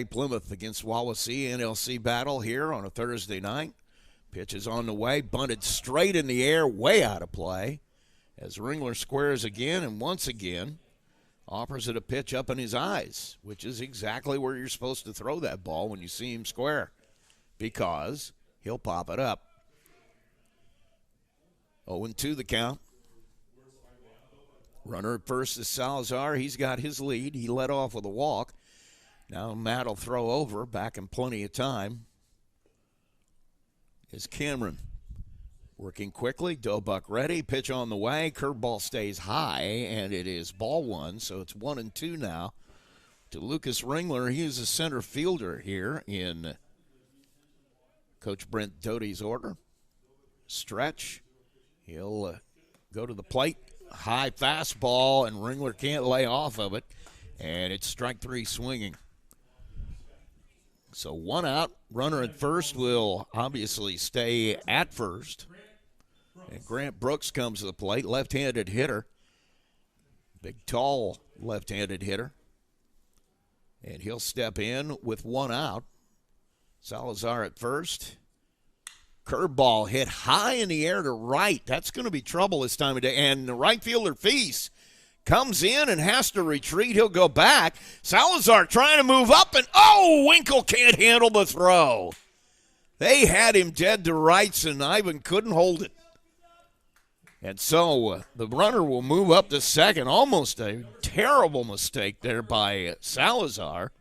Plymouth against Wawasee NLC battle here on a Thursday night. Pitch is on the way, bunted straight in the air, way out of play. As Ringler squares again and once again offers it a pitch up in his eyes, which is exactly where you're supposed to throw that ball when you see him square, because he'll pop it up. 0-2 the count. Runner at first is Salazar. He's got his lead. He led off with a walk. Now Matt will throw over, back in plenty of time. Is Cameron working quickly. Dobuck ready. Pitch on the way. Curveball stays high, and it is ball one. So it's 1-2 now to Lucas Ringler. He is a center fielder here in Coach Brent Doty's order. Stretch. He'll go to the plate. High fastball, and Ringler can't lay off of it. And it's strike three swinging. So one out. Runner at first will obviously stay at first. And Grant Brooks comes to the plate, left-handed hitter. Big, tall left-handed hitter. And he'll step in with one out. Salazar at first. Curveball hit high in the air to right. That's going to be trouble this time of day. And the right fielder, Feast, comes in and has to retreat. He'll go back. Salazar trying to move up, and Winkle can't handle the throw. They had him dead to rights, and Ivan couldn't hold it. And so the runner will move up to second. Almost a terrible mistake there by Salazar.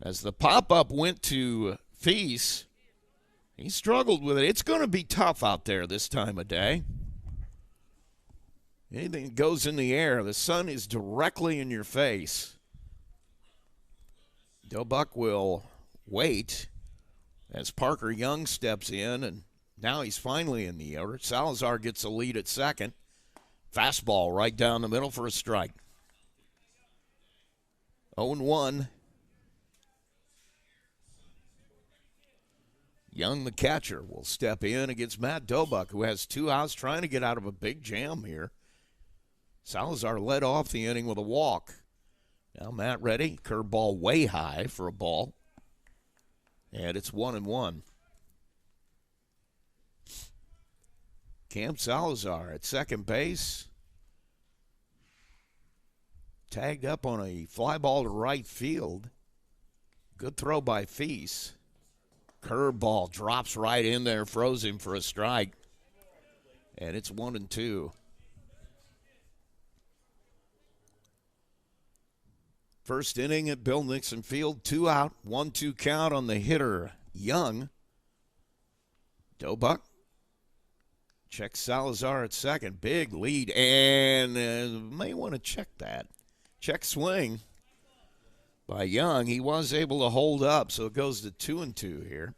As the pop-up went to Feast, he struggled with it. It's going to be tough out there this time of day. Anything that goes in the air, the sun is directly in your face. Dobuck will wait as Parker Young steps in, and now he's finally in the order. Salazar gets a lead at second. Fastball right down the middle for a strike. 0-1. Young, the catcher, will step in against Matt Dobuck, who has two outs, trying to get out of a big jam here. Salazar led off the inning with a walk. Now Matt ready. Curveball way high for a ball. And it's 1-1. Cam Salazar at second base. Tagged up on a fly ball to right field. Good throw by Feast. Curveball drops right in there, froze him for a strike. And it's 1-2. First inning at Bill Nixon Field, 2 out, 1-2 count on the hitter, Young. Dobuck checks Salazar at second. Big lead, and may want to check that. Check swing by Young. He was able to hold up, so it goes to 2-2 here.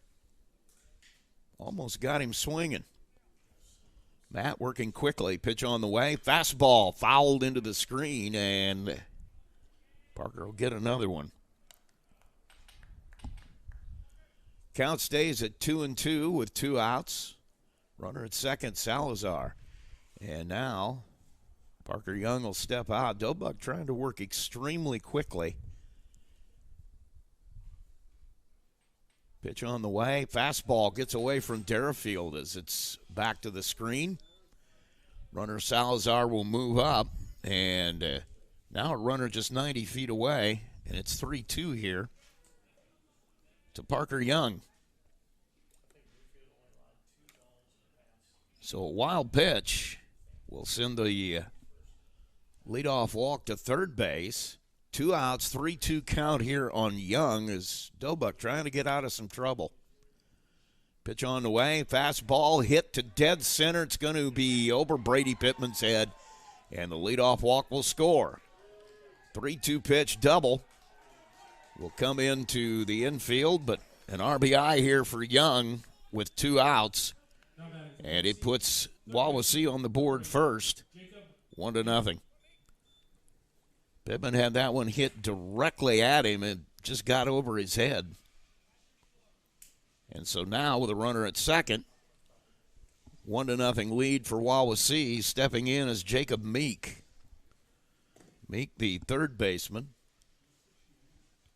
Almost got him swinging. Matt working quickly. Pitch on the way. Fastball fouled into the screen, and Parker will get another one. Count stays at 2-2 with 2 outs. Runner at second, Salazar. And now Parker Young will step out. Dobuck trying to work extremely quickly. Pitch on the way. Fastball gets away from Derafield as it's back to the screen. Runner Salazar will move up, and now a runner just 90 feet away, and it's 3-2 here to Parker Young. So a wild pitch will send the leadoff walk to third base. 2 outs, 3-2 count here on Young as Dobuck trying to get out of some trouble. Pitch on the way. Fastball hit to dead center. It's going to be over Brady Pittman's head, and the leadoff walk will score. 3-2 pitch double will come into the infield, but an RBI here for Young with 2 outs, and it puts Wawasee on the board first, 1-0. Pittman had that one hit directly at him and just got over his head. And so now with a runner at second, 1-0 lead for Wawasee. Stepping in is Jacob Meek. Meek, the third baseman.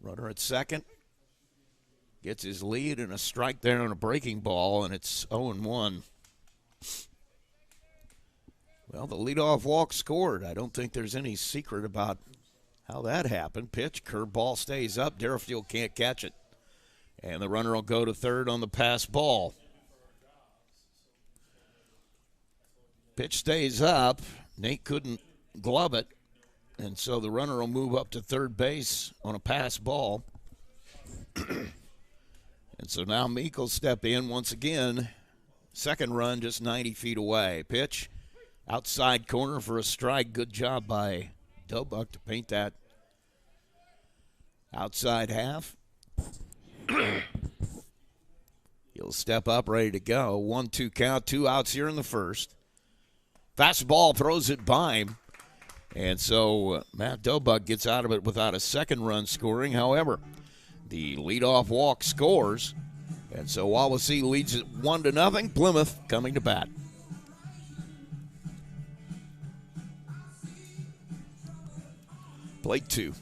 Runner at second. Gets his lead and a strike there on a breaking ball, and it's 0-1. Well, the leadoff walk scored. I don't think there's any secret about how that happened. Pitch, curveball stays up. Deerfield can't catch it. And the runner will go to third on the pass ball. Pitch stays up. Nate couldn't glove it. And so the runner will move up to third base on a pass ball. And so now Meek will step in once again. Second run just 90 feet away. Pitch, outside corner for a strike. Good job by Dobuck to paint that outside half. He'll step up, ready to go. 1-2 count, 2 outs here in the first. Fastball throws it by him. And so Matt Dobuck gets out of it without a second run scoring. However, the leadoff walk scores. And so Wawasee leads it 1-0. Plymouth coming to bat. Plate 2.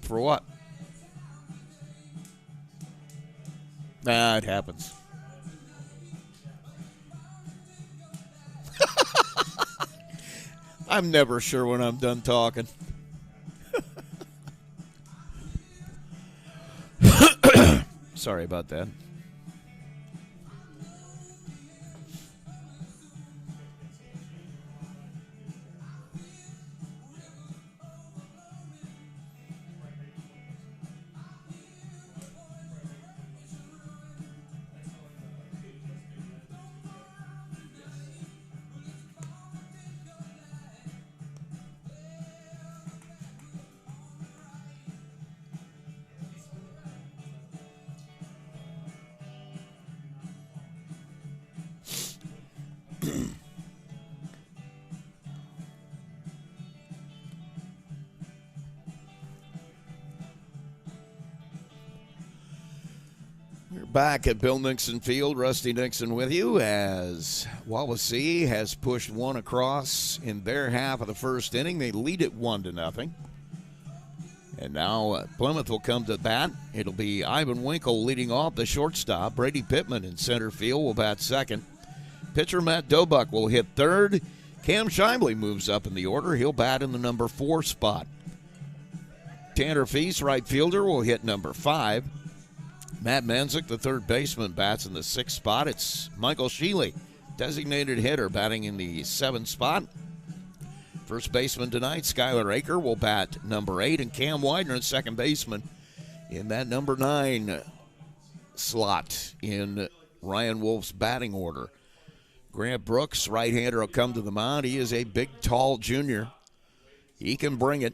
For what? Nah, it happens. I'm never sure when I'm done talking. Sorry about that. We're back at Bill Nixon Field. Rusty Nixon with you as Wawasee has pushed one across in their half of the first inning. They lead it 1-0. And now Plymouth will come to bat. It'll be Ivan Winkle leading off, the shortstop. Brady Pittman in center field will bat second. Pitcher Matt Dobuck will hit third. Cam Shimley moves up in the order. He'll bat in the number 4 spot. Tanner Feast, right fielder, will hit number 5. Matt Menzik, the third baseman, bats in the 6th spot. It's Michael Shealy, designated hitter, batting in the 7th spot. First baseman tonight, Skylar Aker, will bat number 8, and Cam Widener, second baseman, in that number 9 slot in Ryan Wolf's batting order. Grant Brooks, right-hander, will come to the mound. He is a big, tall junior. He can bring it.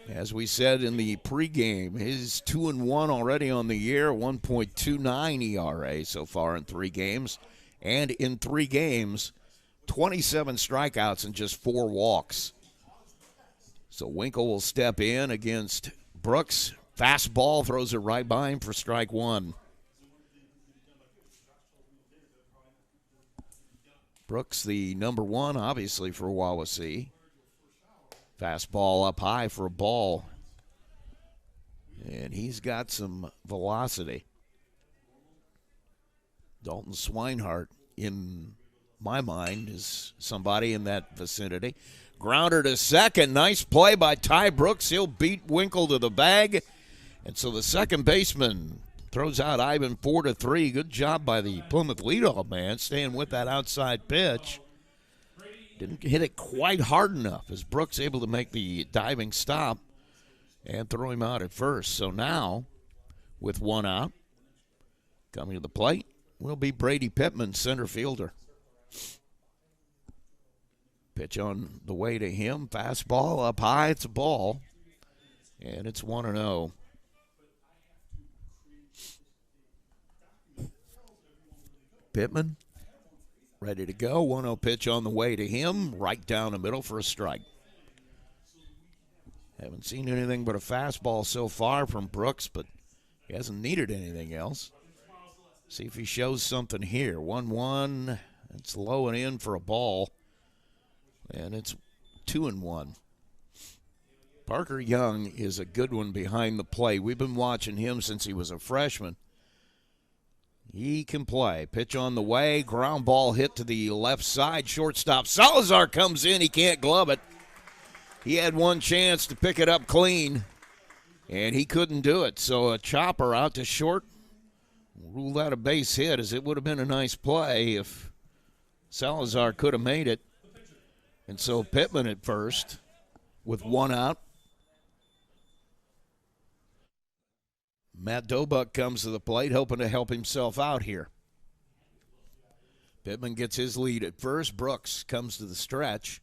As we said in the pregame, he's 2-1 already on the year, 1.29 ERA so far in 3 games. And in 3 games, 27 strikeouts and just 4 walks. So Winkle will step in against Brooks. Fastball, throws it right by him for strike 1. Brooks, the number 1, obviously, for Wawasee. Fastball up high for a ball. And he's got some velocity. Dalton Swinehart, in my mind, is somebody in that vicinity. Grounder to second. Nice play by Ty Brooks. He'll beat Winkle to the bag. And so the second baseman throws out Ivan 4-3. Good job by the Plymouth leadoff man, staying with that outside pitch. Didn't hit it quite hard enough as Brooks able to make the diving stop and throw him out at first. So now, with 1 out, coming to the plate will be Brady Pittman, center fielder. Pitch on the way to him. Fastball up high. It's a ball. And it's 1-0. Pittman ready to go. 1-0 pitch on the way to him. Right down the middle for a strike. Haven't seen anything but a fastball so far from Brooks, but he hasn't needed anything else. See if he shows something here. 1-1. It's low and in for a ball, and it's 2-1. Parker Young is a good one behind the plate. We've been watching him since he was a freshman. He can play. Pitch on the way. Ground ball hit to the left side. Shortstop Salazar comes in. He can't glove it. He had one chance to pick it up clean, and he couldn't do it. So a chopper out to short. Ruled out a base hit, as it would have been a nice play if Salazar could have made it. And so Pittman at first with one out. Matt Dobuck comes to the plate, hoping to help himself out here. Pittman gets his lead at first. Brooks comes to the stretch.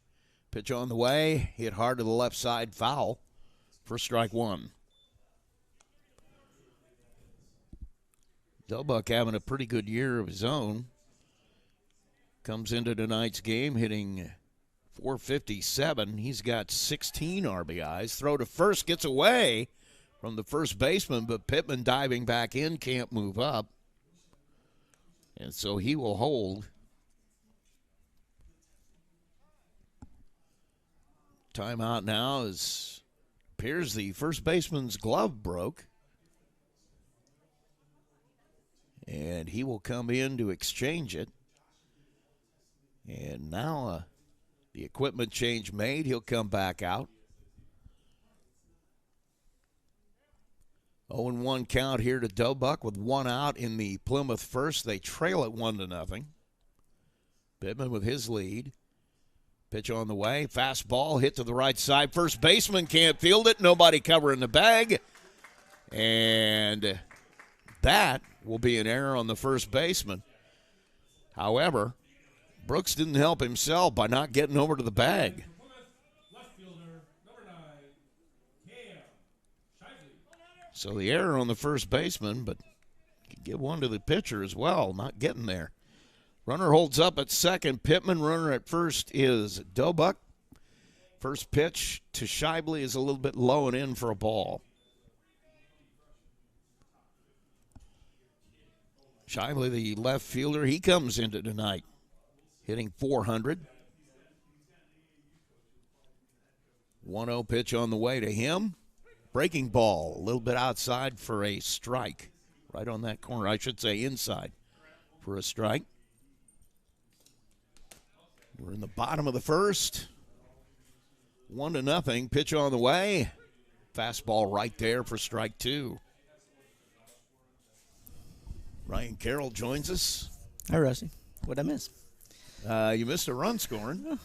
Pitch on the way, hit hard to the left side, foul for strike one. Dobuck having a pretty good year of his own. Comes into tonight's game hitting .457. He's got 16 RBIs. Throw to first, gets away from the first baseman, but Pittman diving back in, can't move up. And so he will hold. Timeout now, as appears the first baseman's glove broke. And he will come in to exchange it. And now the equipment change made. He'll come back out. 0-1 count here to Dobuck with one out in the Plymouth first. They trail it 1-0. Pittman with his lead. Pitch on the way. Fastball hit to the right side. First baseman can't field it. Nobody covering the bag. And that will be an error on the first baseman. However, Brooks didn't help himself by not getting over to the bag. So the error on the first baseman, but could give one to the pitcher as well, not getting there. Runner holds up at second. Pittman. Runner at first is Dobuck. First pitch to Shively is a little bit low and in for a ball. Shively, the left fielder, he comes into tonight hitting .400. 1-0 pitch on the way to him. Breaking ball, a little bit outside for a strike. Right on that corner, I should say inside for a strike. We're in the bottom of the first. 1-0, pitch on the way. Fastball right there for strike two. Ryan Carroll joins us. Hi, Rusty. What'd I miss? You missed a run scoring. Oh.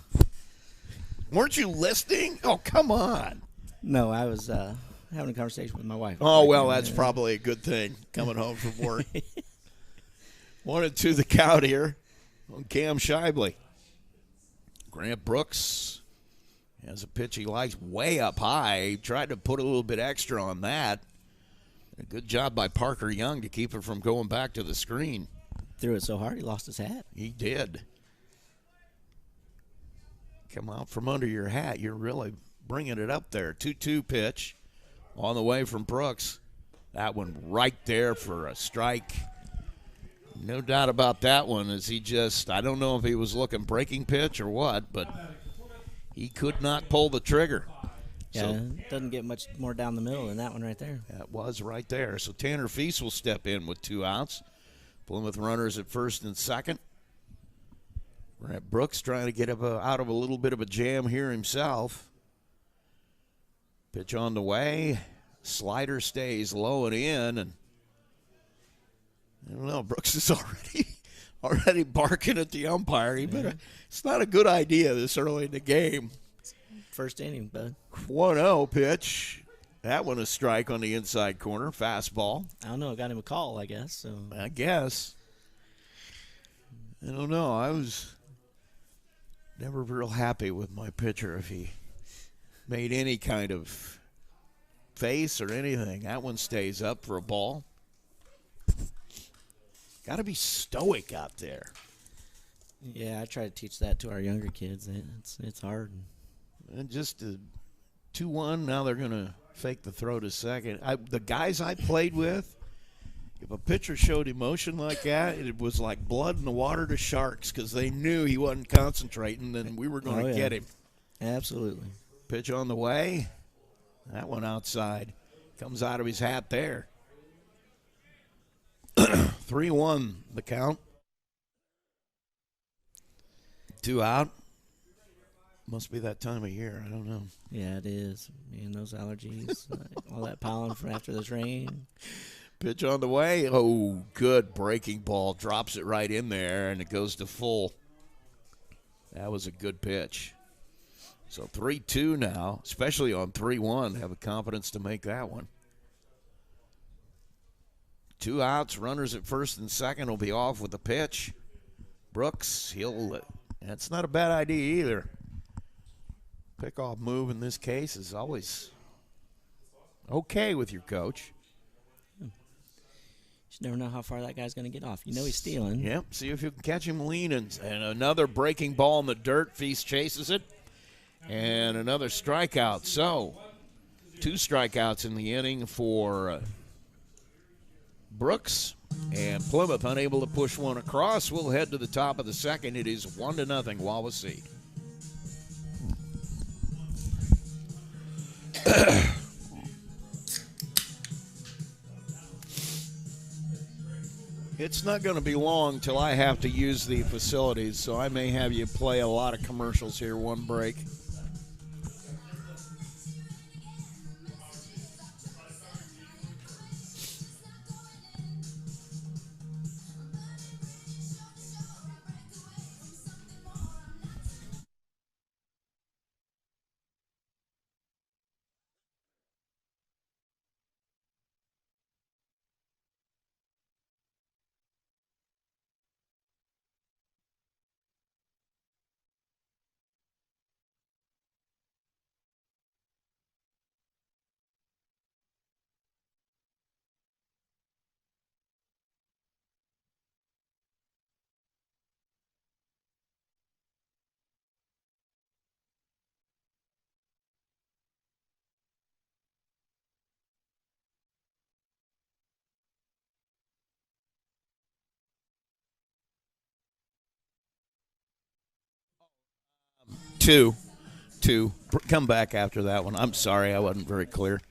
Weren't you listening? Oh, come on. No, I was having a conversation with my wife. Oh, well, that's probably a good thing, coming home from work. 1-2 the count here on Cam Shively. Grant Brooks has a pitch he likes way up high. He tried to put a little bit extra on that. A good job by Parker Young to keep it from going back to the screen. Threw it so hard he lost his hat. He did. Come out from under your hat. You're really bringing it up there. 2-2 pitch on the way from Brooks. That one right there for a strike. No doubt about that one, as he just, I don't know if he was looking breaking pitch or what, but he could not pull the trigger. Yeah, so, doesn't get much more down the middle than that one right there. That was right there. So Tanner Feast will step in with 2 outs. Plymouth runners at first and second. Grant Brooks trying to get out of a little bit of a jam here himself. Pitch on the way. Slider stays low and in, and I don't know. Brooks is already barking at the umpire. It's not a good idea this early in the game. First inning, bud. 1-0 pitch. That one a strike on the inside corner. Fastball. I don't know. It got him a call, I guess. So I guess. I don't know. I was never real happy with my pitcher if he made any kind of face or anything. That one stays up for a ball. Got to be stoic out there. Yeah, I try to teach that to our younger kids. It's hard. And just 2-1, now they're going to fake the throw to second. The guys I played with, If a pitcher showed emotion like that, it was like blood in the water to sharks because they knew he wasn't concentrating and we were going to get him. Absolutely. Pitch on the way. That one outside. Comes out of his hat there. 3-1 the count. 2 out. Must be that time of year. I don't know. Yeah, it is. Man, those allergies, all that pollen from after this rain. Pitch on the way. Oh, good breaking ball. Drops it right in there, and it goes to full. That was a good pitch. So 3-2 now, especially on 3-1. Have the confidence to make that one. 2 outs. Runners at first and second will be off with the pitch. Brooks, that's not a bad idea either. Pickoff move in this case is always okay with your coach. Just never know how far that guy's going to get off. You know he's stealing. Yep, see if you can catch him leaning. And another breaking ball in the dirt. Feast chases it. And another strikeout. So, 2 strikeouts in the inning for Brooks. And Plymouth unable to push one across. We'll head to the top of the second. It is 1-0 Wawasee. It's not going to be long till I have to use the facilities, so I may have you play a lot of commercials here, one break. Two. Come back after that one. I'm sorry, I wasn't very clear.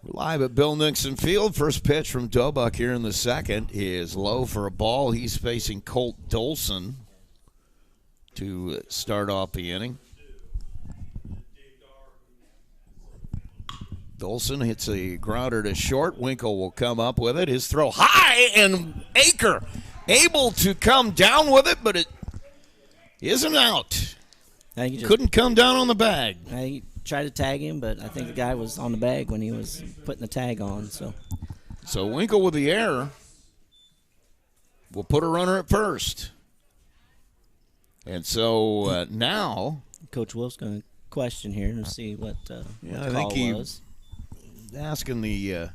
We're live at Bill Nixon Field. First pitch from Dobuck here in the second is low for a ball. He's facing Colt Dolson to start off the inning. Dolson hits a grounder to short. Winkle will come up with it. His throw high, and Aker able to come down with it, but it isn't out. Couldn't come down on the bag. He tried to tag him, but I think the guy was on the bag when he was putting the tag on. So Winkle with the error will put a runner at first. And so now Coach Wolf's going to question here and see what the call was. Asking the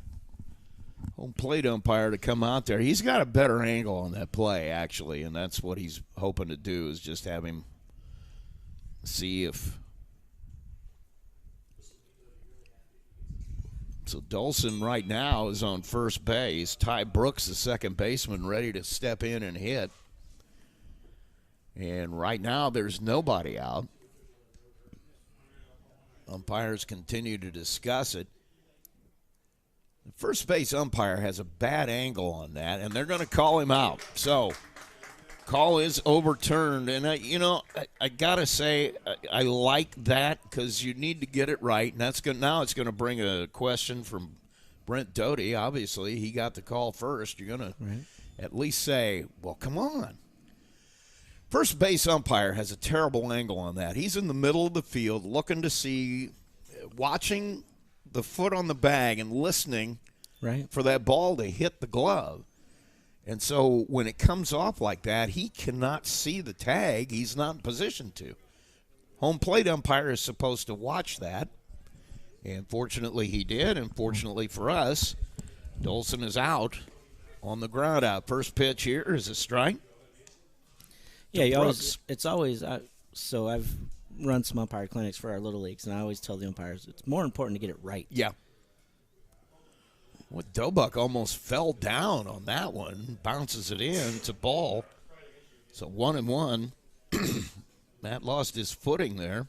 home plate umpire to come out there. He's got a better angle on that play, actually, and that's what he's hoping to do is just have him see if. So Dolson right now is on first base. Ty Brooks, the second baseman, ready to step in and hit. And right now there's nobody out. Umpires continue to discuss it. The first base umpire has a bad angle on that, and they're going to call him out. So, call is overturned. And, I got to say, I like that because you need to get it right. And that's good. Now it's going to bring a question from Brent Doty. Obviously, he got the call first. You're going to at least say, well, come on. First base umpire has a terrible angle on that. He's in the middle of the field looking to see, watching the foot on the bag and listening for that ball to hit the glove. And so when it comes off like that, he cannot see the tag. He's not in position to. Home plate umpire is supposed to watch that. And fortunately he did, and fortunately for us, Dolson is out on the ground out. First pitch here is a strike. Yeah, you Brooks. always. It's always. So I've run some umpire clinics for our little leagues, and I always tell the umpires it's more important to get it right. Yeah. Well, Dobuck almost fell down on that one. Bounces it in. It's a ball. So 1-1. Matt lost his footing there.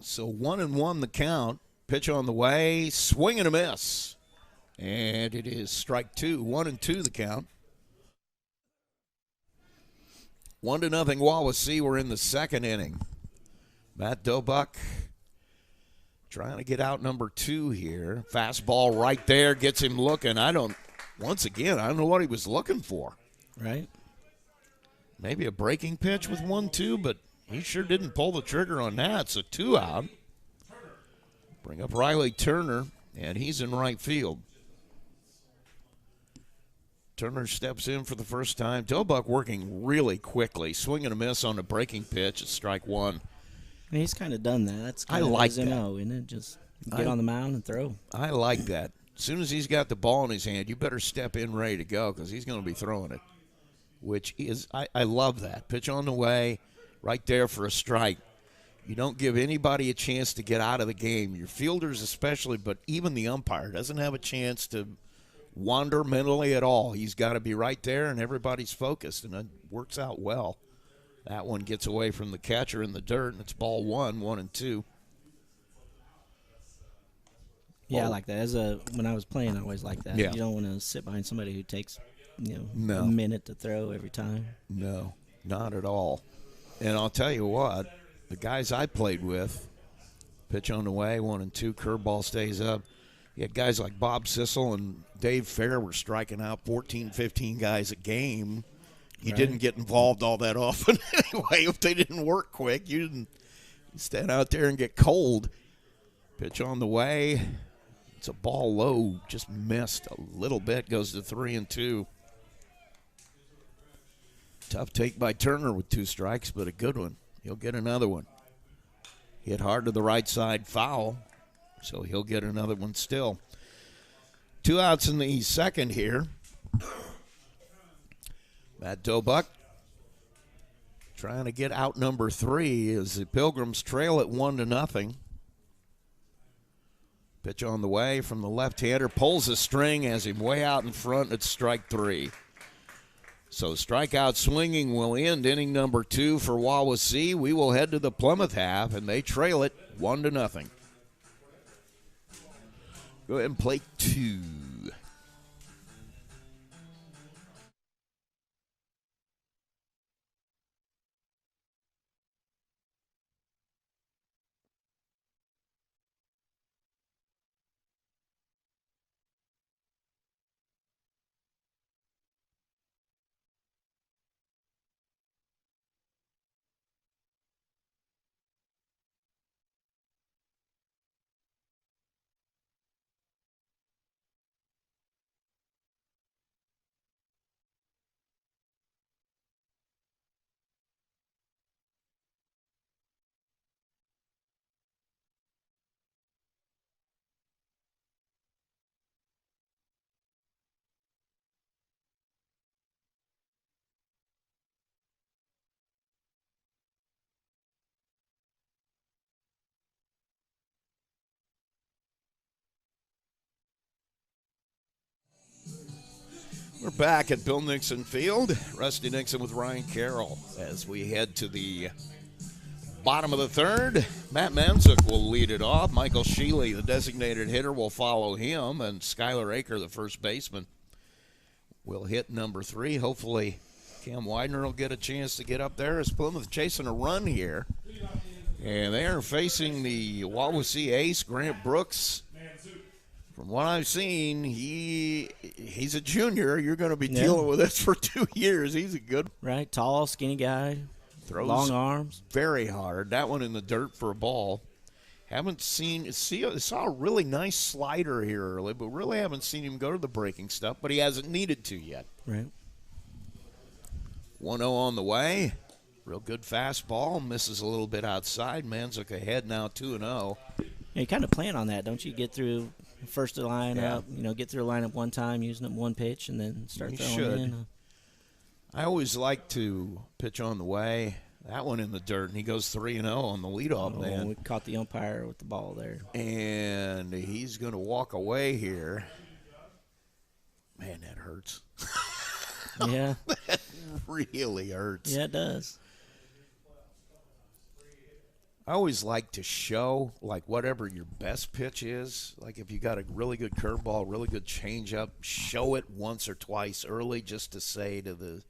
So 1-1 the count. Pitch on the way. Swing and a miss. And it is strike two. 1-2 the count. 1-0 Wawasee. We're in the second inning. Matt Dobuck trying to get out number 2 here. Fastball right there gets him looking. Once again, I don't know what he was looking for. Right. Maybe a breaking pitch with 1-2, but he sure didn't pull the trigger on that. So 2 out. Bring up Riley Turner, and he's in right field. Turner steps in for the first time. Dobuck working really quickly. Swing and a miss on a breaking pitch at strike 1. And he's kind of done that. That's I kind of like his that. MO, isn't it? Just get on the mound and throw. I like that. As soon as he's got the ball in his hand, you better step in ready to go because he's going to be throwing it, which is I love that. Pitch on the way, right there for a strike. You don't give anybody a chance to get out of the game, your fielders especially, but even the umpire doesn't have a chance to wander mentally at all. He's got to be right there, and everybody's focused, and it works out well. That one gets away from the catcher in the dirt, and it's ball 1-2. Yeah, I like that. When I was playing, I always liked that. Yeah. You don't want to sit behind somebody who takes, No. a minute to throw every time. No, not at all. And I'll tell you what, the guys I played with, pitch on the way, 1-2, curveball stays up. You had guys like Bob Sissel and Dave Fair were striking out 14, 15 guys a game. You didn't get involved all that often anyway. If they didn't work quick, you didn't stand out there and get cold. Pitch on the way. It's a ball low, just missed a little bit, goes to 3-2. Tough take by Turner with 2 strikes, but a good one. He'll get another one. Hit hard to the right side, foul, so he'll get another one still. 2 outs in the second here. Matt Dobuck trying to get out number 3 as the Pilgrims trail at 1-0. Pitch on the way from the left-hander, pulls the string, has him way out in front. It's strike 3. So strikeout swinging will end inning number 2 for Wawasee. We will head to the Plymouth half, and they trail it 1-0. Go ahead and play 2. We're back at Bill Nixon Field. Rusty Nixon with Ryan Carroll as we head to the bottom of the third. Matt Manzuk will lead it off. Michael Sheely, the designated hitter, will follow him. And Skylar Aker, the first baseman, will hit number 3. Hopefully Cam Widener will get a chance to get up there as Plymouth chasing a run here. And they are facing the Wawasee ace, Grant Brooks. From what I've seen, he's a junior. You're going to be dealing with this for 2 years. He's a good Right, tall, skinny guy, throws long arms. very hard. That one in the dirt for a ball. Saw a really nice slider here early, but really haven't seen him go to the breaking stuff, but he hasn't needed to yet. Right. 1-0 on the way. Real good fastball. Misses a little bit outside. Manzuk ahead now 2-0. You kind of plan on that, don't you? Get through first the lineup, get through the lineup one time, using up one pitch, and then start You throwing should. in. I always like to pitch on the way. That one in the dirt, and he goes 3-0 on the leadoff man. We caught the umpire with the ball there. And he's going to walk away here. Man, that hurts. Yeah. That really hurts. Yeah, it does. I always like to show, like, whatever your best pitch is. Like, if you got a really good curveball, really good changeup, show it once or twice early just to say to the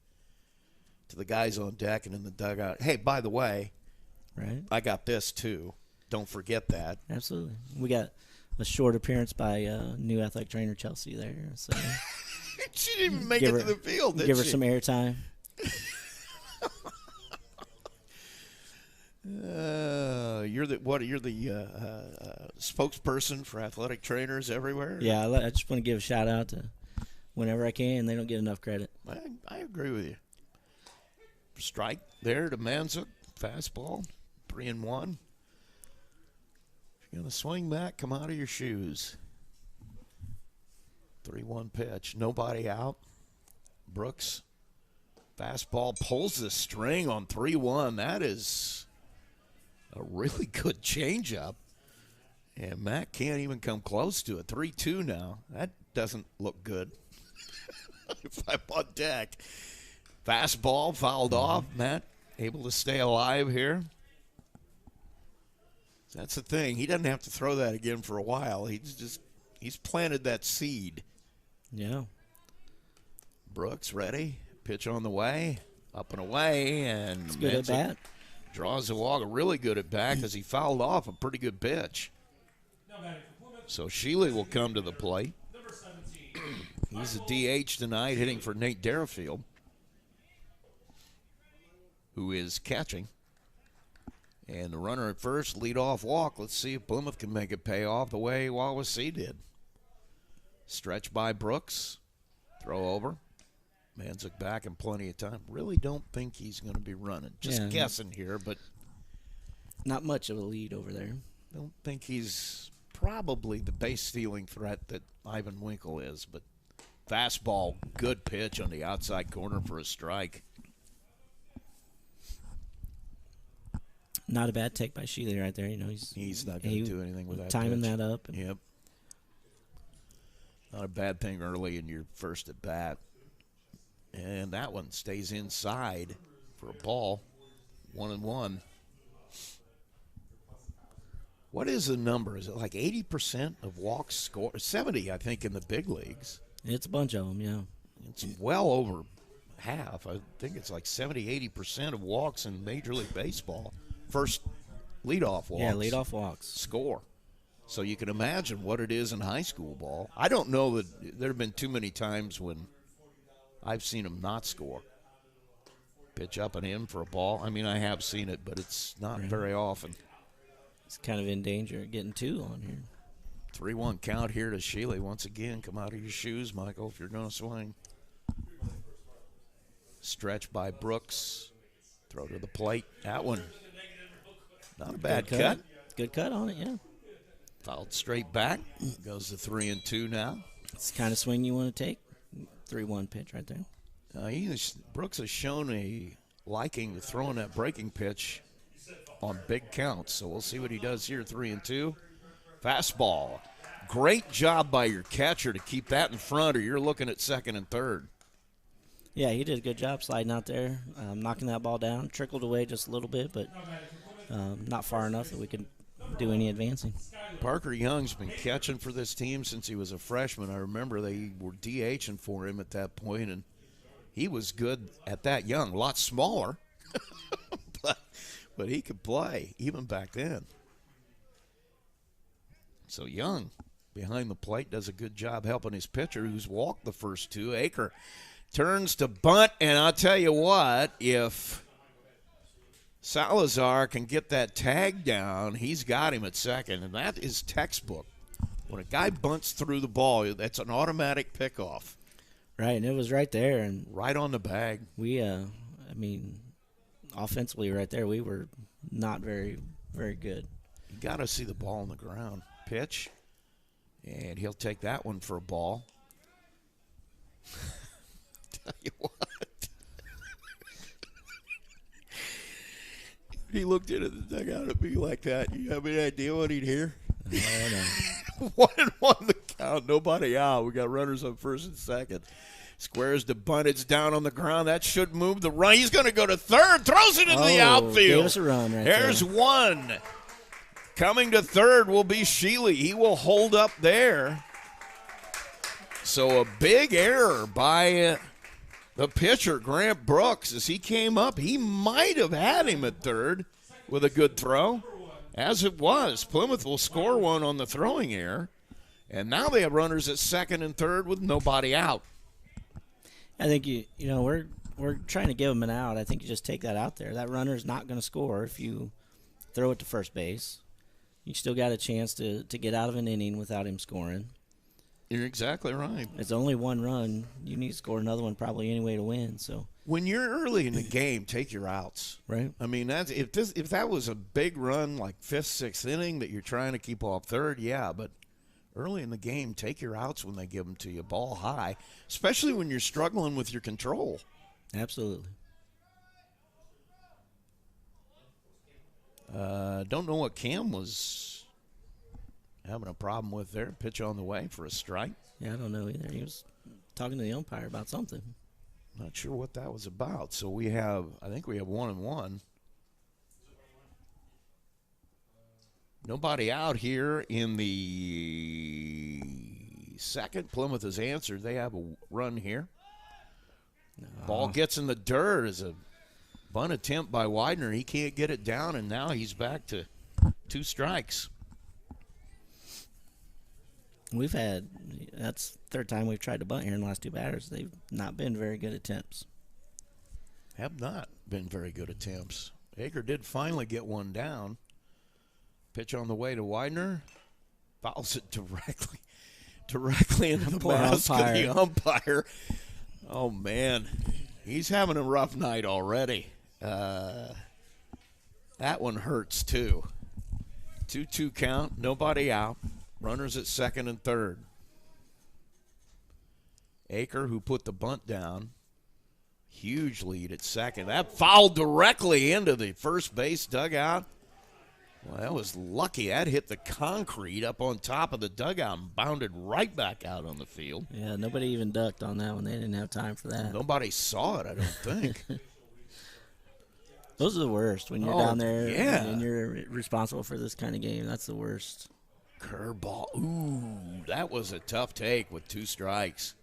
guys on deck and in the dugout, hey, by the way, right, I got this too. Don't forget that. Absolutely. We got a short appearance by new athletic trainer Chelsea there. So she didn't even make it to the field, did she? Give her some airtime. You're the spokesperson for athletic trainers everywhere? Yeah, I just want to give a shout out to whenever I can. They don't get enough credit. I agree with you. Strike there to Manzuk. Fastball. 3-1. If you're going to swing back, come out of your shoes. 3-1 pitch. Nobody out. Brooks. Fastball pulls the string on 3-1. That is a really good changeup. And Matt can't even come close to it. 3-2 now. That doesn't look good. If I'm on deck. Fastball fouled off. Matt able to stay alive here. That's the thing. He doesn't have to throw that again for a while. He's planted that seed. Yeah. Brooks ready. Pitch on the way. Up and away. And it's good at bat. Draws the walk. Really good at bat because he fouled off a pretty good pitch. So Shealy will come to the plate. He's a DH tonight, hitting for Nate Darafield, who is catching. And the runner at first, leadoff walk. Let's see if Plymouth can make it pay off the way Wawasee did. Stretch by Brooks. Throw over. Manzuk back in plenty of time. Really don't think he's going to be running. Just guessing here, but not much of a lead over there. Don't think he's probably the base stealing threat that Ivan Winkle is, but fastball, good pitch on the outside corner for a strike. Not a bad take by Shealy right there. He's not going to do anything with that timing pitch. That up. Yep. Not a bad thing early in your first at bat. And that one stays inside for a ball. 1-1. What is the number? Is it like 80% of walks score? 70, I think, in the big leagues. It's a bunch of them, yeah. It's well over half. I think it's like 70, 80% of walks in Major League Baseball. First leadoff walks. Yeah, leadoff walks. Score. So you can imagine what it is in high school ball. I don't know that there have been too many times when I've seen him not score. Pitch up and in for a ball. I mean, I have seen it, but it's not very often. It's kind of in danger of getting two on here. 3-1 count here to Shealy. Once again, come out of your shoes, Michael, if you're going to swing. Stretch by Brooks. Throw to the plate. That one, not a bad cut. Good cut on it, yeah. Fouled straight back. Goes to 3-2 now. It's the kind of swing you want to take. 3-1 pitch right there. Brooks has shown a liking to throwing that breaking pitch on big counts. So we'll see what he does here. 3-2. Fastball. Great job by your catcher to keep that in front, or you're looking at second and third. Yeah, he did a good job sliding out there, knocking that ball down. Trickled away just a little bit, but not far enough that we could do any advancing. Parker Young's been catching for this team since he was a freshman. I remember they were DHing for him at that point, and he was good at that young. A lot smaller, but he could play even back then. So Young, behind the plate, does a good job helping his pitcher, who's walked the first two. Aker turns to bunt, and I'll tell you what, if Salazar can get that tag down, he's got him at second, and that is textbook. When a guy bunts through the ball, that's an automatic pickoff. Right, and it was right there. And right on the bag. We, offensively right there, we were not very, very good. You got to see the ball on the ground. Pitch, and he'll take that one for a ball. Tell you what. He looked into the dugout at me like that. You have any idea what he'd hear? No. 1-1 the count. Nobody out. We got runners on first and second. Squares the bunt. It's down on the ground. That should move the run. He's going to go to third. Throws it into the outfield. Gave us a run right There's there. one. Coming to third will be Sheely. He will hold up there. So a big error by the pitcher, Grant Brooks, as he came up. He might have had him at third with a good throw. As it was, Plymouth will score one on the throwing error. And now they have runners at second and third with nobody out. I think we're trying to give him an out. I think you just take that out there. That runner's not going to score if you throw it to first base. You still got a chance to get out of an inning without him scoring. You're exactly right. It's only one run. You need to score another one probably anyway to win. So when you're early in the game, take your outs. Right. I mean, if that was a big run like fifth, sixth inning that you're trying to keep off third, yeah, but early in the game, take your outs when they give them to you, ball high, especially when you're struggling with your control. Absolutely. Don't know what Cam was having a problem with there. Pitch on the way for a strike. Yeah, I don't know either. He was talking to the umpire about something. Not sure what that was about. So I think we have 1-1. Nobody out here in the second. Plymouth has answered. They have a run here. Ball gets in the dirt as a bunt attempt by Widener. He can't get it down, and now he's back to 2 strikes. That's the third time we've tried to bunt here in the last 2 batters. They've not been very good attempts. Have not been very good attempts. Aker did finally get one down. Pitch on the way to Widener. Fouls it directly into the mask of the umpire. Oh, man. He's having a rough night already. That one hurts, too. 2-2 count. Nobody out. Runners at second and third. Aker, who put the bunt down. Huge lead at second. That fouled directly into the first base dugout. Well, that was lucky. That hit the concrete up on top of the dugout and bounded right back out on the field. Yeah, nobody even ducked on that one. They didn't have time for that. Nobody saw it, I don't think. Those are the worst when you're down there and you're responsible for this kind of game. That's the worst. Curveball. Ooh, that was a tough take with 2 strikes.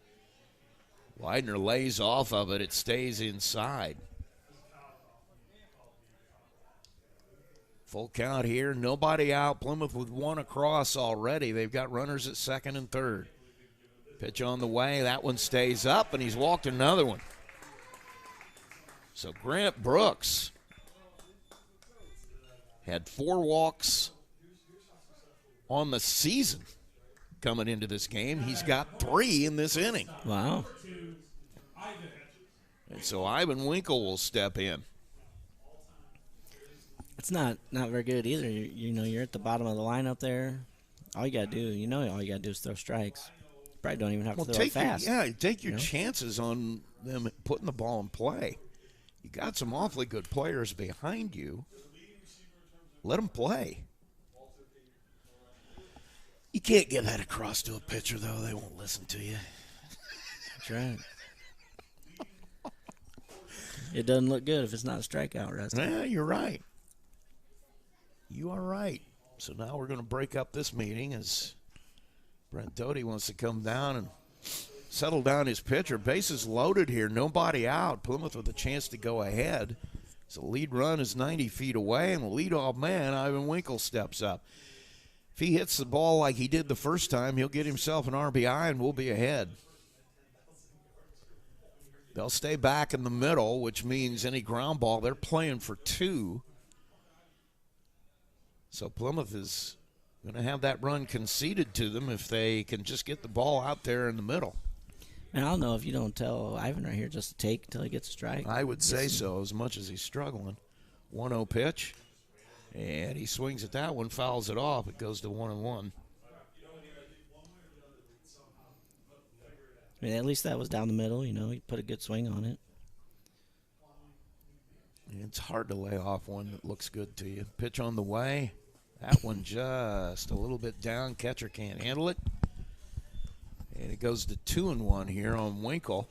Widener lays off of it. It stays inside. Full count here. Nobody out. Plymouth with 1 across already. They've got runners at second and third. Pitch on the way. That one stays up, and he's walked another one. So Grant Brooks had 4 walks on the season coming into this game. He's got 3 in this inning. Wow. And so Ivan Winkle will step in. It's not very good either. You're at the bottom of the lineup there. All you got to do is throw strikes. Probably don't even have to throw it fast. Take your chances on them putting the ball in play. You got some awfully good players behind you. Let them play. You can't get that across to a pitcher, though. They won't listen to you. That's right. It doesn't look good if it's not a strikeout, Rusty. Yeah, you're right. You are right. So now we're going to break up this meeting as Brent Doty wants to come down and settle down his pitcher. Bases loaded here. Nobody out. Plymouth with a chance to go ahead. So lead run is 90 feet away, and the leadoff man, Ivan Winkle, steps up. If he hits the ball like he did the first time, he'll get himself an RBI, and we'll be ahead. They'll stay back in the middle, which means any ground ball, they're playing for 2. So Plymouth is going to have that run conceded to them if they can just get the ball out there in the middle. And I don't know if you don't tell Ivan right here just to take until he gets a strike. I would say so, as much as he's struggling. 1-0 pitch. And he swings at that one, fouls it off. It goes to 1-1. I mean, at least that was down the middle. You know, he put a good swing on it. It's hard to lay off one that looks good to you. Pitch on the way. That one just a little bit down. Catcher can't handle it. And it goes to 2-1 here on Winkle.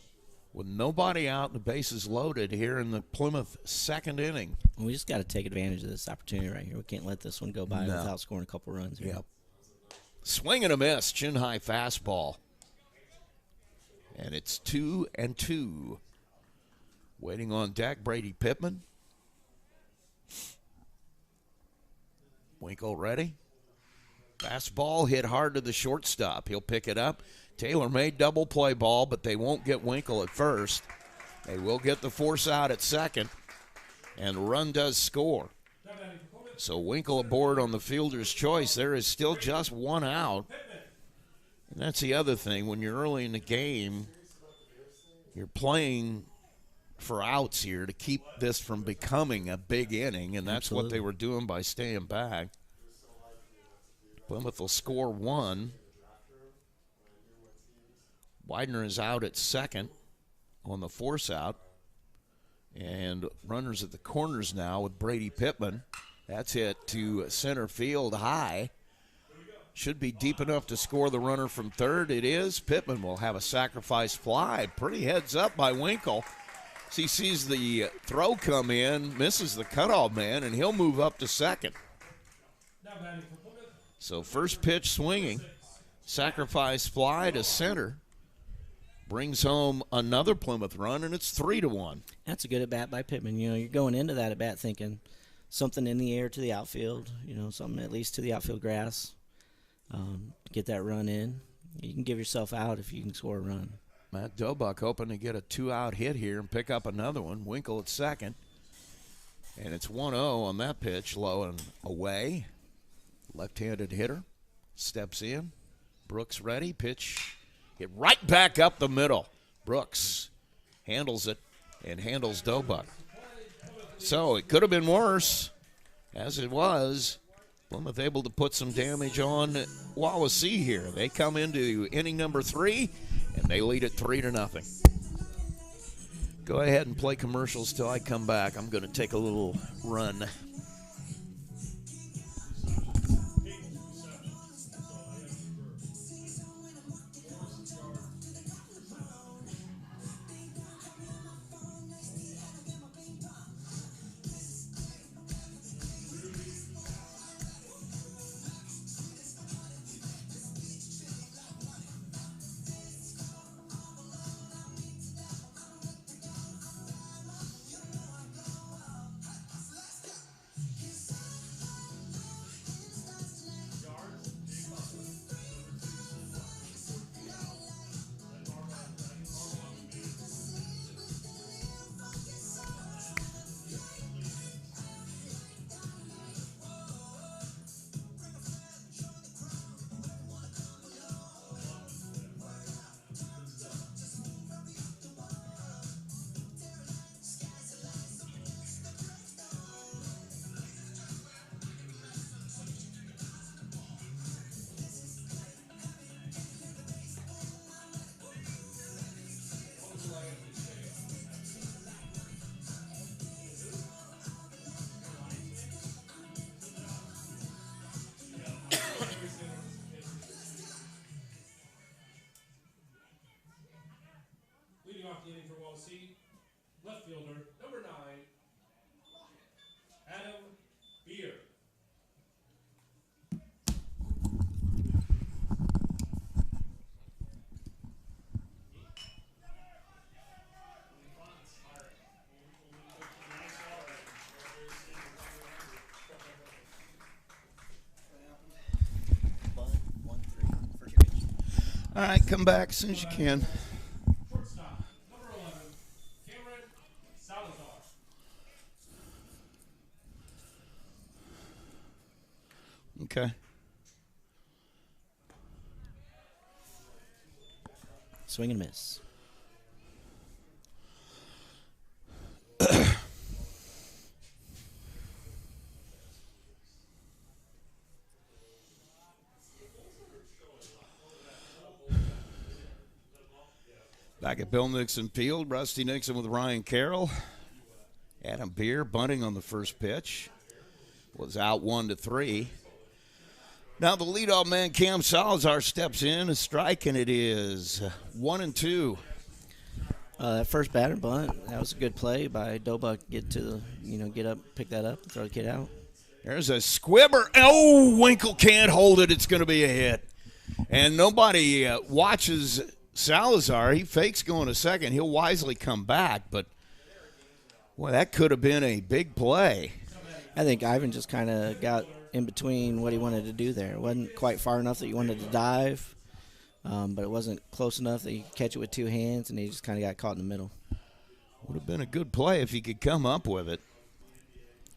With nobody out, the bases loaded here in the Plymouth second inning. We just got to take advantage of this opportunity right here. We can't let this one go by without scoring a couple runs here. Yep. Swing and a miss. Chin high fastball. And it's 2-2. Waiting on deck, Brady Pittman. Winkle ready. Fastball hit hard to the shortstop. He'll pick it up. Taylor made double play ball, but they won't get Winkle at first. They will get the force out at second, and the run does score. So Winkle aboard on the fielder's choice. There is still just one out. And that's the other thing. When you're early in the game, you're playing for outs here to keep this from becoming a big inning, and that's what they were doing by staying back. Plymouth will score one. Widener is out at second on the force out. And runners at the corners now with Brady Pittman. That's hit to center field high. Should be deep enough to score the runner from third. It is. Pittman will have a sacrifice fly. Pretty heads up by Winkle. He sees the throw come in, misses the cutoff man, and he'll move up to second. So first pitch swinging. Sacrifice fly to center. Brings home another Plymouth run, and it's 3-1. That's a good at-bat by Pittman. You know, you're going into that at-bat thinking something in the air to the outfield, you know, something at least to the outfield grass. Get that run in. You can give yourself out if you can score a run. Matt Dobuck hoping to get a two-out hit here and pick up another one. Winkle at second. And it's 1-0 on that pitch, low and away. Left-handed hitter steps in. Brooks ready. Pitch hit right back up the middle. Brooks handles it and handles Dobuck. So it could have been worse. As it was, Plymouth able to put some damage on Wawasee here. They come into inning number 3, and they lead it 3-0. Go ahead and play commercials till I come back. I'm going to take a little run. Off the inning for Wawasee, left fielder, number 9, Adam Beer. All right, come back as soon as you can. Okay. Swing and miss. Back at Bill Nixon Field, Rusty Nixon with Ryan Carroll. Adam Beer bunting on the first pitch. Was out 1-3. Now the leadoff man, Cam Salazar, steps in, a strike, and it is 1-2. That first batter bunt, that was a good play by Dobuck. Get up, pick that up, and throw the kid out. There's a squibber. Oh, Winkle can't hold it. It's going to be a hit. And nobody watches Salazar. He fakes going to second. He'll wisely come back, but, boy, that could have been a big play. I think Ivan just kind of got in between what he wanted to do there. It wasn't quite far enough that he wanted to dive, but it wasn't close enough that he could catch it with two hands, and he just kind of got caught in the middle. Would have been a good play if he could come up with it.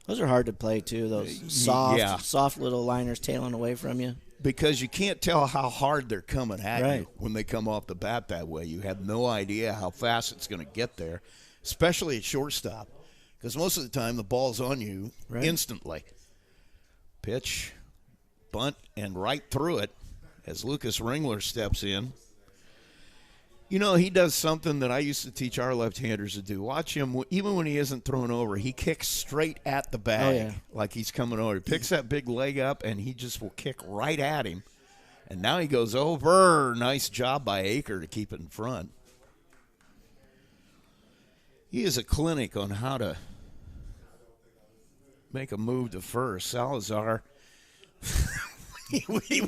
Those are hard to play, too, those soft little liners tailing away from you. Because you can't tell how hard they're coming at Right. you when they come off the bat that way. You have no idea how fast it's going to get there, especially at shortstop. Because most of the time the ball's on you instantly. Pitch, bunt, and right through it as Lucas Ringler steps in. You know, he does something that I used to teach our left-handers to do. Watch him, even when he isn't thrown over, he kicks straight at the bag like he's coming over. He picks that big leg up, and he just will kick right at him. And now he goes over. Nice job by Aker to keep it in front. He is a clinic on how to make a move to first. Salazar, he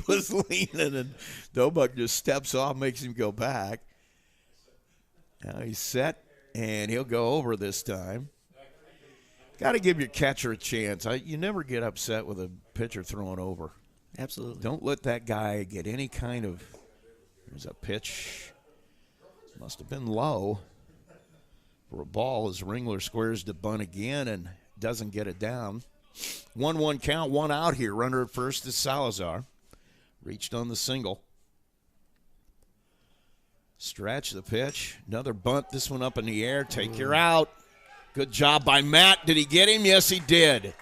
was leaning, and Dobuck just steps off, makes him go back. Now he's set, and he'll go over this time. Got to give your catcher a chance. You never get upset with a pitcher throwing over. Absolutely. Don't let that guy get any kind of – there's a pitch. Must have been low for a ball as Ringler squares the bunt again and doesn't get it down. 1-1 count, one out here. Runner at first is Salazar. Reached on the single. Stretch the pitch. Another bunt. This one up in the air. Take your out. Good job by Matt. Did he get him? Yes, he did.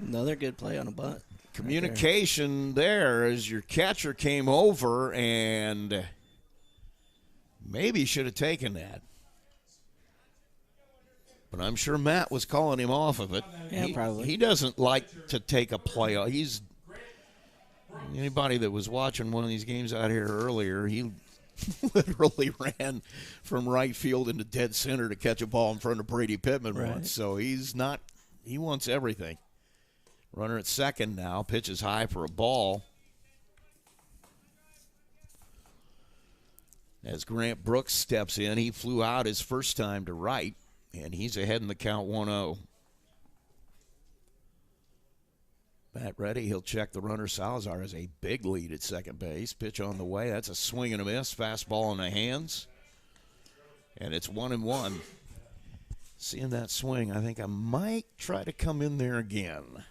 Another good play on a bunt. Communication there as your catcher came over and maybe should have taken that. But I'm sure Matt was calling him off of it. Yeah, probably. He doesn't like to take a play. Anybody that was watching one of these games out here earlier, he literally ran from right field into dead center to catch a ball in front of Brady Pittman once. So he wants everything. Runner at second now, pitches high for a ball. As Grant Brooks steps in, he flew out his first time to right, and he's ahead in the count 1-0. Matt ready. He'll check the runner. Salazar has a big lead at second base. Pitch on the way. That's a swing and a miss. Fastball in the hands. And it's 1-1. Seeing that swing, I think I might try to come in there again.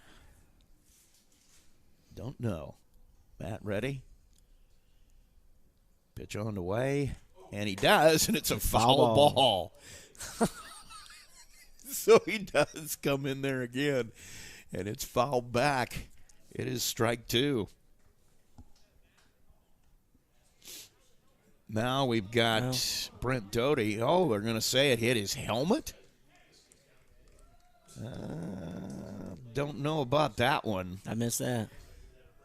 Don't know. Matt ready. Pitch on the way. And he does, and it's a foul ball. So he does come in there again. And it's fouled back. It is strike two. Now we've got Brent Doty. Oh, they're going to say it hit his helmet? Don't know about that one. I missed that.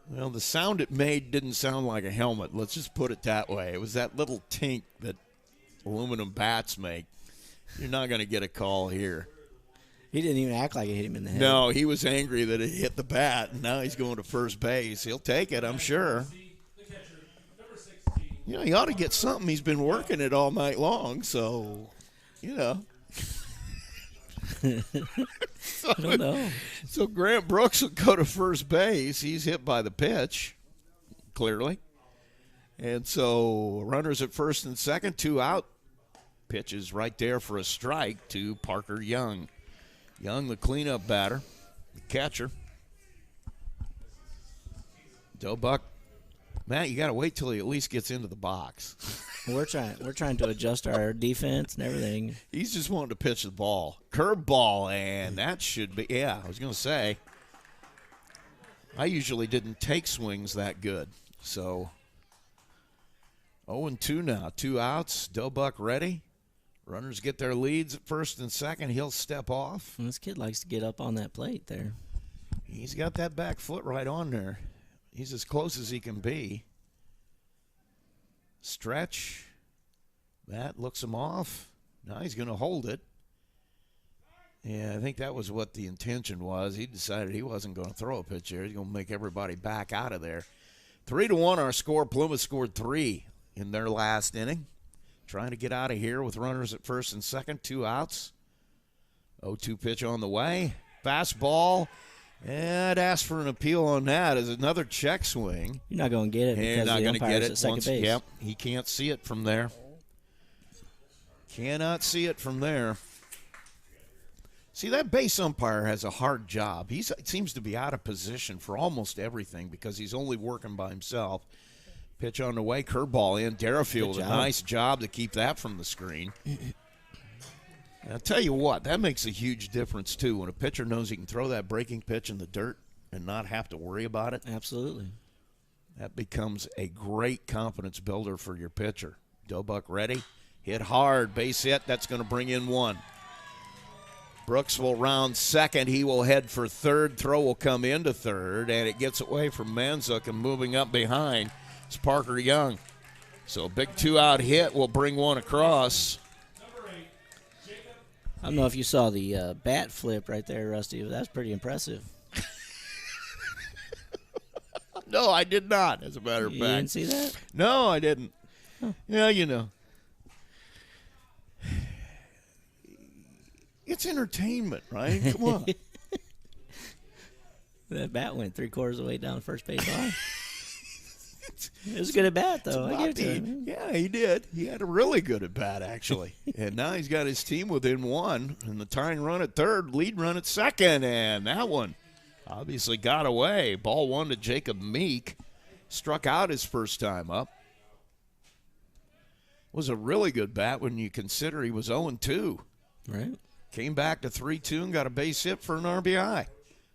Well, the sound it made didn't sound like a helmet. Let's just put it that way. It was that little tink that aluminum bats make. You're not going to get a call here. He didn't even act like it hit him in the head. No, he was angry that it hit the bat, and now he's going to first base. He'll take it, I'm sure. You know, he ought to get something. He's been working it all night long, so, you know. I don't know. So Grant Brooks will go to first base. He's hit by the pitch, clearly. And so runners at first and second, two out. Pitch is right there for a strike to Parker Young. Young, the cleanup batter, the catcher. Dobuck. Matt, you got to wait till he at least gets into the box. We're trying to adjust our defense and everything. He's just wanting to pitch the ball. Curve ball, and that should be, I was going to say, I usually didn't take swings that good. So 0-2 now. 2 outs. Dobuck ready. Runners get their leads at first and second. He'll step off. And this kid likes to get up on that plate there. He's got that back foot right on there. He's as close as he can be. Stretch. That looks him off. Now he's going to hold it. Yeah, I think that was what the intention was. He decided he wasn't going to throw a pitch there. He's going to make everybody back out of there. 3-1 our score. Plymouth scored 3 in their last inning. Trying to get out of here with runners at first and second. 2 outs. 0-2 pitch on the way. Fastball. And ask for an appeal on that as another check swing. You're not going to get it because not the going to get umpire's it at second base. Yep, he can't see it from there. Cannot see it from there. See, that base umpire has a hard job. He seems to be out of position for almost everything because he's only working by himself. Pitch on the way, curveball in. Derafield, a nice job to keep that from the screen. And I'll tell you what, that makes a huge difference, too, when a pitcher knows he can throw that breaking pitch in the dirt and not have to worry about it. Absolutely. That becomes a great confidence builder for your pitcher. Dobuck ready. Hit hard. Base hit. That's going to bring in 1. Brooks will round second. He will head for third. Throw will come into third, and it gets away from Manzuk and moving up behind. It's Parker Young. So a big 2-out hit will bring 1 across. I don't know if you saw the bat flip right there, Rusty, but that's pretty impressive. No, I did not, as a matter of fact. You didn't see that? No, I didn't. Huh. Yeah, you know. It's entertainment, right? Come on. That bat went 3/4 of the way down the first base line. It was good at bat, though. I give it to him. Yeah, he did. He had a really good at bat, actually. And now he's got his team within 1. And the tying run at third, lead run at second. And that one obviously got away. Ball 1 to Jacob Meek. Struck out his first time up. Was a really good bat when you consider he was 0-2. Right. Came back to 3-2 and got a base hit for an RBI.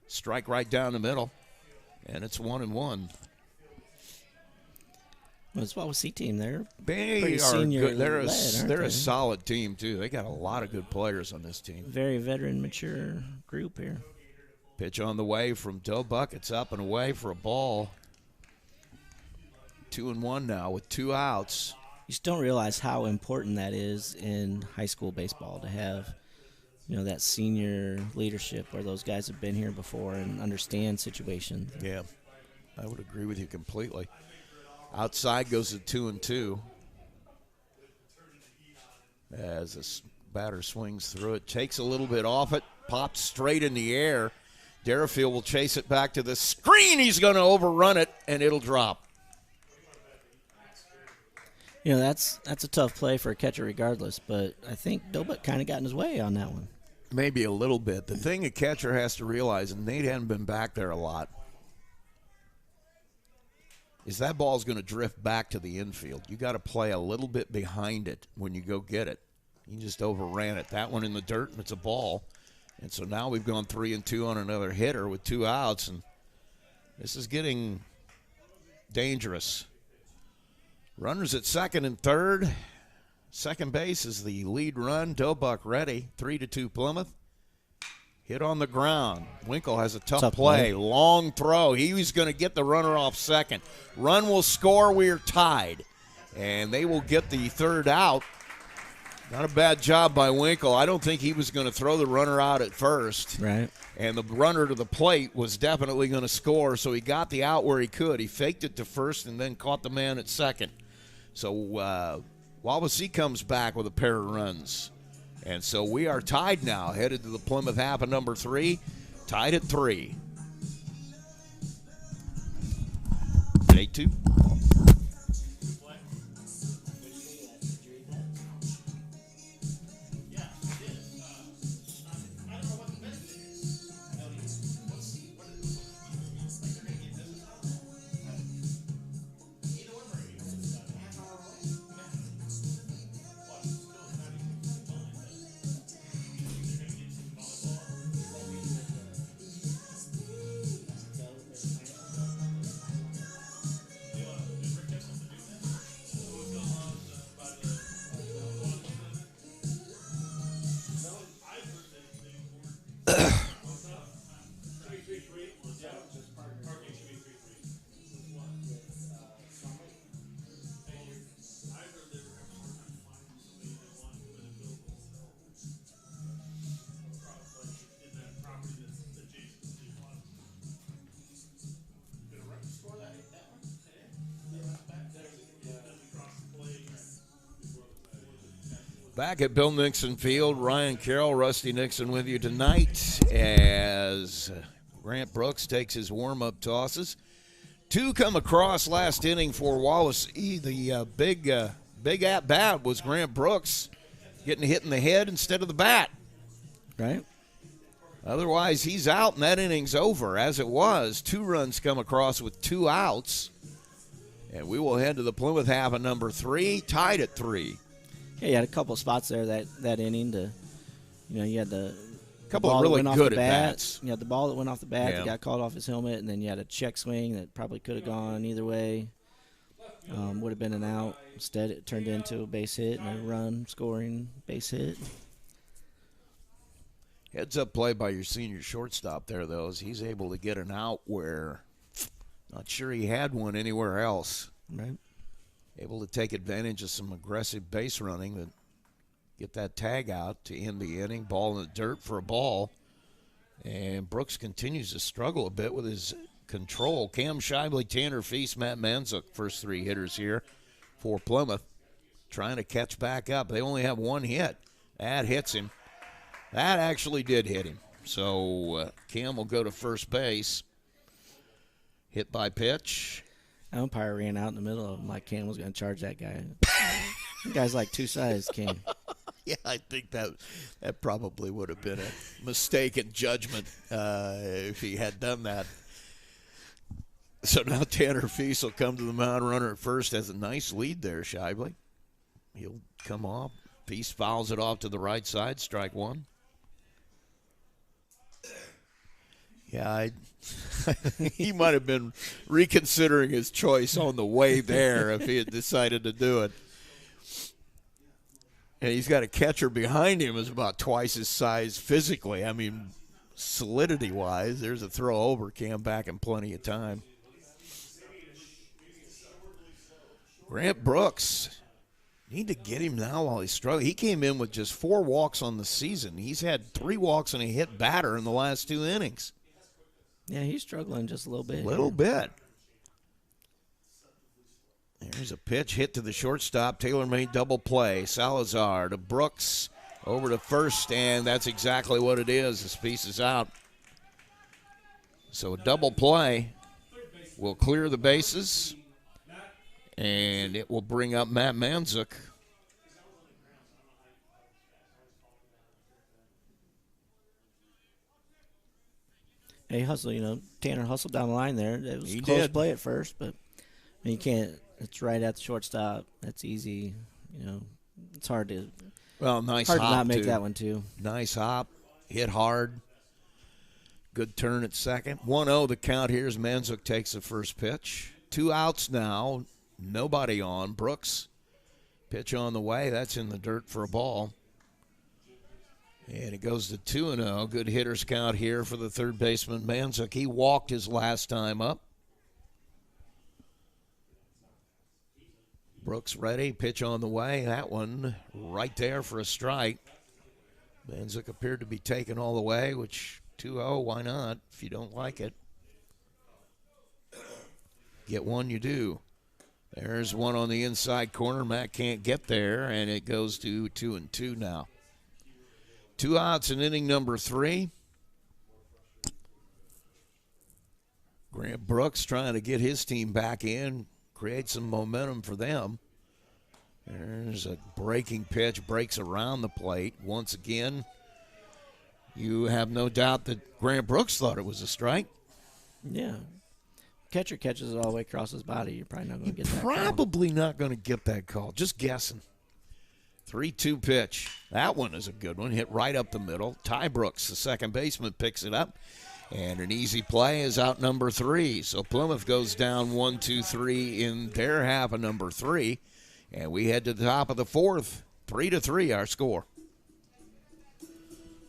Strike right down the middle. And it's 1-1. Well, it's Wawasee team. They're They pretty are senior good. They're led, a solid team, too. They got a lot of good players on this team. Very veteran, mature group here. Pitch on the way from Dobuck. It's up and away for a ball. 2-1 now with 2 outs. You just don't realize how important that is in high school baseball to have, that senior leadership where those guys have been here before and understand situations. Yeah, I would agree with you completely. Outside goes to 2-2. As this batter swings through it, takes a little bit off it, pops straight in the air. Derafield will chase it back to the screen. He's going to overrun it, and it'll drop. That's a tough play for a catcher regardless, but I think Dobuck kind of got in his way on that one. Maybe a little bit. The thing a catcher has to realize, and Nate hadn't been back there a lot, is that ball's going to drift back to the infield. You got to play a little bit behind it when you go get it. He just overran it. That one in the dirt, and it's a ball. And so now we've gone 3-2 on another hitter with 2 outs, and this is getting dangerous. Runners at second and third. Second base is the lead run. Dobuck ready. 3-2 Plymouth. Hit on the ground. Winkle has a tough play. Long throw. He was going to get the runner off second. Run will score. We are tied. And they will get the third out. Not a bad job by Winkle. I don't think he was going to throw the runner out at first. Right. And the runner to the plate was definitely going to score, so he got the out where he could. He faked it to first and then caught the man at second. So Wawasee comes back with a pair of runs. And so we are tied now, headed to the Plymouth half of number 3, tied at 3. Day 2. Back at Bill Nixon Field, Ryan Carroll, Rusty Nixon with you tonight as Grant Brooks takes his warm-up tosses. Two come across last inning for Wawasee. The big at-bat was Grant Brooks getting hit in the head instead of the bat. Right. Otherwise, he's out and that inning's over. As it was, 2 runs come across with 2 outs. And we will head to the Plymouth half of number 3, tied at 3. Yeah, you had a couple of spots there that inning to, you had the couple ball of really that went good off the at bat. bats. You had the ball that went off the bat Yeah. that got called off his helmet, and then you had a check swing that probably could have gone either way. Would have been an out. Instead, it turned into a base hit and a run scoring base hit. Heads up play by your senior shortstop there, though, as he's able to get an out where not sure he had one anywhere else. Right. Able to take advantage of some aggressive base running that get that tag out to end the inning. Ball in the dirt for a ball. And Brooks continues to struggle a bit with his control. Cam Shively, Tanner Feast, Matt Manzuk, first 3 hitters here for Plymouth, trying to catch back up. They only have 1 hit. That hits him. That actually did hit him. So Cam will go to first base. Hit by pitch. The umpire ran out in the middle of him like Cam was going to charge that guy. That guy's like 2 sides, Cam. Yeah, I think that probably would have been a mistake in judgment if he had done that. So now Tanner Feast will come to the mound. Runner at first has a nice lead there, Shively. He'll come off. Feast fouls it off to the right side, strike 1. Yeah, he might have been reconsidering his choice on the way there if he had decided to do it. And he's got a catcher behind him who's about twice his size physically. I mean, solidity-wise, there's a throw over. Cam back in plenty of time. Grant Brooks, need to get him now while he's struggling. He came in with just 4 walks on the season. He's had 3 walks and a hit batter in the last 2 innings. Yeah, he's struggling just a little bit. A little bit. There's a pitch hit to the shortstop. Taylor-made double play. Salazar to Brooks over to first, and that's exactly what it is. This piece is out. So a double play will clear the bases, and it will bring up Matt Manzuk. Hey, hustle, Tanner hustled down the line there. It was He a close did. play at first, but you can't. It's right at the shortstop. That's easy. It's hard to Nice hard hop, to not make too. that one too. Nice hop. Hit hard. Good turn at second. 1-0 the count here as Manzuk takes the first pitch. 2 outs now. Nobody on. Brooks, pitch on the way. That's in the dirt for a ball. And it goes to 2-0. Good hitters count here for the third baseman, Manzuk. He walked his last time up. Brooks ready. Pitch on the way. That one right there for a strike. Manzuk appeared to be taken all the way, which 2-0, why not? If you don't like it. Get one, you do. There's one on the inside corner. Matt can't get there, and it goes to 2-2 now. 2 outs in inning number 3. Grant Brooks trying to get his team back in, create some momentum for them. There's a breaking pitch, breaks around the plate. Once again, you have no doubt that Grant Brooks thought it was a strike. Yeah. Catcher catches it all the way across his body. You're probably not going to get that call. Probably not going to get that call. Just guessing. 3-2 pitch. That one is a good one. Hit right up the middle. Ty Brooks, the second baseman, picks it up. And an easy play is out number 3. So Plymouth goes down 1-2-3 in their half of number 3. And we head to the top of the 4th. 3-3 our score.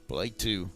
Play 2.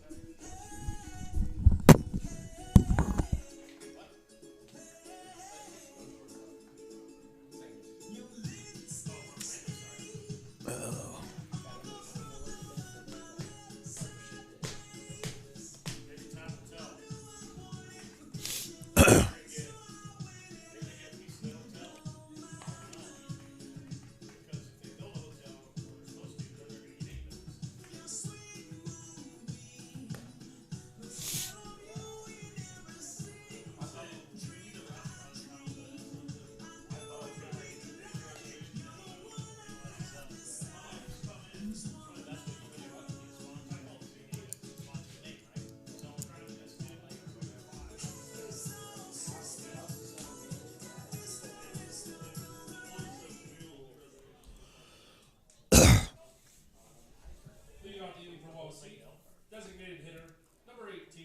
Designated hitter, number 18,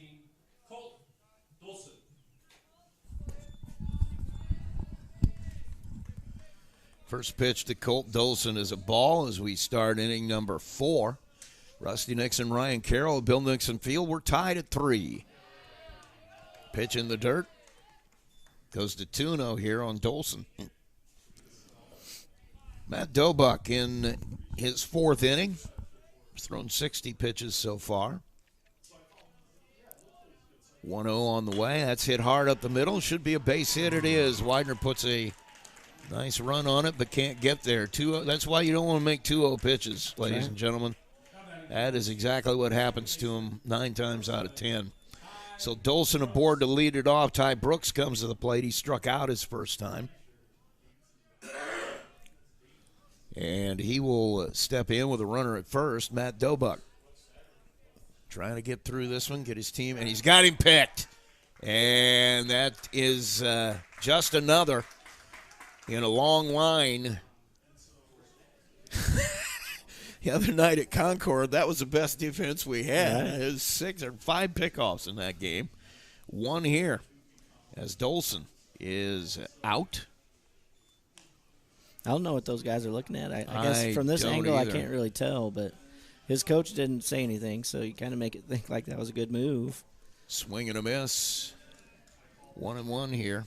Colt Dolson. First pitch to Colt Dolson is a ball as we start inning number 4. Rusty Nixon, Ryan Carroll, Bill Nixon Field. We're tied at 3. Pitch in the dirt. Goes to 2-0 here on Dolson. Matt Dobuck in his 4th inning. He's thrown 60 pitches so far. 1-0 on the way. That's hit hard up the middle. Should be a base hit. It is. Widener puts a nice run on it, but can't get there. 2-0. That's why you don't want to make 2-0 pitches, ladies and gentlemen. That is exactly what happens to him 9 times out of 10. So Dolson aboard to lead it off. Ty Brooks comes to the plate. He struck out his first time. And he will step in with a runner at first, Matt Dobuck. Trying to get through this one, get his team, and he's got him picked. And that is just another in a long line. The other night at Concord, that was the best defense we had. It was 6 or 5 pickoffs in that game. 1 here as Dolson is out. I don't know what those guys are looking at. I guess from this angle, either. I can't really tell, but his coach didn't say anything, so you kind of make it think like that was a good move. Swing and a miss. 1-1 here.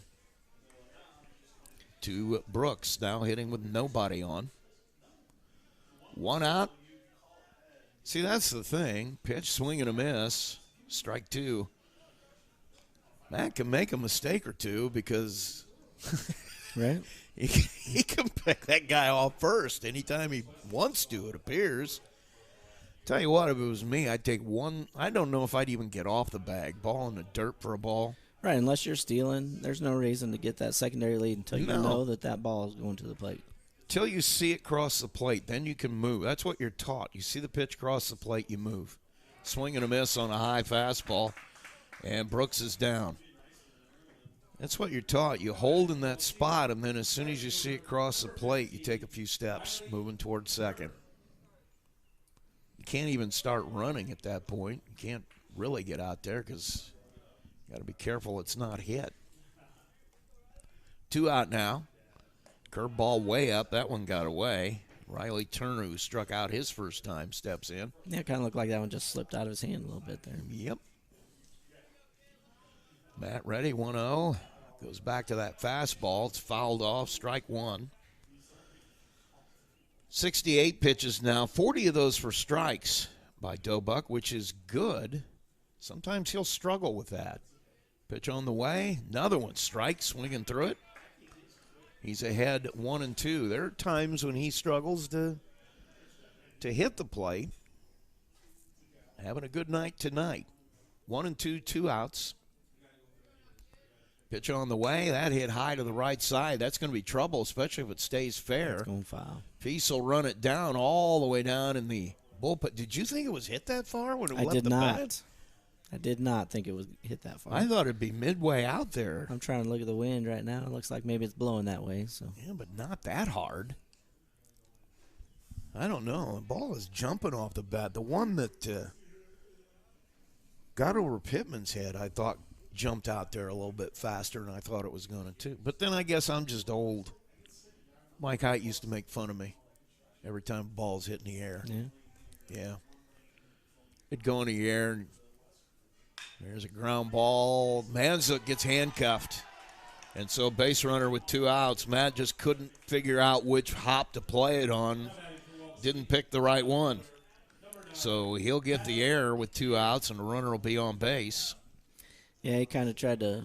To Brooks, now hitting with nobody on. 1 out. See, that's the thing. Pitch, swing, and a miss. Strike 2. Matt can make a mistake or two because Right? he can pick that guy off first anytime he wants to, it appears. Tell you what, if it was me, I'd take 1. I don't know if I'd even get off the bag. Ball in the dirt for a ball. Right, unless you're stealing, there's no reason to get that secondary lead until you No. know that ball is going to the plate. Till you see it cross the plate, then you can move. That's what you're taught. You see the pitch cross the plate, you move. Swing and a miss on a high fastball, and Brooks is down. That's what you're taught. You hold in that spot, and then as soon as you see it cross the plate, you take a few steps, moving towards second. You can't even start running at that point. You can't really get out there because you got to be careful it's not hit. 2 out now. Curveball way up. That one got away. Riley Turner, who struck out his first time, steps in. Yeah, it kind of looked like that one just slipped out of his hand a little bit there. Yep. Matt ready, 1-0. Goes back to that fastball. It's fouled off, strike 1. 68 pitches now, 40 of those for strikes by Dobuck, which is good. Sometimes he'll struggle with that. Pitch on the way, another one, strike, swinging through it. He's ahead 1-2. There are times when he struggles to hit the plate. Having a good night tonight. 1-2, 2 outs. Pitch on the way. That hit high to the right side. That's going to be trouble, especially if it stays fair. It's going foul. Peace will run it down all the way down in the bullpen. Did you think it was hit that far when it left the bat? I did not think it was hit that far. I thought it'd be midway out there. I'm trying to look at the wind right now. It looks like maybe it's blowing that way. So Yeah, but not that hard. I don't know. The ball is jumping off the bat. The one that got over Pittman's head, I thought jumped out there a little bit faster than I thought it was going to, too. But then I guess I'm just old. Mike Height used to make fun of me every time the ball's hit in the air. Yeah. It'd go in the air, and there's a ground ball. Manzuk gets handcuffed. And so base runner with 2 outs. Matt just couldn't figure out which hop to play it on. Didn't pick the right one. So he'll get the error with 2 outs, and the runner will be on base. yeah, he kind of tried to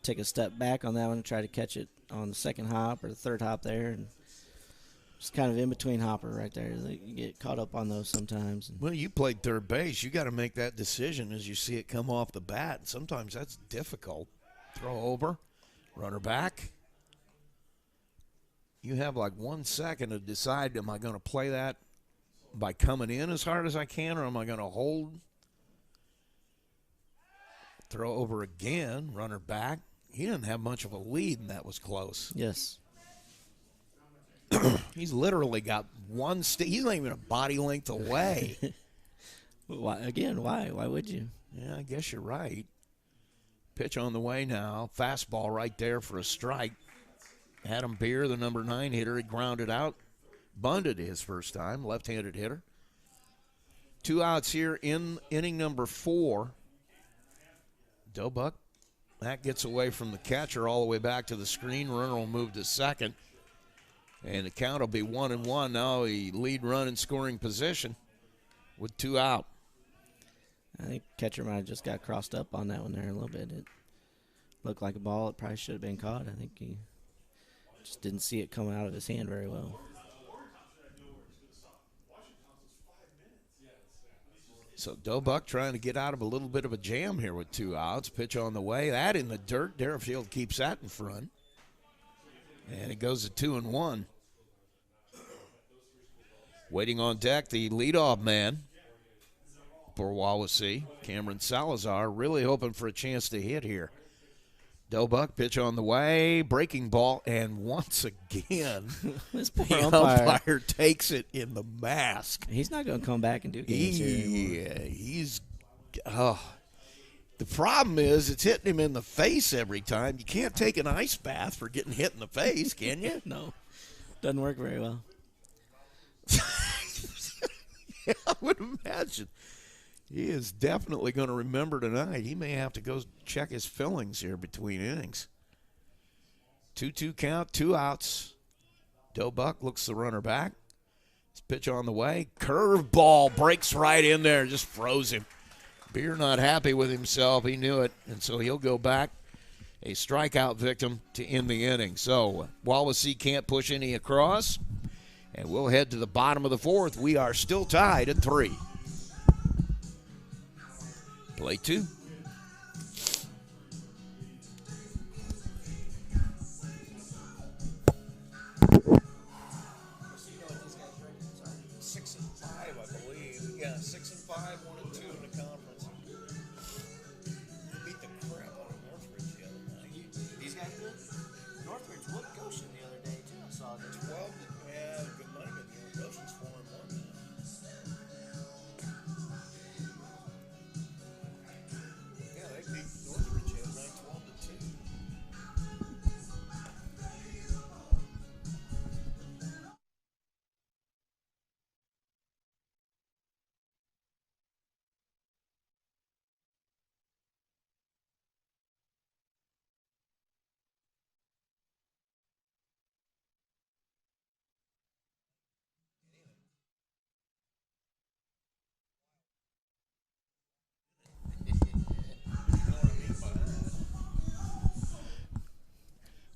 take a step back on that one and try to catch it on the second hop or the third hop there, and just kind of in between hopper right there. You get caught up on those sometimes. Well, you played third base. You got to make that decision as you see it come off the bat. And sometimes that's difficult. Throw over, runner back. You have like 1 second to decide, am I going to play that by coming in as hard as I can, or am I going to hold? Throw over again, runner back. He didn't have much of a lead, and that was close. Yes. He's literally got he's not even a body length away. Why again? Why? Why would you? Yeah, I guess you're right. Pitch on the way now. Fastball right there for a strike. Adam Beer, the number 9 hitter, he grounded out. Bunted his first time, left-handed hitter. 2 outs here in inning number 4. Dobuck, that gets away from the catcher all the way back to the screen. Runner will move to second. And the count will be 1-1. Now a lead run in scoring position with 2 out. I think catcher might have just got crossed up on that one there a little bit. It looked like a ball. It probably should have been caught. I think he just didn't see it come out of his hand very well. So Dobuck trying to get out of a little bit of a jam here with 2 outs. Pitch on the way. That in the dirt. Derafield keeps that in front. And it goes to 2-1. Waiting on deck, the leadoff man for Wawasee, Cameron Salazar, really hoping for a chance to hit here. Dobuck, pitch on the way, breaking ball, and once again, This poor the umpire takes it in the mask. He's not going to come back and do games here anymore. He's. The problem is it's hitting him in the face every time. You can't take an ice bath for getting hit in the face, can you? No, doesn't work very well. Yeah, I would imagine. He is definitely going to remember tonight. He may have to go check his fillings here between innings. 2-2 count, 2 outs. Dobuck looks the runner back. His pitch on the way. Curve ball breaks right in there, just froze him. Beer not happy with himself. He knew it, and so he'll go back. A strikeout victim to end the inning. So Wawasee can't push any across, and we'll head to the bottom of the 4th. We are still tied at 3. Play 2.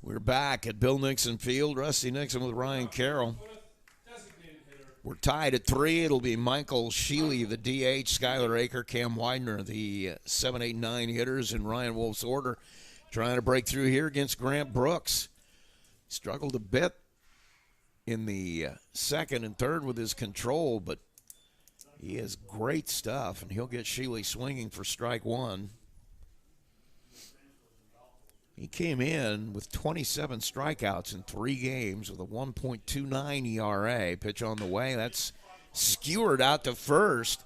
We're back at Bill Nixon Field. Rusty Nixon with Ryan Carroll. We're tied at 3. It'll be Michael Sheely, the DH, Skylar Aker, Cam Widener, the 7, 8, 9 hitters in Ryan Wolf's order, trying to break through here against Grant Brooks. Struggled a bit in the 2nd and 3rd with his control, but he has great stuff, and he'll get Sheely swinging for strike 1. He came in with 27 strikeouts in 3 games with a 1.29 ERA. Pitch on the way. That's skewered out to first.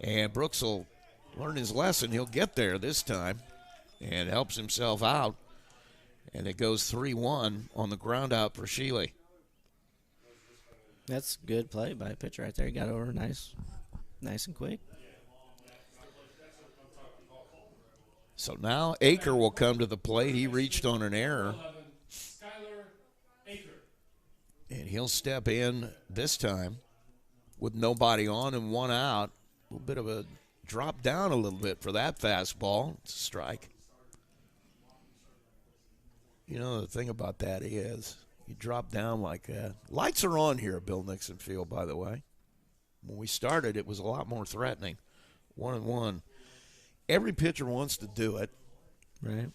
And Brooks will learn his lesson. He'll get there this time and helps himself out. And it goes 3-1 on the ground out for Sheely. That's good play by a pitcher right there. He got over nice and quick. So now Aker will come to the plate. He reached on an error. And he'll step in this time with nobody on and 1 out. A little bit of a drop down a little bit for that fastball. It's a strike. You know, the thing about that is you drop down like that. Lights are on here at Bill Nixon Field, by the way. When we started, it was a lot more threatening. 1-1. Every pitcher wants to do it. Right.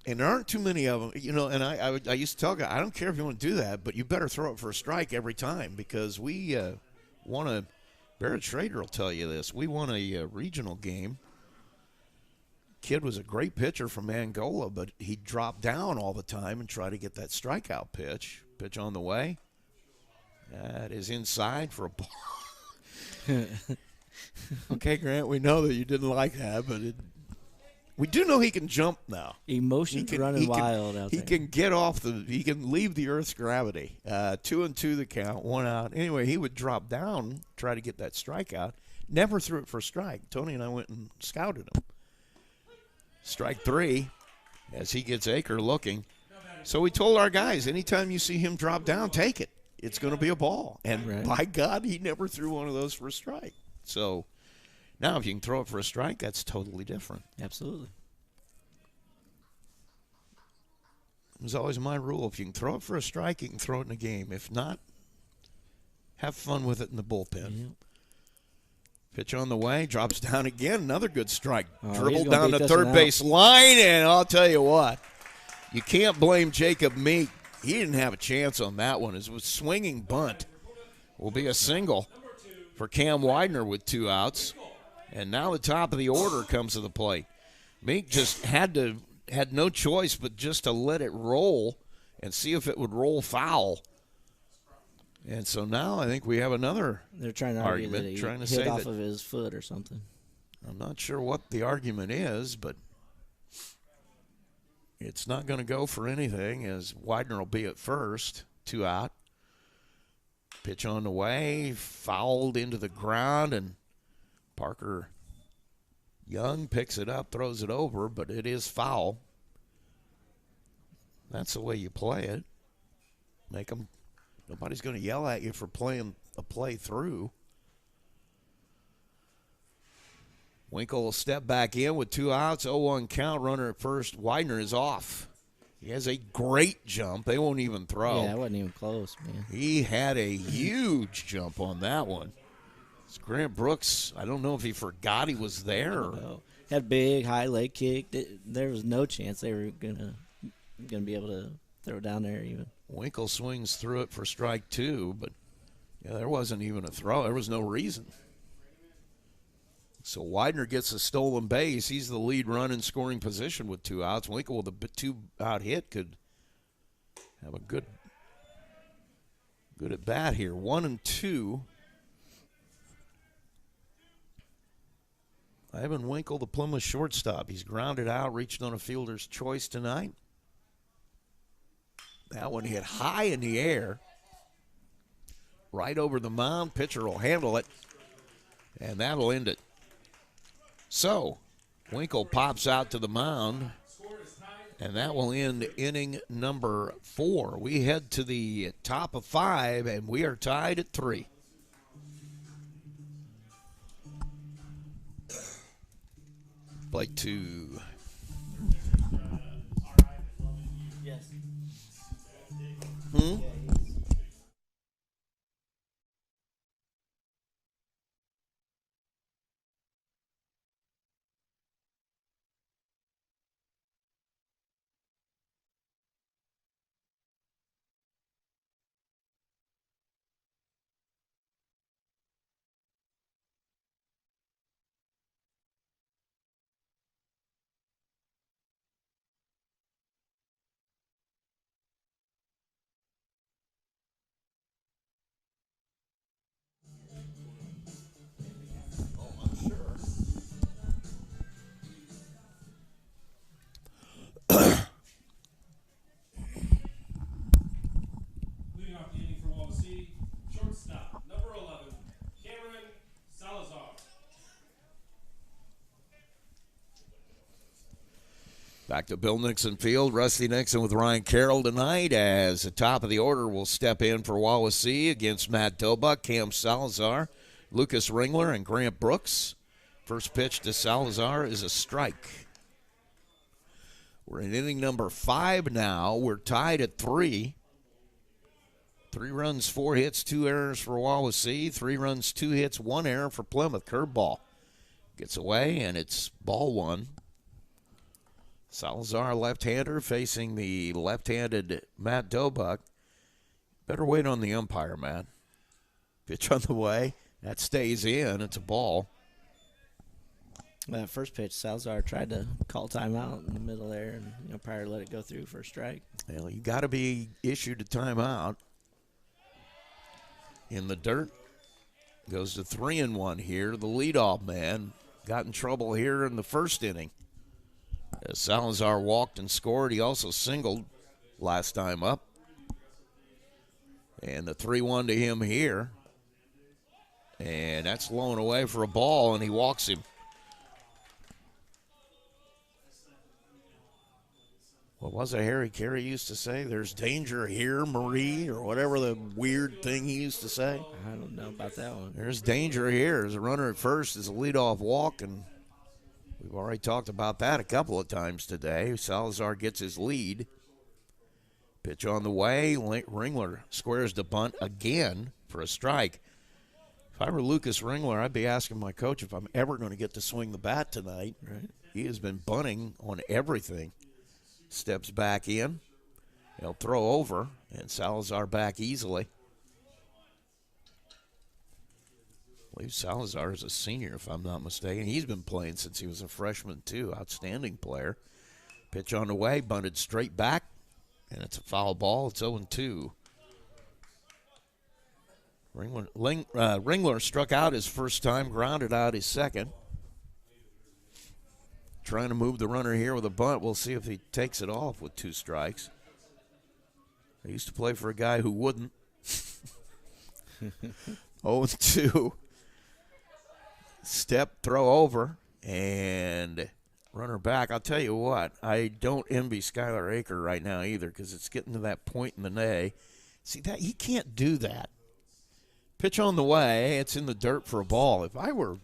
And there aren't too many of them. You know, and I used to tell guys, I don't care if you want to do that, but you better throw it for a strike every time because we won a – Barrett Schrader will tell you this. We won a regional game. Kid was a great pitcher from Angola, but he dropped down all the time and tried to get that strikeout pitch. Pitch on the way. That is inside for a ball. Okay, Grant, we know that you didn't like that, but we do know he can jump now. Emotions running wild out there. He can get off he can leave the Earth's gravity. 2-2 the count, 1 out. Anyway, he would drop down, try to get that strikeout. Never threw it for a strike. Tony and I went and scouted him. Strike 3 as he gets Aker looking. So we told our guys, anytime you see him drop down, take it. It's going to be a ball. And by God, he never threw one of those for a strike. So now if you can throw it for a strike, that's totally different. Absolutely. It was always my rule. If you can throw it for a strike, you can throw it in a game. If not, have fun with it in the bullpen. Yep. Pitch on the way, drops down again. Another good strike. Oh, Dribbled down the third base line, and I'll tell you what, you can't blame Jacob Meek. He didn't have a chance on that one. It was swinging bunt. Will be a single for Cam Widener with 2 outs. And now the top of the order comes to the plate. Meek just had no choice but just to let it roll and see if it would roll foul. And so now I think we have another They're trying to argue argument, that trying to hit say off that, of his foot or something. I'm not sure what the argument is, but it's not going to go for anything as Widener will be at first, 2 out. Pitch on the way, fouled into the ground, and Parker Young picks it up, throws it over, but it is foul. That's the way you play it. Make them. Nobody's going to yell at you for playing a play through. Winkle will step back in with 2 outs, 0-1 count, runner at first. Widener is off. He has a great jump. They won't even throw. Yeah, it wasn't even close, man. He had a huge jump on that one. It's Grant Brooks, I don't know if he forgot he was there. No. Had big, high leg kick. There was no chance they were gonna be able to throw it down there even. Winkle swings through it for strike 2, but yeah, there wasn't even a throw. There was no reason. So Widener gets a stolen base. He's the lead run in scoring position with 2 outs. Winkle with a 2-out hit could have a good at bat here. 1-2. Ivan Winkle, the Plymouth shortstop. He's grounded out, reached on a fielder's choice tonight. That one hit high in the air. Right over the mound. Pitcher will handle it. And that'll end it. So, Winkle pops out to the mound. And that will end inning number 4. We head to the top of 5, and we are tied at 3. Play 2. Yes. Leading off the inning for Wawasee, shortstop, number 11, Cameron Salazar. Back to Bill Nixon Field. Rusty Nixon with Ryan Carroll tonight as the top of the order will step in for Wawasee against Matt Dobuck, Cam Salazar, Lucas Ringler, and Grant Brooks. First pitch to Salazar is a strike. We're in inning number 5 now. We're tied at 3. 3 runs, 4 hits, 2 errors for Wawasee. 3 runs, 2 hits, 1 error for Plymouth. Curveball gets away, and it's ball 1. Salazar, left-hander, facing the left-handed Matt Dobuck. Better wait on the umpire, Matt. Pitch on the way. That stays in. It's a ball. That first pitch, Salazar tried to call timeout in the middle there, and the umpire let it go through for a strike. Well, you got to be issued a timeout. In the dirt, goes to 3-1 here. The leadoff man got in trouble here in the first inning. As Salazar walked and scored, he also singled last time up. And the 3-1 to him here. And that's blown away for a ball, and he walks him. What was it Harry Carey used to say? There's danger here, Marie, or whatever the weird thing he used to say. I don't know about that one. There's danger here. There's a runner at first. It's a leadoff walk, and we've already talked about that a couple of times today. Salazar gets his lead. Pitch on the way. Ringler squares the bunt again for a strike. If I were Lucas Ringler, I'd be asking my coach if I'm ever going to get to swing the bat tonight. Right. He has been bunting on everything. Steps back in. He'll throw over, and Salazar back easily. I believe Salazar is a senior, if I'm not mistaken. He's been playing since he was a freshman, too. Outstanding player. Pitch on the way, bunted straight back, and it's a foul ball. It's 0-2. Ringler struck out his first time, grounded out his second. Trying to move the runner here with a bunt. We'll see if he takes it off with 2 strikes. I used to play for a guy who wouldn't. 0-2. Step, throw over, and runner back. I'll tell you what, I don't envy Skylar Aker right now either, because it's getting to that point in the day. See, that he can't do that. Pitch on the way, it's in the dirt for a ball. If I were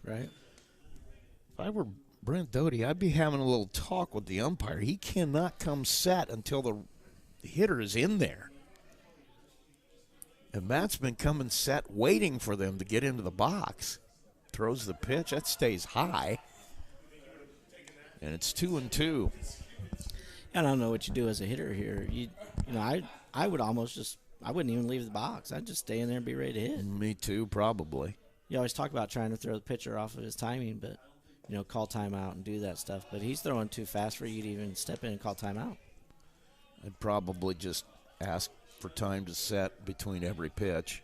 Brent Doty, I'd be having a little talk with the umpire. He cannot come set until the hitter is in there. And Matt's been coming set, waiting for them to get into the box. Throws the pitch. That stays high. And it's 2-2. I don't know what you do as a hitter here. I would almost just, I wouldn't even leave the box. I'd just stay in there and be ready to hit. Me too, probably. You always talk about trying to throw the pitcher off of his timing, but call timeout and do that stuff. But he's throwing too fast for you to even step in and call timeout. I'd probably just ask for time to set between every pitch.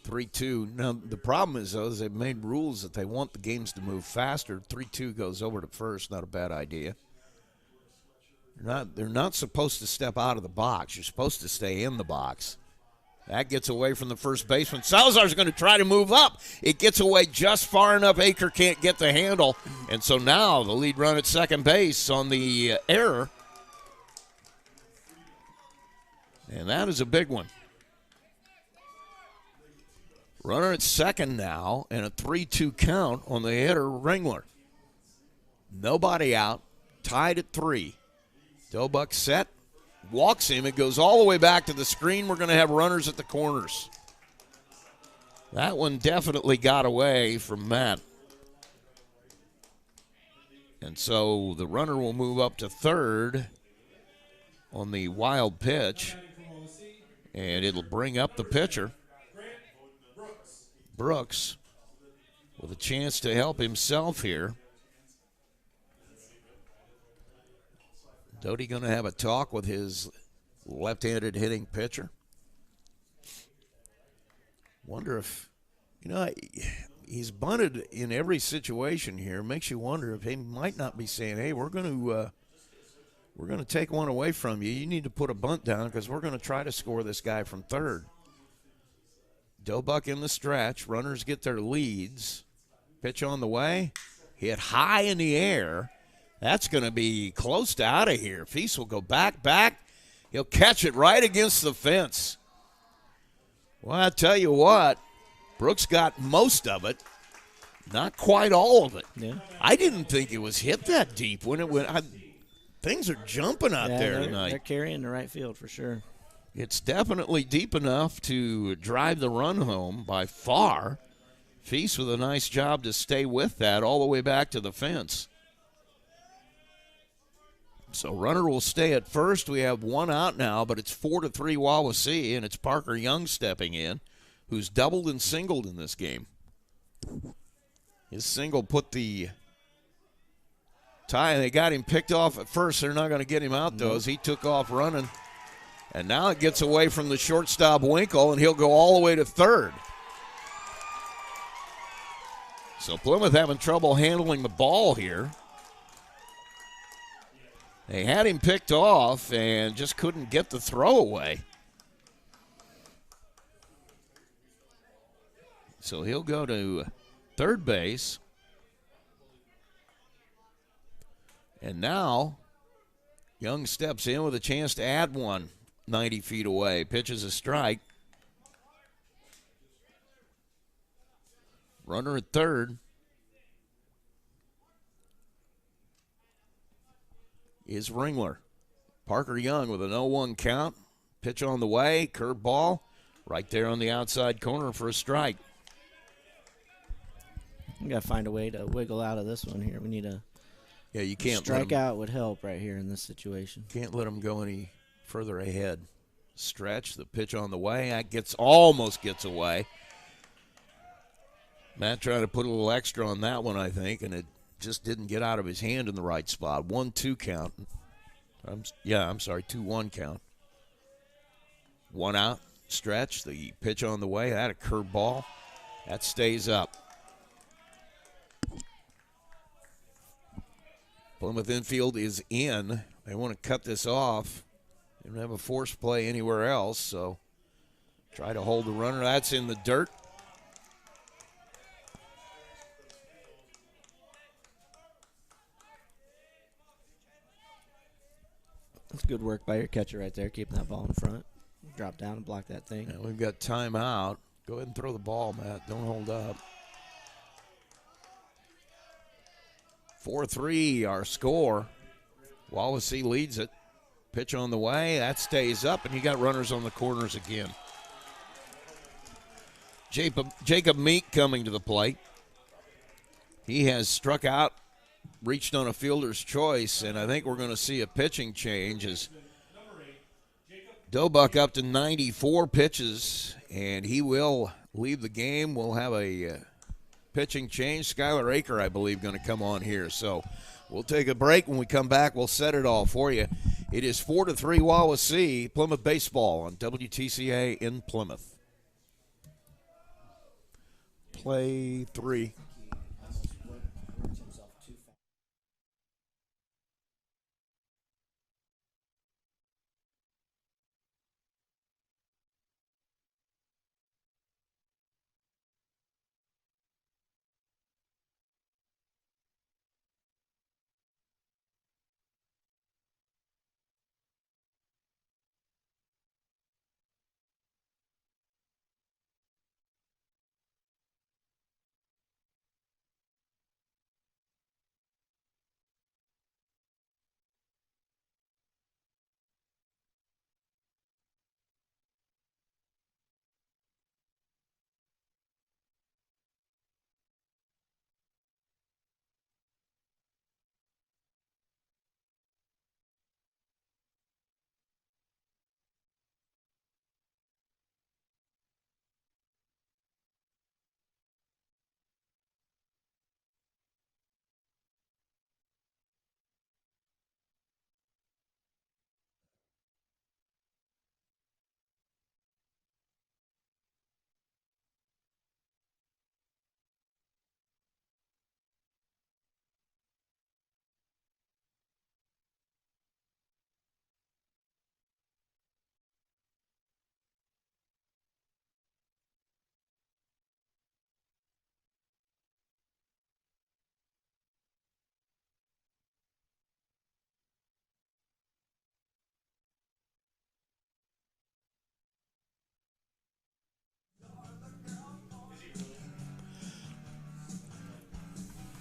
3-2. Now, the problem is, though, is they've made rules that they want the games to move faster. 3-2 goes over to first. Not a bad idea. They're not supposed to step out of the box. You're supposed to stay in the box. That gets away from the first baseman. Salazar's going to try to move up. It gets away just far enough. Aker can't get the handle. And so now the lead run at second base on the error. And that is a big one. Runner at second now, and a 3-2 count on the hitter, Ringler. Nobody out. Tied at 3. Dobuck set. Walks him. It goes all the way back to the screen. We're going to have runners at the corners. That one definitely got away from Matt. And so the runner will move up to third on the wild pitch. And it'll bring up the pitcher, Brooks, with a chance to help himself here. Doty going to have a talk with his left-handed hitting pitcher. Wonder if, he's bunted in every situation here. Makes you wonder if he might not be saying, hey, we're going to take one away from you. You need to put a bunt down because we're going to try to score this guy from third. Dobuck in the stretch. Runners get their leads. Pitch on the way. Hit high in the air. That's going to be close to out of here. Feast will go back. He'll catch it right against the fence. Well, I tell you what, Brooks got most of it, not quite all of it. Yeah. I didn't think it was hit that deep when it went. Things are jumping out there tonight. They're carrying the right field for sure. It's definitely deep enough to drive the run home by far. Feast with a nice job to stay with that all the way back to the fence. So runner will stay at first. We have one out now, but it's 4-3 Wawasee, and it's Parker Young stepping in, who's doubled and singled in this game. His single put the tie. They got him picked off at first. They're not going to get him out, though, as he took off running. And now it gets away from the shortstop Winkle, and he'll go all the way to third. So Plymouth having trouble handling the ball here. They had him picked off and just couldn't get the throw away. So he'll go to third base. And now Young steps in with a chance to add one 90 feet away. Pitches a strike. Runner at third is Ringler. Parker Young with an 0-1 count. Pitch on the way. Curve ball right there on the outside corner for a strike. We got to find a way to wiggle out of this one here. We need a you can't strikeout would help right here in this situation. Can't let him go any further ahead. Stretch, the pitch on the way. That almost gets away. Matt trying to put a little extra on that one, I think, and it just didn't get out of his hand in the right spot. 1-2 count. I'm sorry, 2-1 count. One out, stretch, the pitch on the way. That a curve ball. That stays up. Plymouth infield is in. They want to cut this off. They don't have a force play anywhere else, so try to hold the runner. That's in the dirt. That's good work by your catcher right there, keeping that ball in front. Drop down and block that thing. And we've got timeout. Go ahead and throw the ball, Matt. Don't hold up. 4-3, our score. Wawasee leads it. Pitch on the way. That stays up, and you got runners on the corners again. Jacob Meek coming to the plate. He has struck out, reached on a fielder's choice, and I think we're going to see a pitching change as Dobuck up to 94 pitches, and he will leave the game. We'll have a pitching change. Skylar Aker, I believe, going to come on here. So we'll take a break. When we come back, we'll set it all for you. It is 4-3 Wawasee, Plymouth baseball on WTCA in Plymouth. Play 3.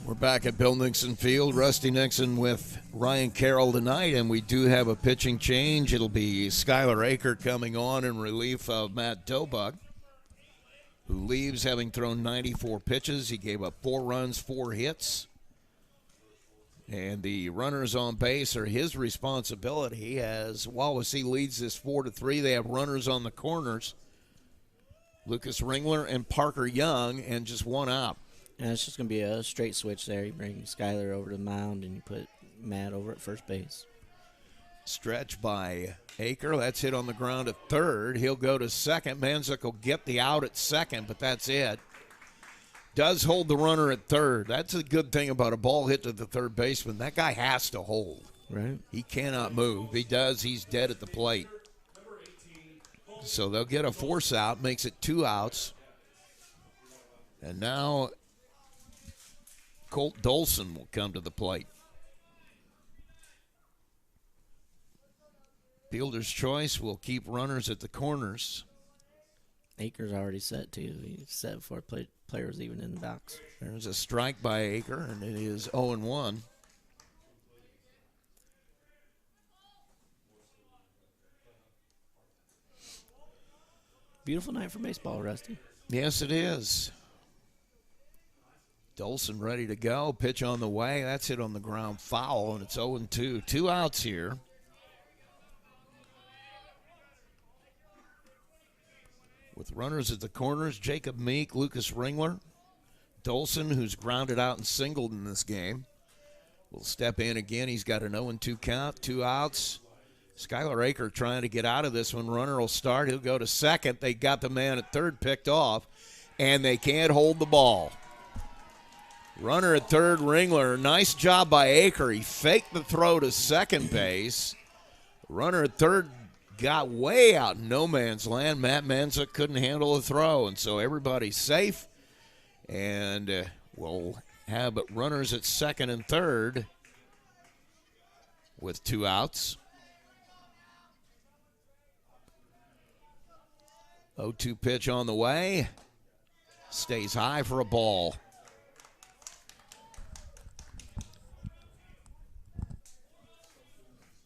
We're back at Bill Nixon Field. Rusty Nixon with Ryan Carroll tonight, and we do have a pitching change. It'll be Skylar Aker coming on in relief of Matt Dobuck, who leaves having thrown 94 pitches. He gave up 4 runs, 4 hits. And the runners on base are his responsibility as Wawasee leads this 4-3. They have runners on the corners, Lucas Ringler and Parker Young, and just one out. And it's just going to be a straight switch there. You bring Skyler over to the mound, and you put Matt over at first base. Stretch by Aker. That's hit on the ground at third. He'll go to second. Manzik will get the out at second, but that's it. does hold the runner at third. That's a good thing about a ball hit to the third baseman. That guy has to hold. Right. He cannot move. If he does, he's dead at the plate. So they'll get a force out, makes it 2 outs. And now Colt Dolson will come to the plate. Fielder's choice will keep runners at the corners. Akers already set, too. He's set before players even in the box. There's a strike by Aker, and it is 0-1. Beautiful night for baseball, Rusty. Yes, it is. Dolson ready to go. Pitch on the way. That's hit on the ground foul, and it's 0-2. 2 outs here. With runners at the corners, Jacob Meek, Lucas Ringler. Dolson, who's grounded out and singled in this game, will step in again. He's got an 0-2 count, 2 outs. Skylar Aker trying to get out of this one. Runner will start. He'll go to second. They got the man at third picked off, and they can't hold the ball. Runner at third, Ringler. Nice job by Aker. He faked the throw to second base. Runner at third got way out in no man's land. Matt Manza couldn't handle the throw, and so everybody's safe. And we'll have runners at second and third with 2 outs. 0-2 pitch on the way. Stays high for a ball.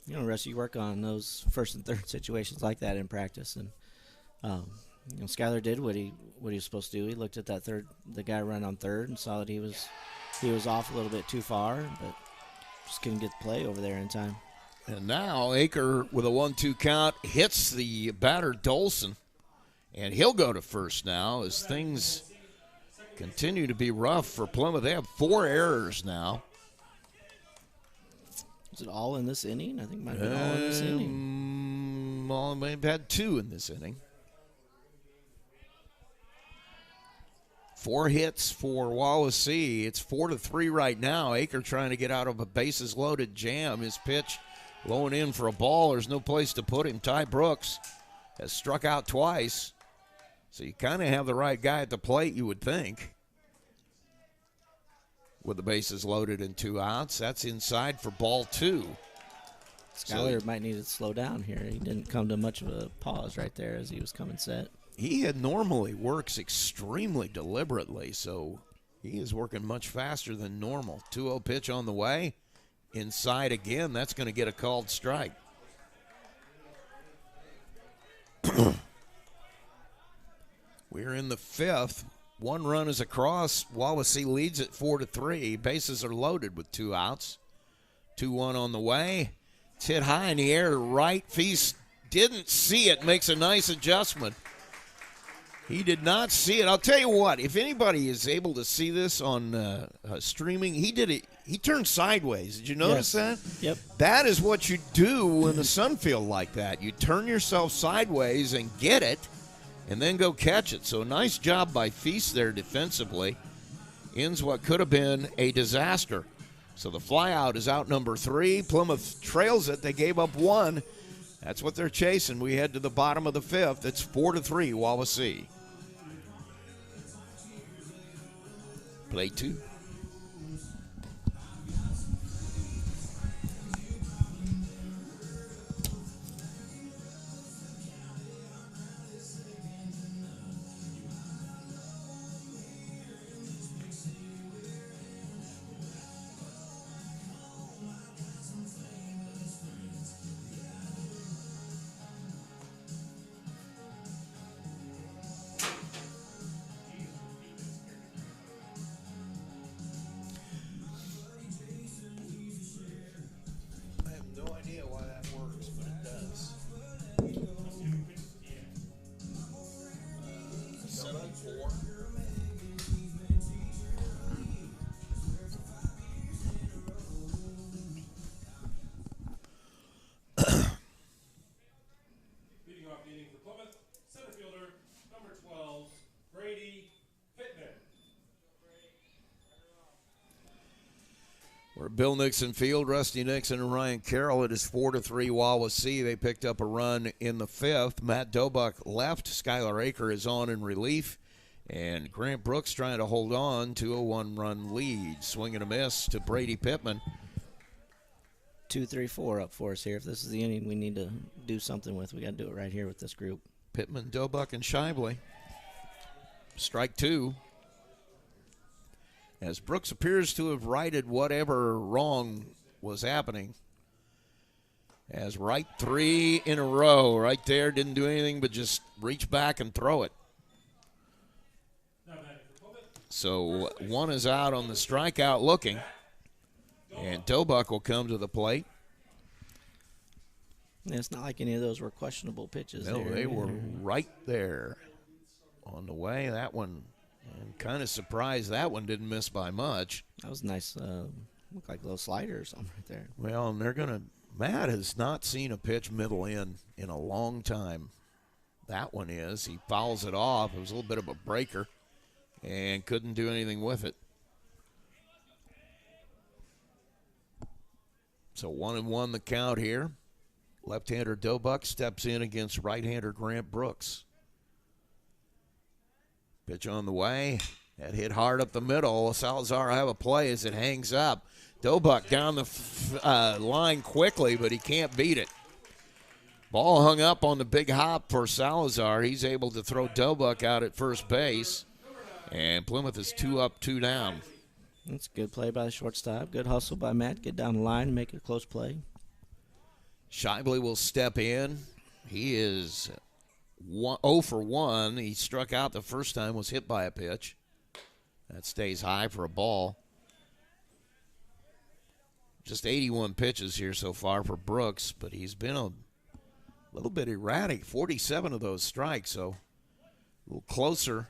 You know, Russ, you work on those first and third situations like that in practice, and you know, Skylar did what he was supposed to do. He looked at the guy run on third, and saw that he was off a little bit too far, but just couldn't get the play over there in time. And now Aker with a 1-2 count hits the batter Dolson, and he'll go to first now as things continue to be rough for Plymouth. They have 4 errors now. Is it all in this inning? I think it might have been all in this inning. Well, they've had 2 in this inning. 4 hits for Wawasee. It's 4-3 right now. Aker trying to get out of a bases-loaded jam. His pitch low and in for a ball. There's no place to put him. Ty Brooks has struck out twice. So you kind of have the right guy at the plate, you would think. With the bases loaded and 2 outs. That's inside for ball 2. Skyler might need to slow down here. He didn't come to much of a pause right there as he was coming set. He normally works extremely deliberately, so he is working much faster than normal. 2-0 pitch on the way. Inside again. That's going to get a called strike. We're in the 5th. 1 run is across. Wawasee leads at 4-3. Bases are loaded with 2 outs. 2-1 on the way. It's hit high in the air to right. Feast didn't see it. Makes a nice adjustment. He did not see it. I'll tell you what. If anybody is able to see this on streaming, he did it. He turned sideways. Did you notice that? Yep. That is what you do in the sunfield like that. You turn yourself sideways and get it, and then go catch it. So nice job by Feast there defensively. Ends what could have been a disaster. So the flyout is out number 3. Plymouth trails it. They gave up 1. That's what they're chasing. We head to the bottom of the 5th. It's 4-3 Wawasee. Play 2. We're at Bill Nixon Field. Rusty Nixon and Ryan Carroll. It is 4-3 Wawasee. They picked up a run in the fifth. Matt Dobuck left. Skylar Aker is on in relief. And Grant Brooks trying to hold on to a one-run lead. Swing and a miss to Brady Pittman. 2-3-4 up for us here. If this is the inning we need to do something with, we got to do it right here with this group. Pittman, Dobuck, and Shibley. Strike two. As Brooks appears to have righted whatever wrong was happening. As right three in a row, right there, didn't do anything but just reach back and throw it. So one is out on the strikeout looking, and Dobuck will come to the plate. It's not like any of those were questionable pitches. No, there. they were right there on the way. That one, I'm kind of surprised that one didn't miss by much. That was nice. Looked like a little slider or something right there. Well, and they're going to – Matt has not seen a pitch middle in a long time. That one is. He fouls it off. It was a little bit of a breaker and couldn't do anything with it. So 1-1 the count here. Left-hander Dobuck steps in against right-hander Grant Brooks. Pitch on the way. That hit hard up the middle. Salazar have a play as it hangs up. Dobuck down the line quickly, but he can't beat it. Ball hung up on the big hop for Salazar. He's able to throw Dobuck out at first base. And Plymouth is 2 up, 2 down. That's a good play by the shortstop. Good hustle by Matt. Get down the line and make it a close play. Shibley will step in. He is 0 for 1. He struck out the first time, was hit by a pitch. That stays high for a ball. Just 81 pitches here so far for Brooks, but he's been a little bit erratic. 47 of those strikes, so a little closer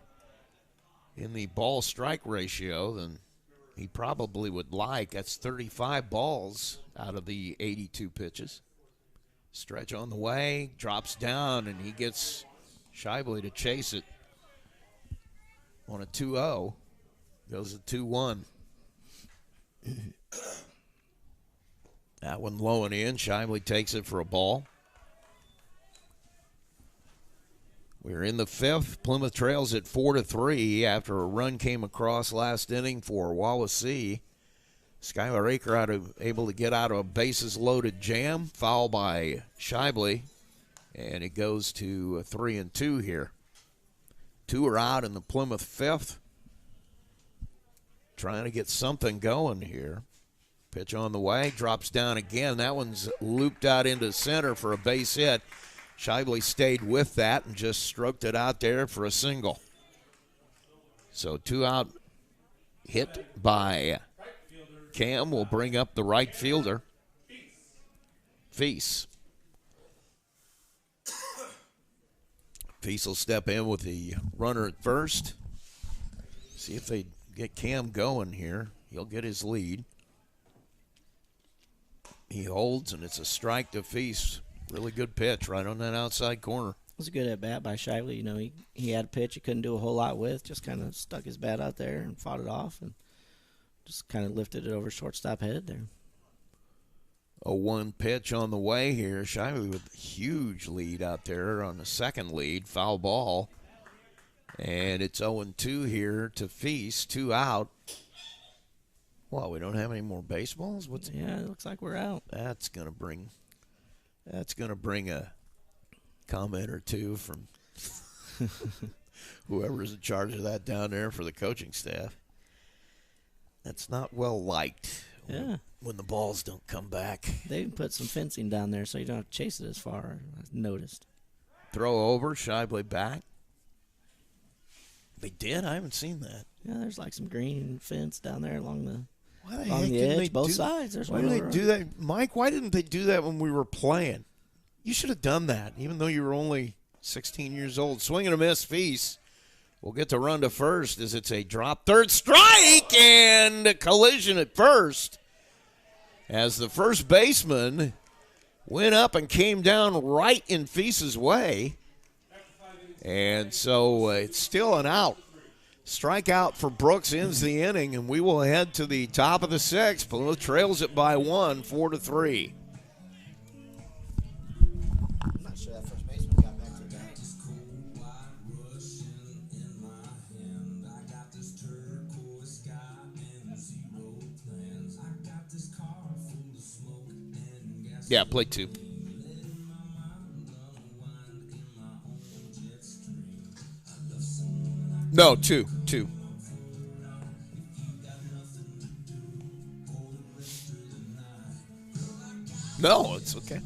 in the ball-strike ratio than he probably would like. That's 35 balls out of the 82 pitches. Stretch on the way, drops down, and he gets Shibley to chase it on a 2-0. Goes to 2-1. That one low and in. Shibley takes it for a ball. We're in the fifth. Plymouth trails at 4-3 after a run came across last inning for Wawasee. Skylar Aker able to get out of a bases-loaded jam. Foul by Shibley. And it goes to 3-2 here. 2 are out in the Plymouth fifth. Trying to get something going here. Pitch on the way. Drops down again. That one's looped out into center for a base hit. Shibley stayed with that and just stroked it out there for a single. So 2 out. Hit by Cam will bring up the right fielder, Feast. Feast will step in with the runner at first. See if they get Cam going here. He'll get his lead. He holds, and it's a strike to Feast. Really good pitch right on that outside corner. It was a good at-bat by Shibley. You know, he had a pitch he couldn't do a whole lot with. Just kind of stuck his bat out there and fought it off and just kind of lifted it over shortstop head there. A 1 pitch on the way here. Shibley with a huge lead out there on the second lead. Foul ball. And it's 0-2 here to Feast. 2 out. Well, we don't have any more baseballs? Yeah, it looks like we're out. That's gonna bring a comment or two from whoever's in charge of that down there for the coaching staff. That's not well liked. Yeah. When the balls don't come back. They put some fencing down there so you don't have to chase it as far, I've noticed. Throw over, Shibley back. They did? I haven't seen that. Yeah, there's like some green fence down there along the edge, edge, both sides. There's why one did over they do that? Mike, why didn't they do that when we were playing? You should have done that, even though you were only 16 years old. Swing and a miss, Feast. We'll get to run to first as it's a drop. Third strike and a collision at first. As the first baseman went up and came down right in Feast's way. And so it's still an out. Strikeout for Brooks ends the inning, and we will head to the top of the sixth. Plymouth trails it by 1, 4-3. I'm not sure that first baseman got back to the bat. Yeah, play 2. No, 2. No, it's okay.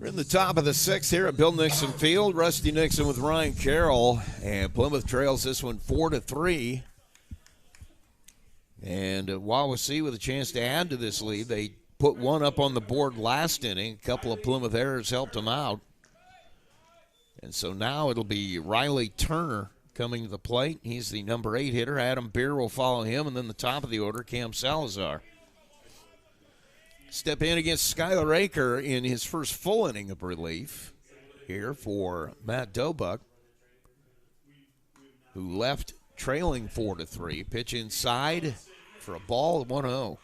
We're in the top of the sixth here at Bill Nixon Field. Rusty Nixon with Ryan Carroll, and Plymouth trails this one 4-3. And Wawasee with a chance to add to this lead. They put one up on the board last inning. A couple of Plymouth errors helped them out. And so now it'll be Riley Turner coming to the plate. He's the number 8 hitter. Adam Beer will follow him, and then the top of the order, Cam Salazar. Step in against Skylar Aker in his first full inning of relief here for Matt Dobuck, who left trailing 4-3. Pitch inside for a ball, 1-0.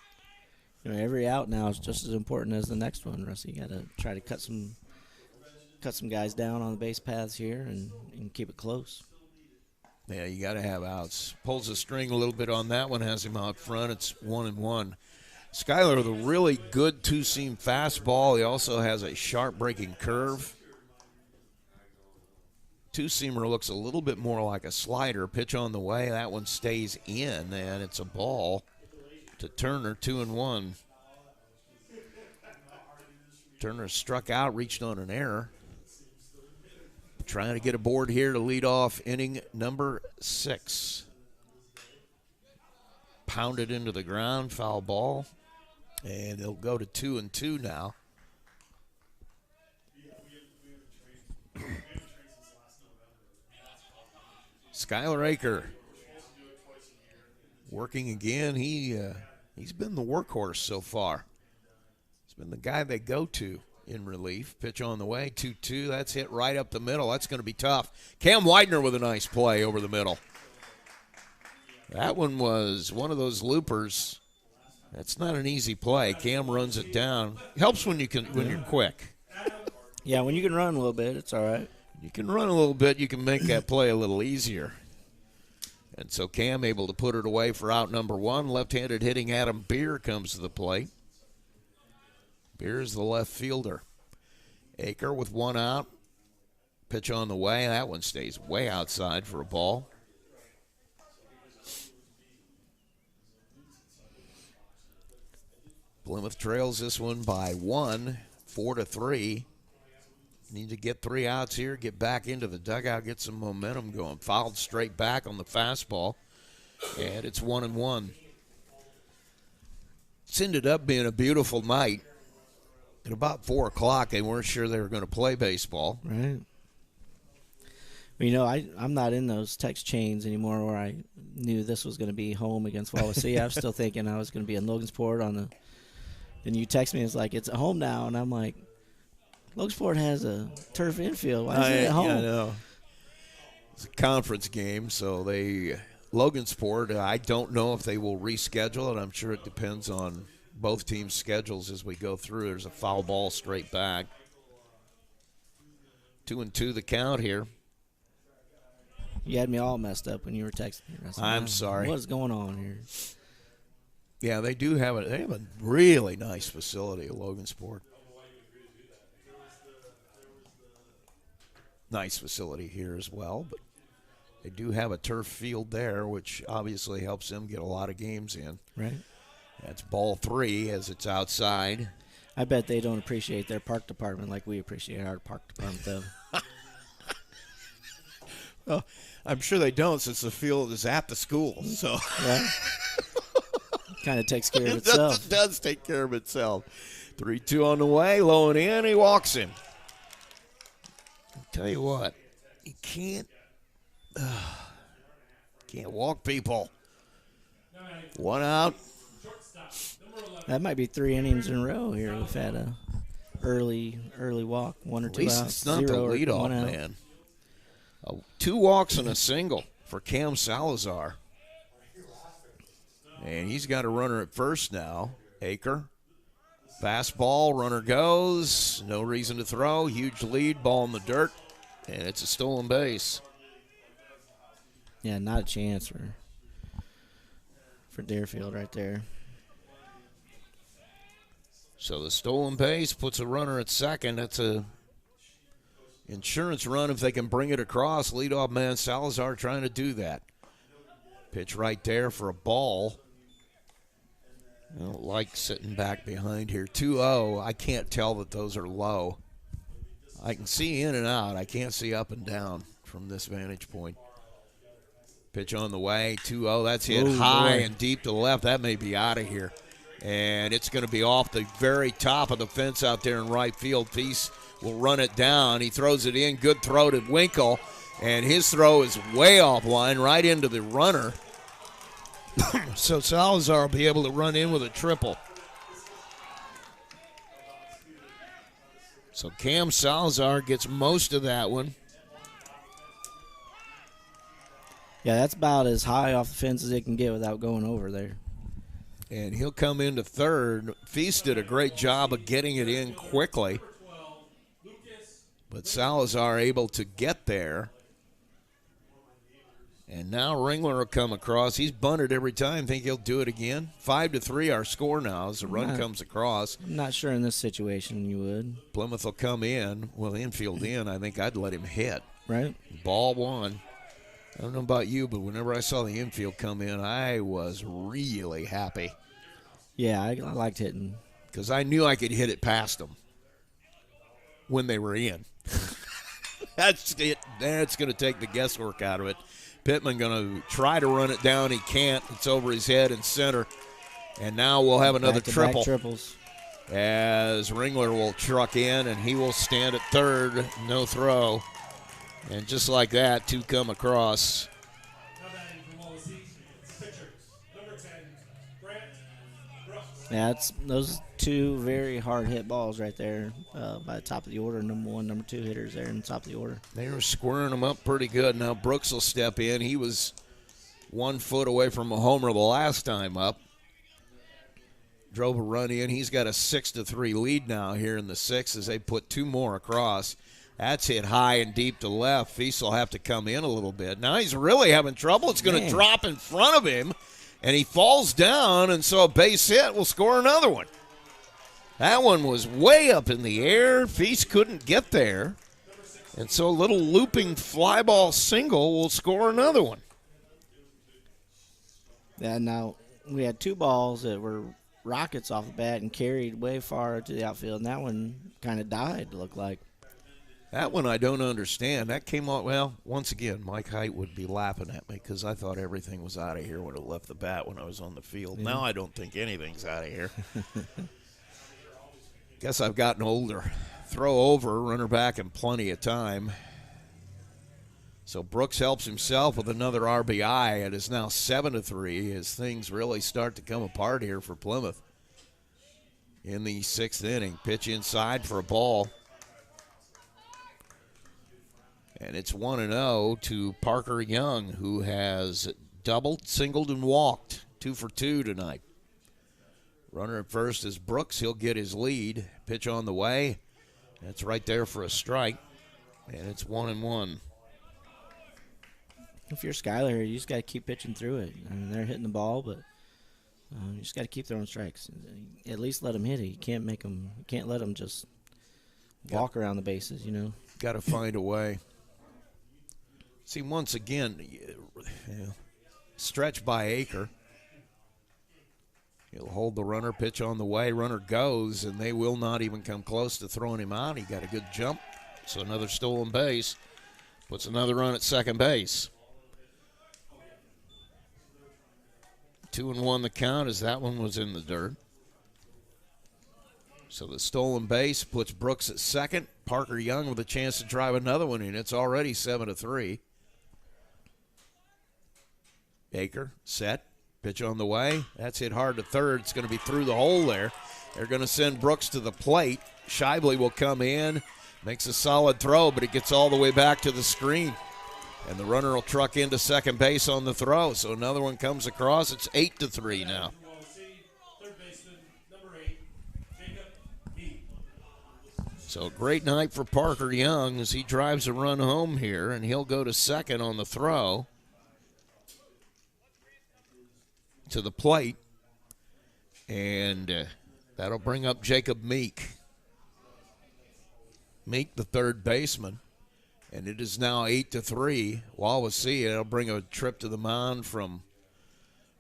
You know, every out now is just as important as the next one, Russ. You got to try to cut some guys down on the base paths here and keep it close. Yeah, you got to have outs. Pulls the string a little bit on that one, has him out front. It's 1-1. Skyler with a really good two-seam fastball. He also has a sharp breaking curve. Two-seamer looks a little bit more like a slider. Pitch on the way. That one stays in, and it's a ball to Turner, 2-1. Turner struck out, reached on an error. Trying to get aboard here to lead off inning number 6. Pounded into the ground, foul ball. And they'll go to 2-2 now. Skylar Aker working again. He's been the workhorse so far. He's been the guy they go to in relief. Pitch on the way, 2-2. That's hit right up the middle. That's going to be tough. Cam Widener with a nice play over the middle. That one was one of those loopers. That's not an easy play. Cam runs it down. Helps when you're quick. Yeah, when you can run a little bit, it's all right. You can run a little bit, you can make that play a little easier. And so Cam able to put it away for out number 1. Left-handed hitting Adam Beer comes to the plate. Beer's the left fielder. Aker with one out. Pitch on the way. That one stays way outside for a ball. Plymouth trails this one by 1, 4-3. Need to get 3 outs here, get back into the dugout, get some momentum going. Fouled straight back on the fastball, and it's 1-1. It's ended up being a beautiful night. At about 4 o'clock, they weren't sure they were going to play baseball. Right. Well, you know, I'm not in those text chains anymore where I knew this was going to be home against Wawasee. I was still thinking I was going to be in Logansport on the. Then you text me, it's like, it's at home now. And I'm like, Logansport has a turf infield. Why is it at home? Yeah, I know. It's a conference game, so Logansport, I don't know if they will reschedule it. I'm sure it depends on both teams' schedules as we go through. There's a foul ball straight back. 2-2 the count here. You had me all messed up when you were texting me. I said, I'm sorry. What is going on here? Yeah, they have a really nice facility at Logansport. Nice facility here as well, but they do have a turf field there, which obviously helps them get a lot of games in. Right. That's ball 3 as it's outside. I bet they don't appreciate their park department like we appreciate our park department, though. Well, I'm sure they don't, since the field is at the school. So Yeah. Kind of takes care of it itself. does take care of itself. 3-2 on the way, low and in. He walks him. I'll tell you what, you can't walk people. One out. That might be 3 innings in a row here. We've had a early walk, 1 or 2 At least outs. it's not the 0 or leadoff 1 out. man. 2 walks and a single for Cam Salazar. And he's got a runner at first now. Aker. Fastball, runner goes. No reason to throw. Huge lead, ball in the dirt. And it's a stolen base. Yeah, not a chance for Deerfield right there. So the stolen base puts a runner at second. That's a insurance run if they can bring it across. Leadoff man Salazar trying to do that. Pitch right there for a ball. I don't like sitting back behind here. 2-0. I can't tell that those are low. I can see in and out. I can't see up and down from this vantage point. Pitch on the way. 2-0. That's hit high and deep to the left. That may be out of here. And it's going to be off the very top of the fence out there in right field. Peace will run it down. He throws it in. Good throw to Winkle. And his throw is way offline, right into the runner. So Salazar will be able to run in with a triple. So Cam Salazar gets most of that one. Yeah, that's about as high off the fence as it can get without going over there. And he'll come into third. Feast did a great job of getting it in quickly. But Salazar able to get there. And now Ringler will come across. He's bunted every time. Think he'll do it again? 5-3 our score now as the run comes across. I'm not sure in this situation you would. Plymouth will come in. Well, infield in. I think I'd let him hit. Right. Ball one. I don't know about you, but whenever I saw the infield come in, I was really happy. Yeah, I liked hitting. Because I knew I could hit it past them when they were in. That's it. That's going to take the guesswork out of it. Pittman going to try to run it down. He can't. It's over his head in center. And now we'll have another triple. Triples. As Ringler will truck in, and he will stand at third. No throw. And just like that, 2 come across. Now batting for Wawasee, pitcher, number 10, Grant Brooks. Yeah, it's those 2 very hard hit balls right there by the top of the order. Number 1, number 2 hitters there in the top of the order. They were squaring them up pretty good. Now Brooks will step in. He was 1 foot away from a homer the last time up. Drove a run in. He's got a 6-3 lead now here in the 6th as they put 2 more across. That's hit high and deep to left. Feast will have to come in a little bit. Now he's really having trouble. It's going to drop in front of him, and he falls down, and so a base hit will score another one. That one was way up in the air. Feast couldn't get there, and so a little looping fly ball single will score another one. Yeah, now we had 2 balls that were rockets off the bat and carried way far to the outfield, and that one kind of died, it looked like. That one I don't understand. That came out, well, once again, Mike Height would be laughing at me because I thought everything was out of here when it left the bat when I was on the field. Yeah. Now I don't think anything's out of here. Guess I've gotten older. Throw over, runner back in plenty of time. So Brooks helps himself with another RBI. It is now 7-3 as things really start to come apart here for Plymouth. In the 6th inning, pitch inside for a ball. And it's 1-0 to Parker Young, who has doubled, singled, and walked. 2 for 2 tonight. Runner at first is Brooks. He'll get his lead. Pitch on the way. That's right there for a strike. And it's 1-1. If you're Skyler here, you just got to keep pitching through it. I mean, they're hitting the ball, but you just got to keep throwing strikes. At least let them hit it. You can't make them. You can't let them just walk around the bases. You know. Got to find a way. See, once again, stretch by Aker. He'll hold the runner, pitch on the way. Runner goes, and they will not even come close to throwing him out. He got a good jump, so another stolen base. Puts another run at second base. 2-1 the count as that one was in the dirt. So the stolen base puts Brooks at second. Parker Young with a chance to drive another one in. It's already 7-3. Baker set. Pitch on the way. That's hit hard to third. It's going to be through the hole there. They're going to send Brooks to the plate. Shively will come in. Makes a solid throw, but it gets all the way back to the screen. And the runner will truck into second base on the throw. So another one comes across. It's 8-3 now. So great night for Parker Young as he drives a run home here, and he'll go to second on the throw to the plate. And that'll bring up Jacob Meek. Meek, the third baseman. And it is now 8-3. Wawasee. It'll bring a trip to the mound from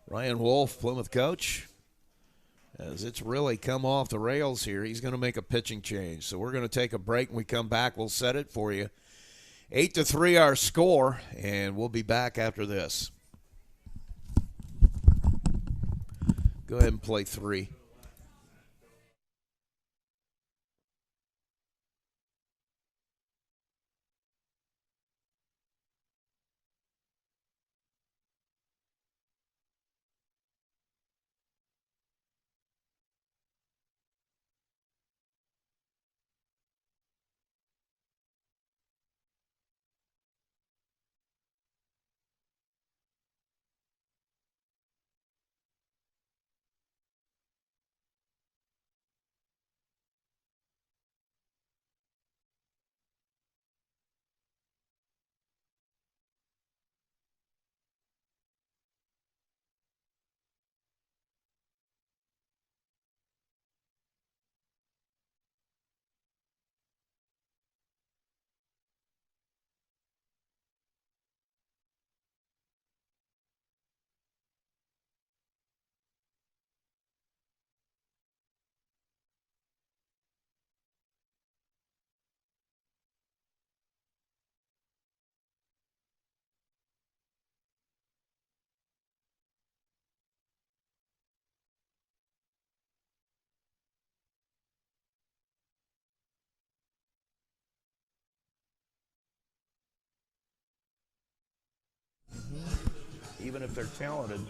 Ryan Wolf, Plymouth coach. As it's really come off the rails here, he's going to make a pitching change. So we're going to take a break. When we come back, we'll set it for you. 8-3 our score, and we'll be back after this. Go ahead and play 3. Even if they're talented.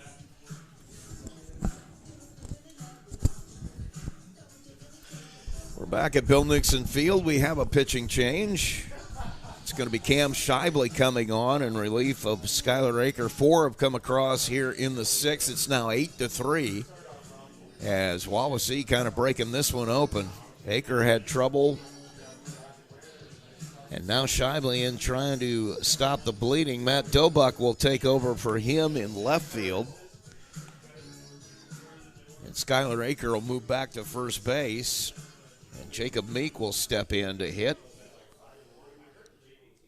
We're back at Bill Nixon Field. We have a pitching change. It's going to be Cam Shively coming on in relief of Skylar Aker. 4 have come across here in the 6th. It's now 8-3 as Wawasee kind of breaking this one open. Aker had trouble. And now Shively in trying to stop the bleeding. Matt Dobuck will take over for him in left field. And Skylar Aker will move back to first base. And Jacob Meek will step in to hit.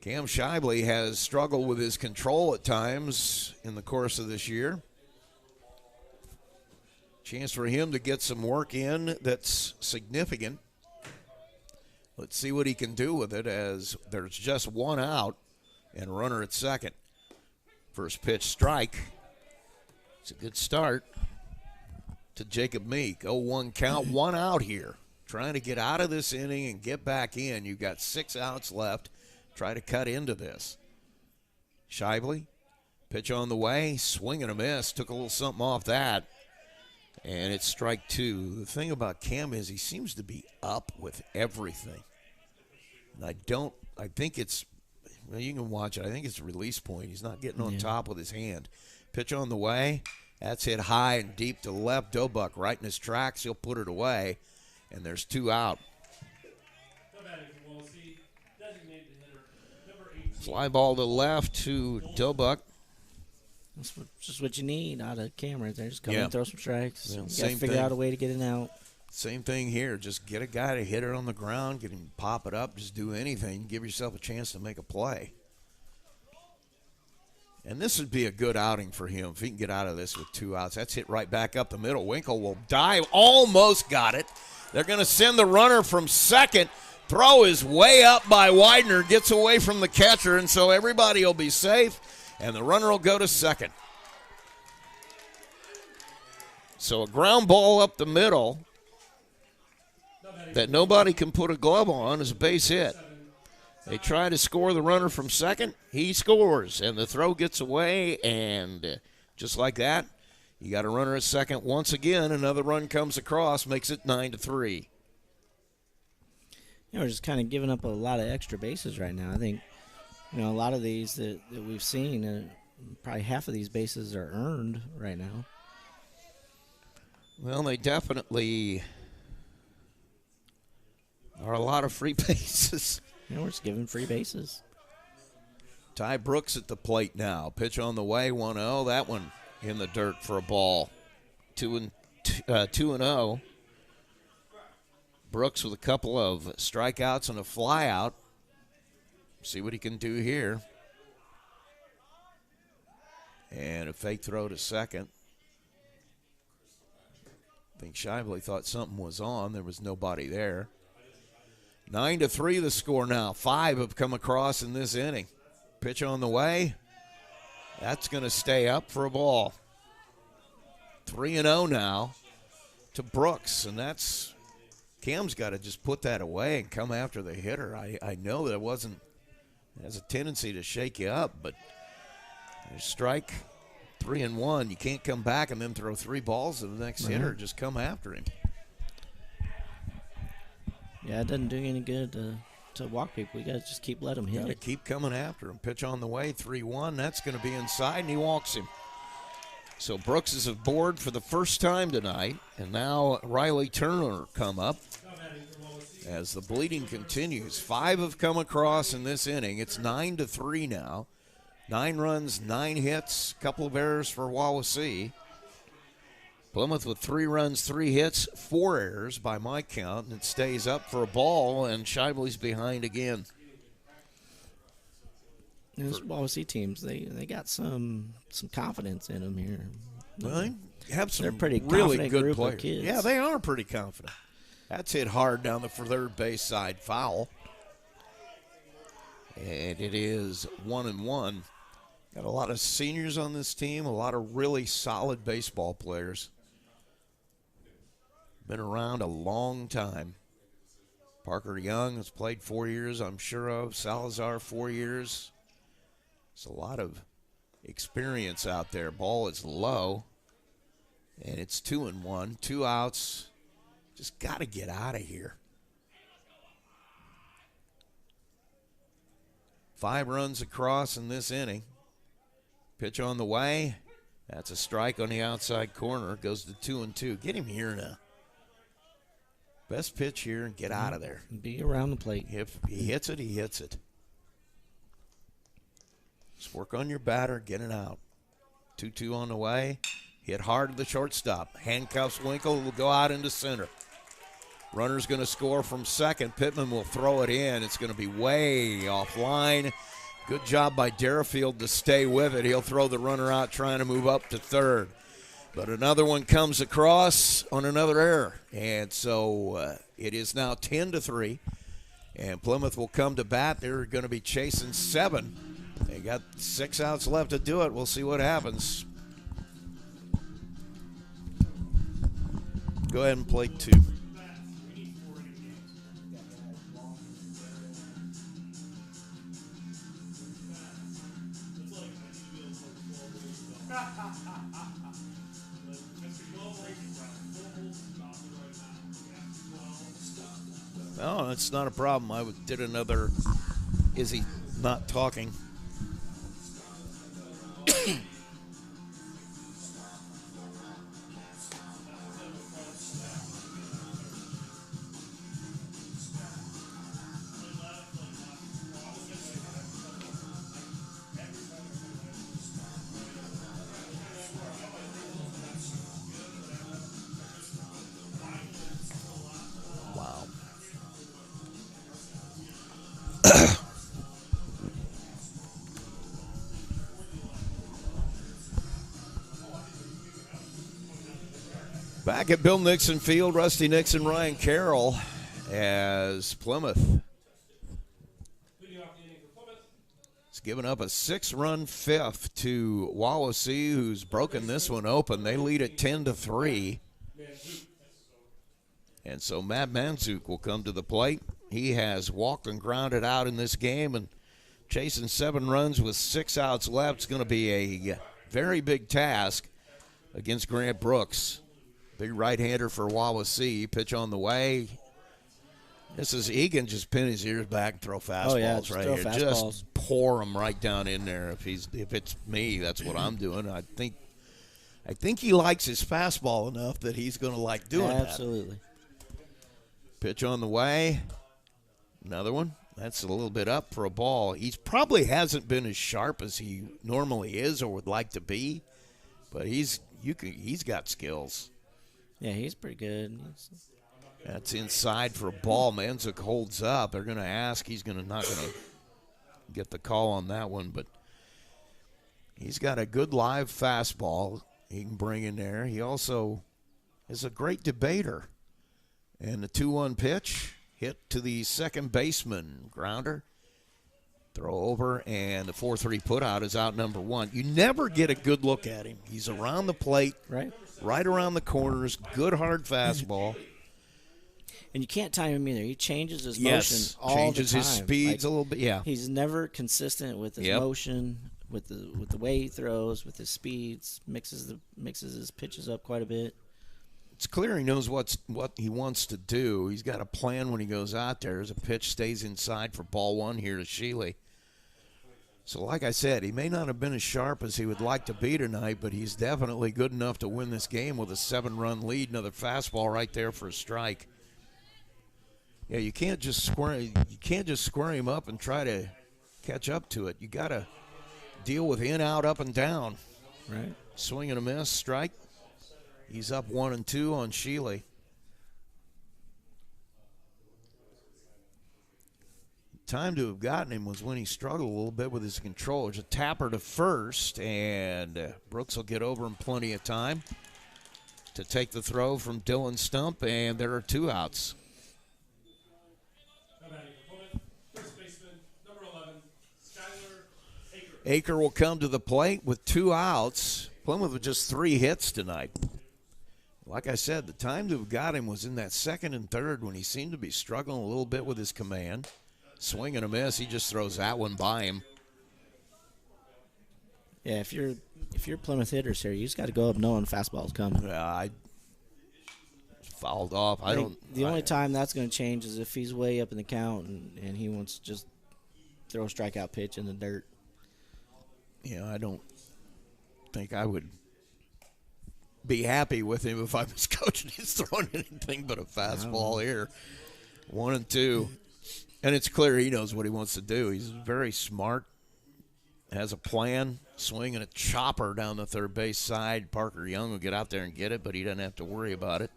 Cam Shively has struggled with his control at times in the course of this year. Chance for him to get some work in that's significant. Let's see what he can do with it as there's just one out and runner at second. First pitch strike. It's a good start to Jacob Meek. 0-1 count, 1 out here. Trying to get out of this inning and get back in. You've got 6 outs left. Try to cut into this. Shively, pitch on the way, swing and a miss. Took a little something off that. And it's strike 2. The thing about Cam is he seems to be up with everything. I think it's, well, you can watch it. I think it's a release point. He's not getting on top with his hand. Pitch on the way. That's hit high and deep to left. Dobuck right in his tracks. He'll put it away. And there's 2 out. Fly ball to left to Dobuck. That's just what you need out of Cam right there. Just come and throw some strikes. Yeah, you got to figure out a way to get it out. Same thing here. Just get a guy to hit it on the ground, get him to pop it up, just do anything. Give yourself a chance to make a play. And this would be a good outing for him if he can get out of this with 2 outs. That's hit right back up the middle. Winkle will dive. Almost got it. They're going to send the runner from second. Throw is way up by Widener. Gets away from the catcher, and so everybody will be safe, and the runner will go to second. So a ground ball up the middle that nobody can put a glove on is a base hit. They try to score the runner from second. He scores, and the throw gets away, and just like that, you got a runner at second once again. Another run comes across, makes it 9-3. We're just kind of giving up a lot of extra bases right now. I think, a lot of these that we've seen, probably half of these bases are earned right now. Well, they definitely are a lot of free bases. We're just giving free bases. Ty Brooks at the plate now. Pitch on the way, 1-0. That one in the dirt for a ball. 2-0. Brooks with a couple of strikeouts and a flyout. See what he can do here. And a fake throw to second. I think Shively thought something was on. There was nobody there. 9-3 the score now. 5 have come across in this inning. Pitch on the way. That's going to stay up for a ball. 3-0 now to Brooks, and that's Cam's got to just put that away and come after the hitter. I know that it has a tendency to shake you up, but strike 3-1. You can't come back and then throw 3 balls to the next hitter. Just come after him. Yeah, it doesn't do any good to walk people. You got to just let them hit. Got to keep coming after him. Pitch on the way, 3-1. That's going to be inside, and he walks him. So Brooks is aboard for the first time tonight, and now Riley Turner come up as the bleeding continues. 5 have come across in this inning. It's 9-3 now. 9 runs, 9 hits, couple of errors for Wawasee. Plymouth with 3 runs, 3 hits, 4 errors by my count, and it stays up for a ball, and Shively's behind again. Those Wawasee teams, they got some confidence in them here. Well, they have some They're pretty really good group players. of kids. Yeah, they are pretty confident. That's hit hard down the third base side, foul. And it is 1-1. Got a lot of seniors on this team, a lot of really solid baseball players. Been around a long time. Parker Young has played 4 years, I'm sure of. Salazar, 4 years. It's a lot of experience out there. Ball is low, and it's 2-1. 2 outs. Just got to get out of here. 5 runs across in this inning. Pitch on the way. That's a strike on the outside corner. Goes to 2-2. Get him here now. Best pitch here and get out of there. Be around the plate. If he hits it, he hits it. Just work on your batter, get it out. 2-2 on the way. Hit hard to the shortstop. Handcuffs Winkle, will go out into center. Runner's going to score from second. Pittman will throw it in. It's going to be way offline. Good job by Derafield to stay with it. He'll throw the runner out trying to move up to third. But another one comes across on another error. And so it is now 10-3. And Plymouth will come to bat. They're going to be chasing 7. They got 6 outs left to do it. We'll see what happens. Go ahead and play 2. Oh, that's not a problem. I did another, is he not talking? Back at Bill Nixon Field, Rusty Nixon, Ryan Carroll, as Plymouth Leading off the inning for Plymouth, has given up a 6-run fifth to Wawasee, who's broken this one open. They lead at 10-3. And so Matt Manzuk will come to the plate. He has walked and grounded out in this game, and chasing 7 runs with 6 outs left is going to be a very big task against Grant Brooks. Big right-hander for Wawasee. Pitch on the way. This is Egan just pin his ears back and throw fastballs right throw here. fastballs. Just pour them right down in there. If it's me, that's what I'm doing. I think he likes his fastball enough that he's going to like doing that. Absolutely. Pitch on the way. Another one. That's a little bit up for a ball. He probably hasn't been as sharp as he normally is or would like to be, but he's got skills. Yeah, he's pretty good. That's inside for a ball. Manzuk holds up. They're going to ask. He's not going to get the call on that one, but he's got a good live fastball he can bring in there. He also is a great debater. And the 2-1 pitch hit to the second baseman. Grounder. Throw over, and the 4-3 putout is out number 1. You never get a good look at him. He's around the plate, right around the corners, good hard fastball. And you can't time him either. He changes his motion all changes the time. his speeds a little bit. Yeah, he's never consistent with his motion, with the way he throws, with his speeds. Mixes his pitches up quite a bit. It's clear he knows what he wants to do. He's got a plan when he goes out there. As a pitch stays inside for ball 1 here to Sheely. So like I said, he may not have been as sharp as he would like to be tonight, but he's definitely good enough to win this game with a 7-run lead. Another fastball right there for a strike. Yeah, you can't just square him up and try to catch up to it. You got to deal with in, out, up, and down. Right. Swing and a miss, strike. He's up 1-2 on Sheely. Time to have gotten him was when he struggled a little bit with his control. There's a tapper to first, and Brooks will get over in plenty of time to take the throw from Dylan Stump, and there are 2 outs. now batting for Plymouth, first baseman, number 11, Skyler Aker. Aker will come to the plate with 2 outs. Plymouth with just 3 hits tonight. Like I said, the time to have got him was in that second and third when he seemed to be struggling a little bit with his command. Swing and a miss. He just throws that one by him. Yeah, if you're Plymouth hitters here, you just got to go up knowing fastball's coming. I fouled off. The only time that's going to change is if he's way up in the count and he wants to just throw a strikeout pitch in the dirt. I don't think I would be happy with him if I was coaching. He's throwing anything but a fastball here. 1-2. And it's clear he knows what he wants to do. He's very smart, has a plan, swinging a chopper down the third base side. Parker Young will get out there and get it, but he doesn't have to worry about it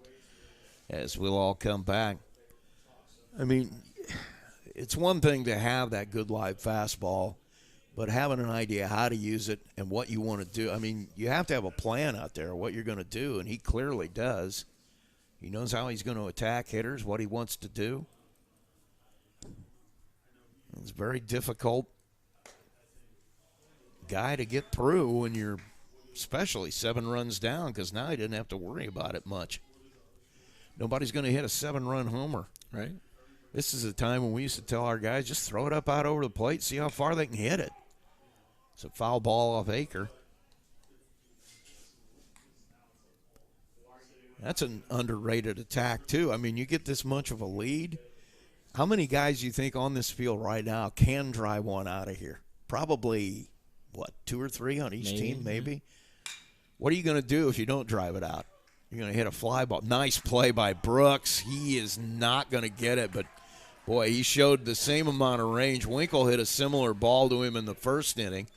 as we'll all come back. I mean, it's one thing to have that good live fastball, but having an idea how to use it and what you want to do. I mean, you have to have a plan out there, what you're going to do, and he clearly does. He knows how he's going to attack hitters, what he wants to do. It's very difficult guy to get through when you're especially 7 runs down, because now he didn't have to worry about it much. Nobody's going to hit a 7-run homer. Right. This is a time when we used to tell our guys, just throw it up out over the plate, see how far they can hit it. It's a foul ball off Aker. That's an underrated attack, too. I mean, you get this much of a lead. How many guys you think on this field right now can drive one out of here? Probably, 2 or 3 on each team, maybe? What are you going to do if you don't drive it out? You're going to hit a fly ball. Nice play by Brooks. He is not going to get it, but, boy, he showed the same amount of range. Winkle hit a similar ball to him in the first inning.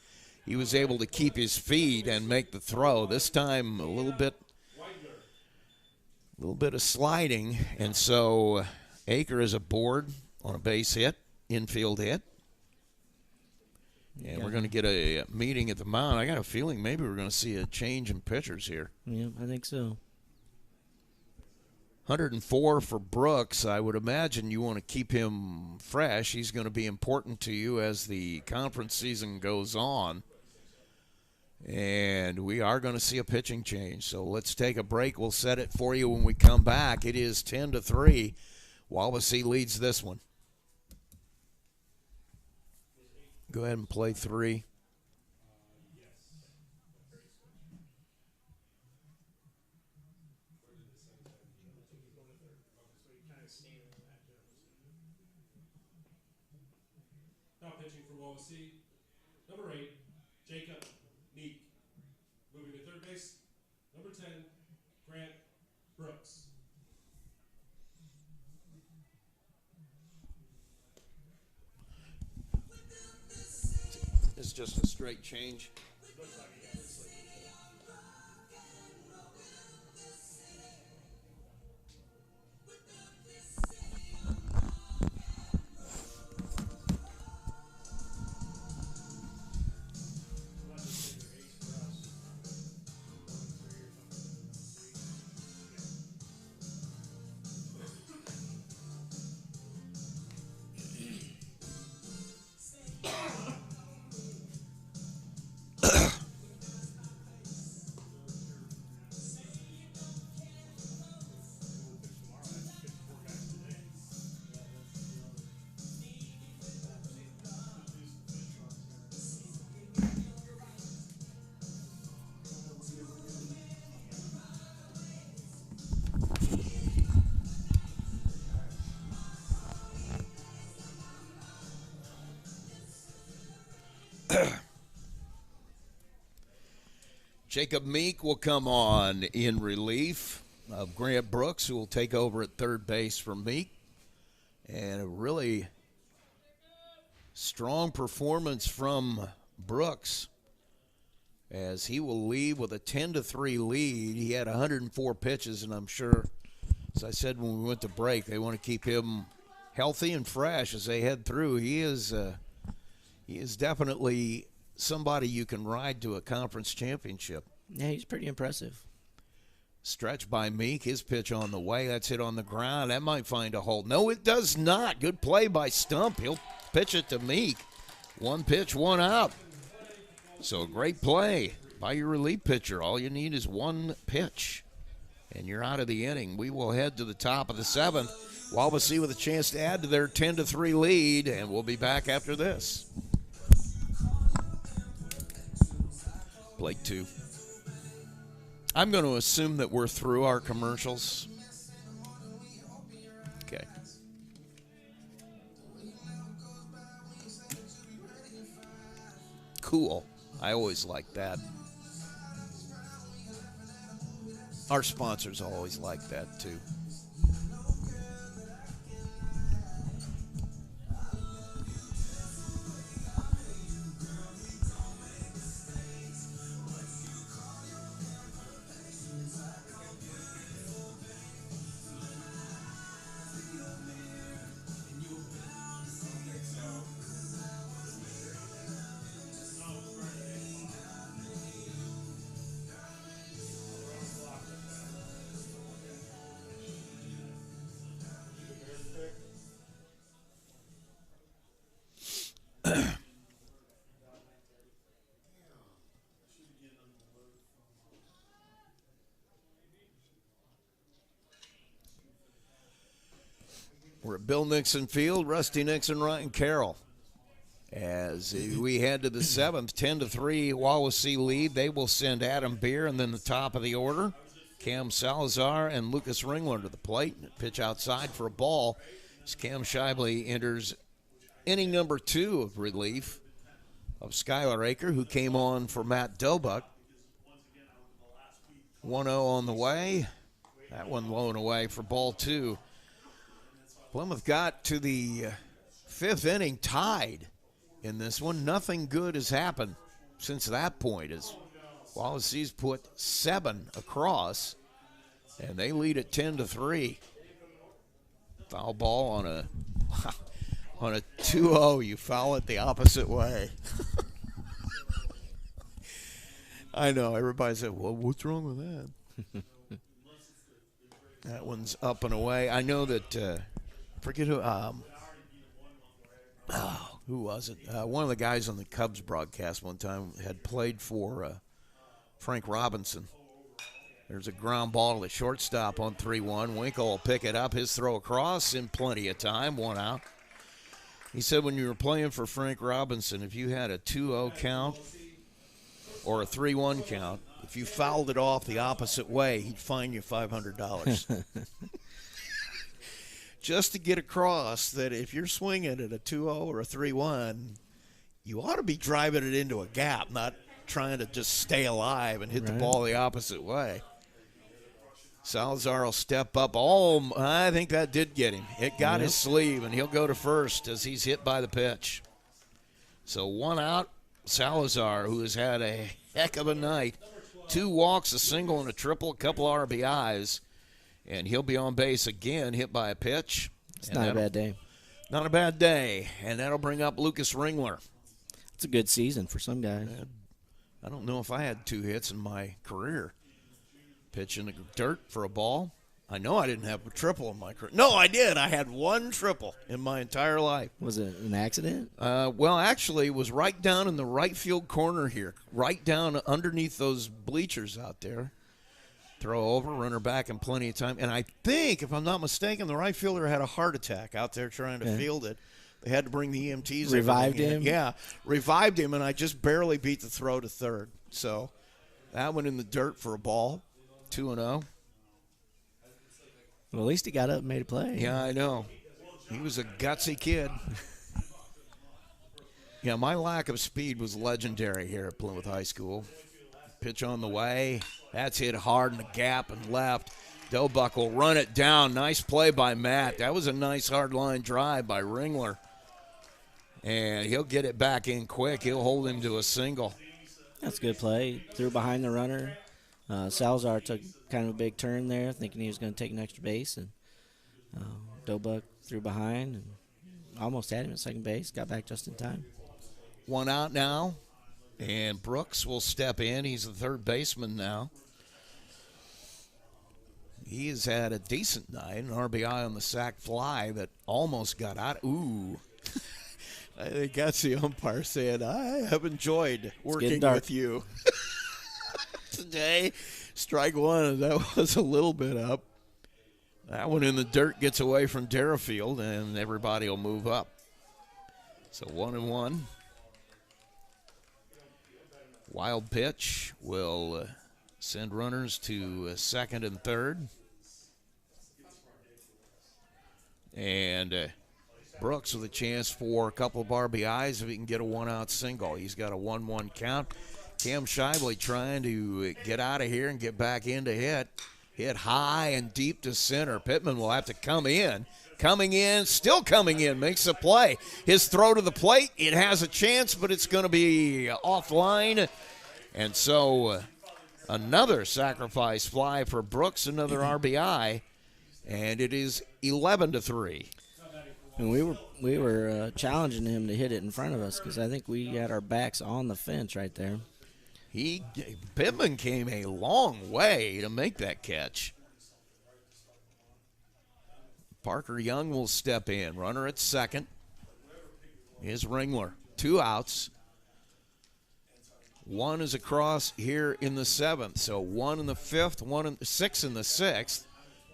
He was able to keep his feet and make the throw. This time, a little bit of sliding, and so Aker is aboard on a base hit, infield hit. And we're going to get a meeting at the mound. I got a feeling maybe we're going to see a change in pitchers here. Yeah, I think so. 104 for Brooks. I would imagine you want to keep him fresh. He's going to be important to you as the conference season goes on. And we are going to see a pitching change. So let's take a break. We'll set it for you when we come back. It is 10-3. Wawasee leads this one. Go ahead and play 3. Now pitching for Wawasee, number 8, Jacob Meek. Moving to third base, number 10, Grant Brooks. It's just a straight change. Jacob Meek will come on in relief of Grant Brooks, who will take over at third base for Meek. And a really strong performance from Brooks as he will leave with a 10-3 lead. He had 104 pitches, and I'm sure, as I said when we went to break, they want to keep him healthy and fresh as they head through. He is definitely somebody you can ride to a conference championship. Yeah, he's pretty impressive. Stretch by Meek. His pitch on the way. That's hit on the ground. That might find a hole. No, it does not. Good play by Stump. He'll pitch it to Meek. One pitch, one out. So a great play by your relief pitcher. All you need is one pitch, and you're out of the inning. We will head to the top of the 7th. Wawasee with a chance to add to their 10-3 lead, and we'll be back after this. Blake 2. I'm going to assume that we're through our commercials. Okay. Cool. I always like that. Our sponsors always like that too. We're at Bill Nixon Field, Rusty Nixon, Ryan Carroll. As we head to the 7th, 10-3 Wawasee lead. They will send Adam Beer and then the top of the order. Cam Salazar and Lucas Ringler to the plate. Pitch outside for a ball as Cam Shibley enters inning number 2 of relief of Skylar Aker, who came on for Matt Dobuck. 1-0 on the way. That one low and away for ball 2. Plymouth got to the 5th inning tied in this one. Nothing good has happened since that point as Wawasee's put 7 across, and they lead at 10-3. Foul ball on a 2-0. You foul it the opposite way. I know. Everybody said, well, what's wrong with that? That one's up and away. I know that, forget who was it? One of the guys on the Cubs broadcast one time had played for Frank Robinson. There's a ground ball to the shortstop on 3-1. Winkle will pick it up. His throw across in plenty of time. 1 out. He said when you were playing for Frank Robinson, if you had a 2-0 count or a 3-1 count, if you fouled it off the opposite way, he'd fine you $500. Just to get across that if you're swinging at a 2-0 or a 3-1, you ought to be driving it into a gap, not trying to just stay alive and hit the ball the opposite way. Salazar will step up. Oh, I think that did get him. It got his sleeve, and he'll go to first as he's hit by the pitch. So 1 out. Salazar, who has had a heck of a night. 2 walks, a single, and a triple, a couple RBIs. And he'll be on base again, hit by a pitch. It's not a bad day. Not a bad day. And that'll bring up Lucas Ringler. It's a good season for some guys. I don't know if I had 2 hits in my career. Pitch in the dirt for a ball. I know I didn't have a triple in my career. No, I did. I had 1 triple in my entire life. Was it an accident? Well, actually, it was right down in the right field corner here, right down underneath those bleachers out there. Throw over, runner back in plenty of time. And I think, if I'm not mistaken, the right fielder had a heart attack out there trying to field it. They had to bring the EMTs. Revived him? Yeah, revived him, and I just barely beat the throw to third. So that one in the dirt for a ball. 2-0. Well, at least he got up and made a play. Yeah, I know. He was a gutsy kid. Yeah, my lack of speed was legendary here at Plymouth High School. Pitch on the way. That's hit hard in the gap and left. Dobuck will run it down. Nice play by Matt. That was a nice hard line drive by Ringler. And he'll get it back in quick. He'll hold him to a single. That's a good play. Threw behind the runner. Salazar took kind of a big turn there, thinking he was going to take an extra base. And Dobuck threw behind and almost had him at second base. Got back just in time. 1 out now. And Brooks will step in. He's the third baseman now. He has had a decent night, an RBI on the sac fly that almost got out. Ooh. I think that's the umpire saying, I have enjoyed working with you today. Strike 1, that was a little bit up. That one in the dirt gets away from Derafield, and everybody will move up. So 1-1. Wild pitch will send runners to second and third. And Brooks with a chance for a couple of RBIs if he can get a 1-out single. He's got a 1-1 count. Cam Shively trying to get out of here and get back in to hit. Hit high and deep to center. Pittman will have to come in. Coming in, still coming in, makes a play. His throw to the plate, it has a chance, but it's going to be offline. And so another sacrifice fly for Brooks, another RBI, and it is 11-3. And we were challenging him to hit it in front of us because I think we had our backs on the fence right there. Pittman came a long way to make that catch. Parker Young will step in. Runner at second is Ringler. 2 outs. 1 is across here in the 7th. So 1 in the 5th, 6 in the 6th,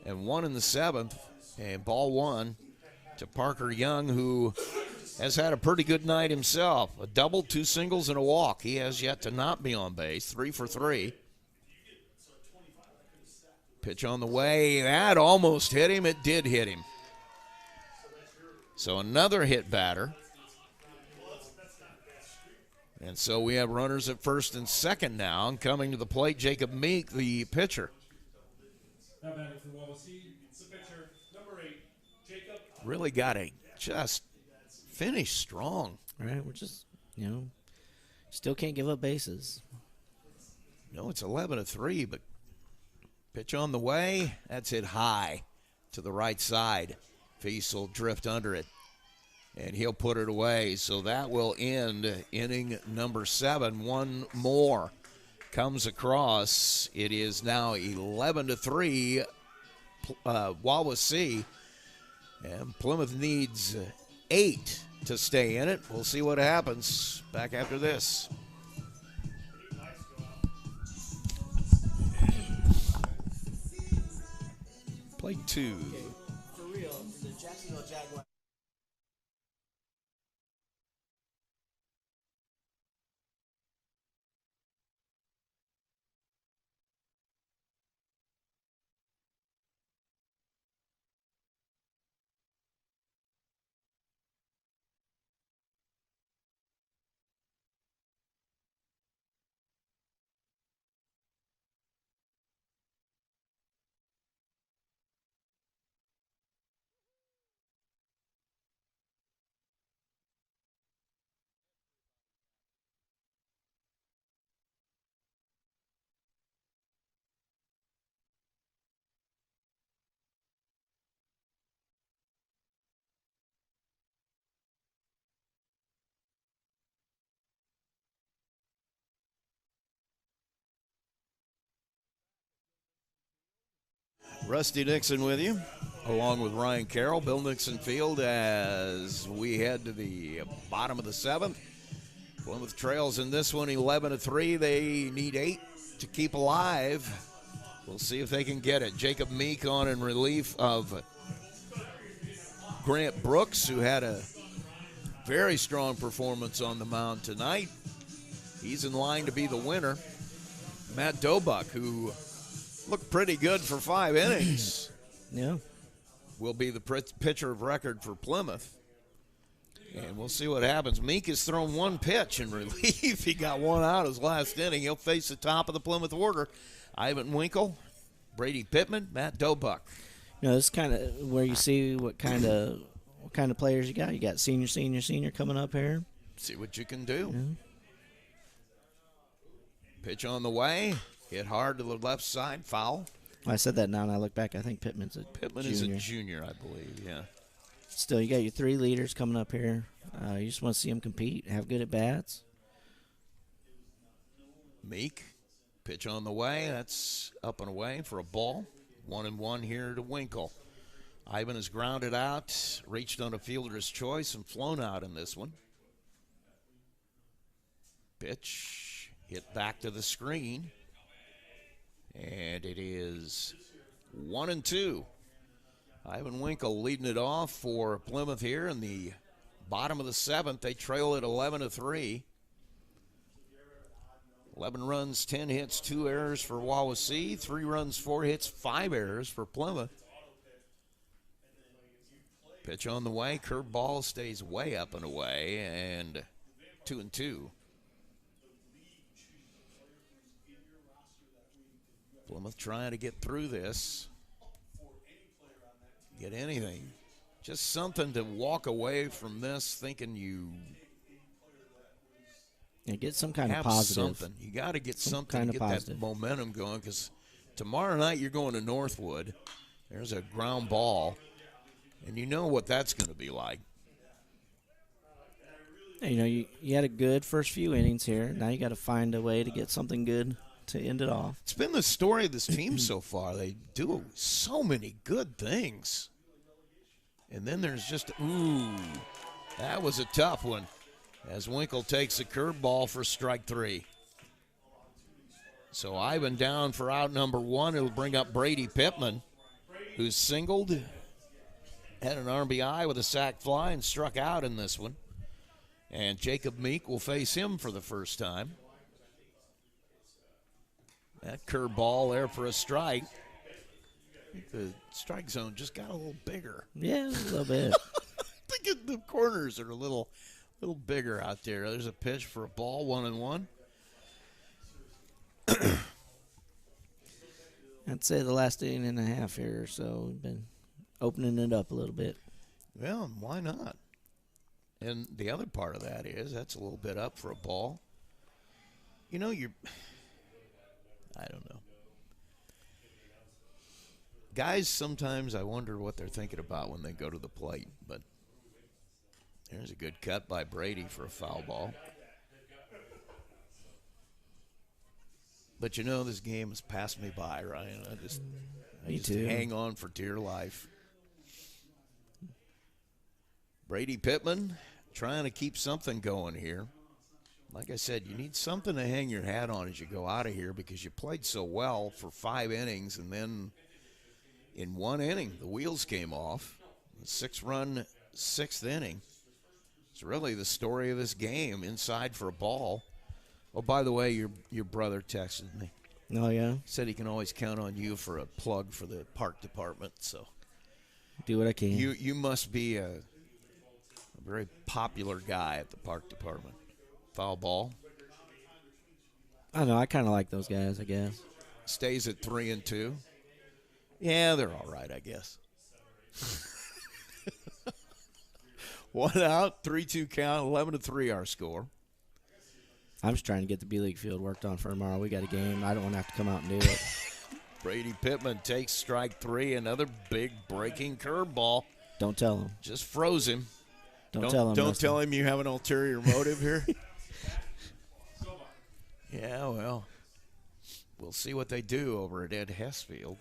and 1 in the 7th. And ball 1 to Parker Young, who has had a pretty good night himself. A double, 2 singles, and a walk. He has yet to not be on base. 3 for 3. Pitch on the way. That almost hit him. It did hit him. So another hit batter. And so we have runners at first and second now. And coming to the plate, Jacob Meek, the pitcher. Now batting for Wawasee, the pitcher, number 8, Jacob. Really got to just finish strong. All right, we're just, still can't give up bases. No, it's 11-3, but pitch on the way. That's hit high to the right side. Feast will drift under it, and he'll put it away. So that will end inning number 7. One more comes across. It is now 11-3 Wawasee. And Plymouth needs 8 to stay in it. We'll see what happens. Back after this. Play 2. For real, the Jacksonville Jaguars. Rusty Nixon with you, along with Ryan Carroll. Bill Nixon Field as we head to the bottom of the 7th. Plymouth trails in this one 11-3. They need 8 to keep alive. We'll see if they can get it. Jacob Meek on in relief of Grant Brooks, who had a very strong performance on the mound tonight. He's in line to be the winner. Matt Dobuck, who looked pretty good for 5 innings. Yeah. Will be the pitcher of record for Plymouth. And we'll see what happens. Meek has thrown 1 pitch in relief. He got 1 out his last inning. He'll face the top of the Plymouth order. Ivan Winkle, Brady Pittman, Matt Dobuck. You know, this is kind of where you see what kind of players you got. You got senior coming up here. See what you can do. Yeah. Pitch on the way. Hit hard to the left side. Foul. I said that now, and I look back. I think Pittman's a Pittman junior. is a junior, I believe, yeah. Still, you got your 3 leaders coming up here. You just want to see them compete, have good at-bats. Meek. Pitch on the way. That's up and away for a ball. 1-1 here to Winkle. Ivan has grounded out, reached on a fielder's choice, and flown out in this one. Pitch hit back to the screen. And it is 1-2. Ivan Winkle leading it off for Plymouth here in the bottom of the 7th. They trail at 11-3. 11 runs, 10 hits, 2 errors for Wawasee. 3 runs, 4 hits, 5 errors for Plymouth. Pitch on the way. Curveball stays way up and away. And 2-2. Plymouth trying to get through this. Get anything. Just something to walk away from this thinking you get some kind of have positive. something. You got to get something kind to of get positive. that momentum going, because tomorrow night you're going to Northwood. There's a ground ball, and you know what that's going to be like. You know, you had a good first few innings here. Now you got to find a way to get something good to end it off. It's been the story of this team so far. They do so many good things. And then there's just, that was a tough one, as Winkle takes a curveball for strike 3. So Ivan down for out number 1. It'll bring up Brady Pittman, who's singled, had an RBI with a sac fly, and struck out in this one. And Jacob Meek will face him for the first time. That curveball there for a strike. I think the strike zone just got a little bigger. Yeah, a little bit. I think the corners are a little bigger out there. There's a pitch for a ball, 1-1. I'd say the last inning and a half here or so, we've been opening it up a little bit. Well, why not? And the other part of that is that's a little bit up for a ball. You know, I don't know. Guys, sometimes I wonder what they're thinking about when they go to the plate, but there's a good cut by Brady for a foul ball. But you know, this game has passed me by, Ryan. Me just too. hang on for dear life. Brady Pittman trying to keep something going here. Like I said, you need something to hang your hat on as you go out of here because you played so well for 5 innings, and then in 1 inning, the wheels came off. The 6-run 6th inning. It's really the story of this game, inside for a ball. Oh, by the way, your brother texted me. Oh, yeah? Said he can always count on you for a plug for the park department. So Do what I can. you must be a very popular guy at the park department. Foul ball. I don't know. I kind of like those guys, I guess. Stays at 3-2. Yeah, they're all right, I guess. 1 out, 3-2 count, 11-3 our score. I'm just trying to get the B-League field worked on for tomorrow. We got a game. I don't want to have to come out and do it. Brady Pittman takes strike 3. Another big breaking curveball. Don't tell him. Just froze him. Don't tell him. Don't tell him you have an ulterior motive here. Yeah, well, we'll see what they do over at Ed Hess Field.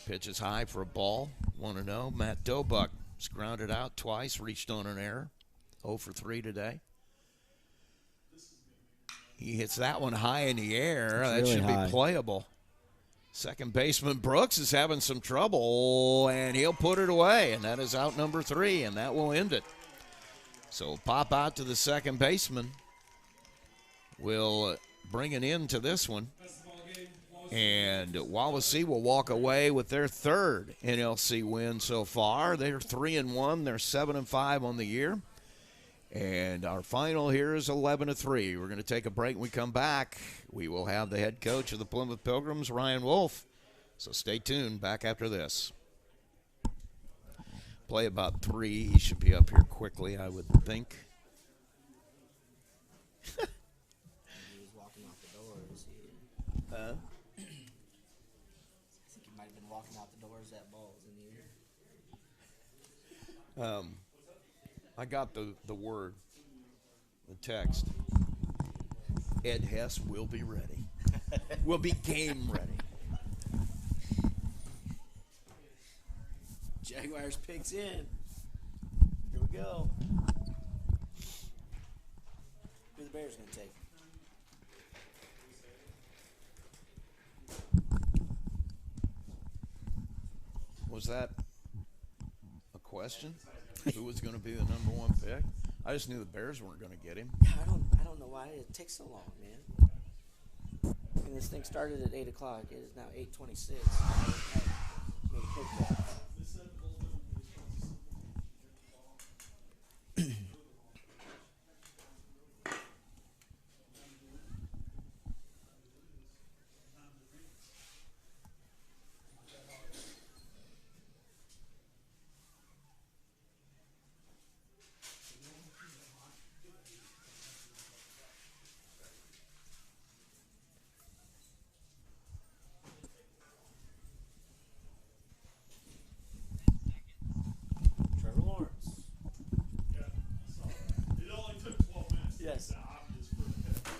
Pitch is high for a ball. 1-0. Matt Dobuck has grounded out twice, reached on an error. 0 for 3 today. He hits that one high in the air. That really should high. be playable. Second baseman Brooks is having some trouble, and he'll put it away, and that is out number 3, and that will end it. So pop out to the second baseman. We'll bring an end to this one. And Wawasee will walk away with their 3rd NLC win so far. They're 3-1. They're 7-5 on the year. And our final here is 11-3. We're going to take a break. When we come back, we will have the head coach of the Plymouth Pilgrims, Ryan Wolf. So stay tuned. Back after this. Play about 3. He should be up here quickly, I would think. He was walking out the doors. Huh? I think he might have been walking out the doors. That ball was in the air. I got the word, the text. Ed Hess will be ready. Will be game ready. Jaguars picks in. Here we go. Who the Bears going to take? Was that a question? Who was going to be the number 1 pick? I just knew the Bears weren't going to get him. I don't know why it takes so long, man. And this thing started at 8 o'clock. It is now 8:26. Trevor Lawrence. Yeah, I saw it. It only took 12 minutes. Yes. The obvious first pitch.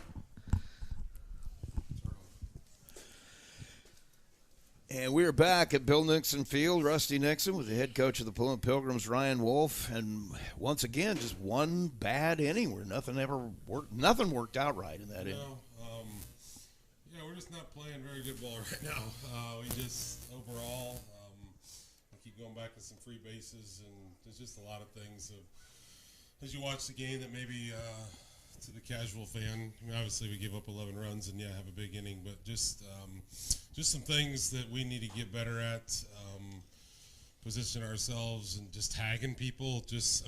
And we're back at Bill Nixon Field. Rusty Nixon with the head coach of the Plymouth Pilgrims, Ryan Wolf. And once again, just one bad inning where nothing worked out right in that inning. Yeah, we're just not playing very good ball right now. We just, overall, we keep going back to some free bases, and there's just a lot of things as you watch the game that maybe to the casual fan, I mean, obviously we give up 11 runs and, have a big inning, but just some things that we need to get better at, position ourselves and just tagging people, just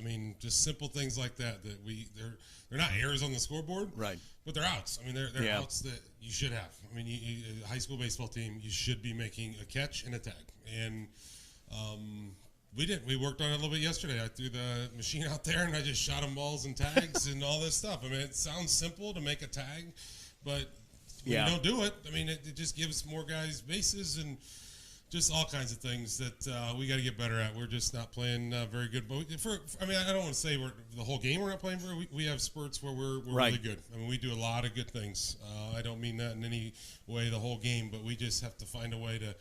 simple things like that they're not errors on the scoreboard, Right. but they're outs. I mean, they're Yeah. outs that you should have. I mean, a high school baseball team, you should be making a catch and a tag. And we didn't. We worked on it a little bit yesterday. I threw the machine out there and I just shot them balls and tags and all this stuff. I mean, it sounds simple to make a tag, but when you don't do it, I mean, it just gives more guys bases and just all kinds of things that we got to get better at. We're just not playing very good. But I don't want to say the whole game we're not playing very. We have spurts where we're Right. really good. I mean, we do a lot of good things. I don't mean that in any way the whole game, but we just have to find a way to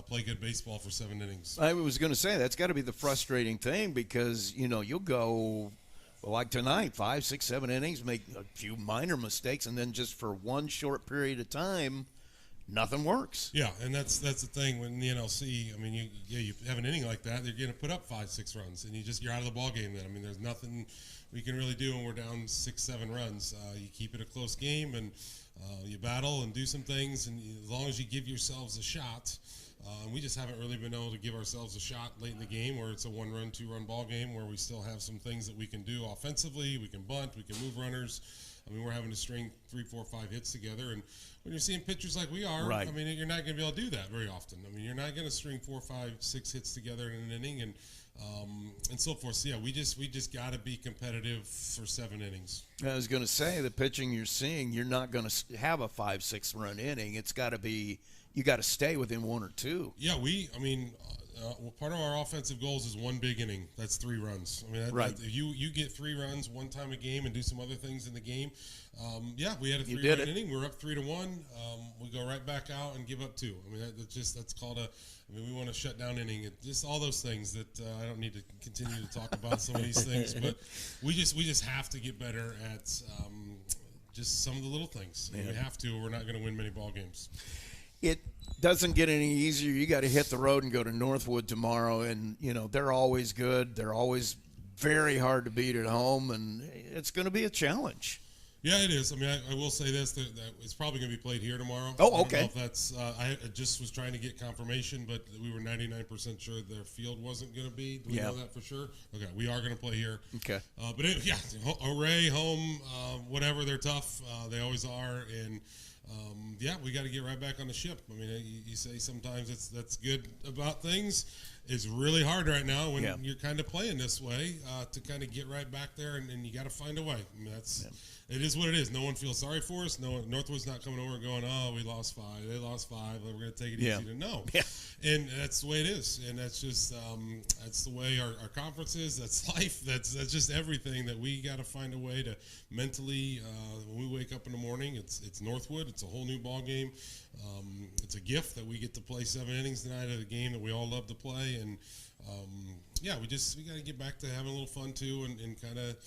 play good baseball for 7 innings. I was going to say that's got to be the frustrating thing because you'll go like tonight 5, 6, 7 innings, make a few minor mistakes, and then just for one short period of time, nothing works. Yeah, and that's the thing when the NLC. I mean, you have an inning like that, they're going to put up 5, 6 runs, and you're out of the ball game. Then I mean, there's nothing we can really do when we're down 6, 7 runs. You keep it a close game, and you battle and do some things, and as long as you give yourselves a shot. And we just haven't really been able to give ourselves a shot late in the game where it's a 1-run, 2-run ball game where we still have some things that we can do offensively. We can bunt, we can move runners. I mean, we're having to string 3, 4, 5 hits together. And when you're seeing pitchers like we are, Right. I mean, you're not going to be able to do that very often. I mean, you're not going to string 4, 5, 6 hits together in an inning and so forth. So, yeah, we just got to be competitive for 7 innings. I was going to say the pitching you're seeing, you're not going to have a 5, 6 run inning. It's got to be you got to stay within 1 or 2. Yeah, well, part of our offensive goals is 1 big inning. That's 3 runs. I mean, Right. if you get 3 runs one time a game and do some other things in the game, we had a You did 3-run it. inning. We're up 3-1. We go right back out and give up 2. I mean, that's called we want to shut down inning. Just all those things that I don't need to continue to talk about some of these things, but we just have to get better at just some of the little things. Yeah. We have to, or we're not going to win many ball games. It doesn't get any easier. You got to hit the road and go to Northwood tomorrow, and they're always good. They're always very hard to beat at home, and it's going to be a challenge. Yeah, it is. I mean, I will say this, that it's probably going to be played here tomorrow. Oh, I don't okay. know if that's, I just was trying to get confirmation, but we were 99% sure their field wasn't going to be. Do we know that for sure? Okay, we are going to play here. Okay. But hooray, home, whatever, they're tough. They always are, and we got to get right back on the ship. I mean, you say sometimes that's good about things. It's really hard right now when you're kind of playing this way to kind of get right back there, and you got to find a way. I mean, it is what it is. No one feels sorry for us. Northwood's not coming over and going, oh, we lost 5. They lost 5. We're going to take it easy. No. Yeah. And that's the way it is. And that's just that's the way our conference is. That's life. That's just everything that we got to find a way to mentally, when we wake up in the morning, it's Northwood. It's a whole new ball game. It's a gift that we get to play 7 innings tonight at a game that we all love to play. And, we got to get back to having a little fun, too, and kind of –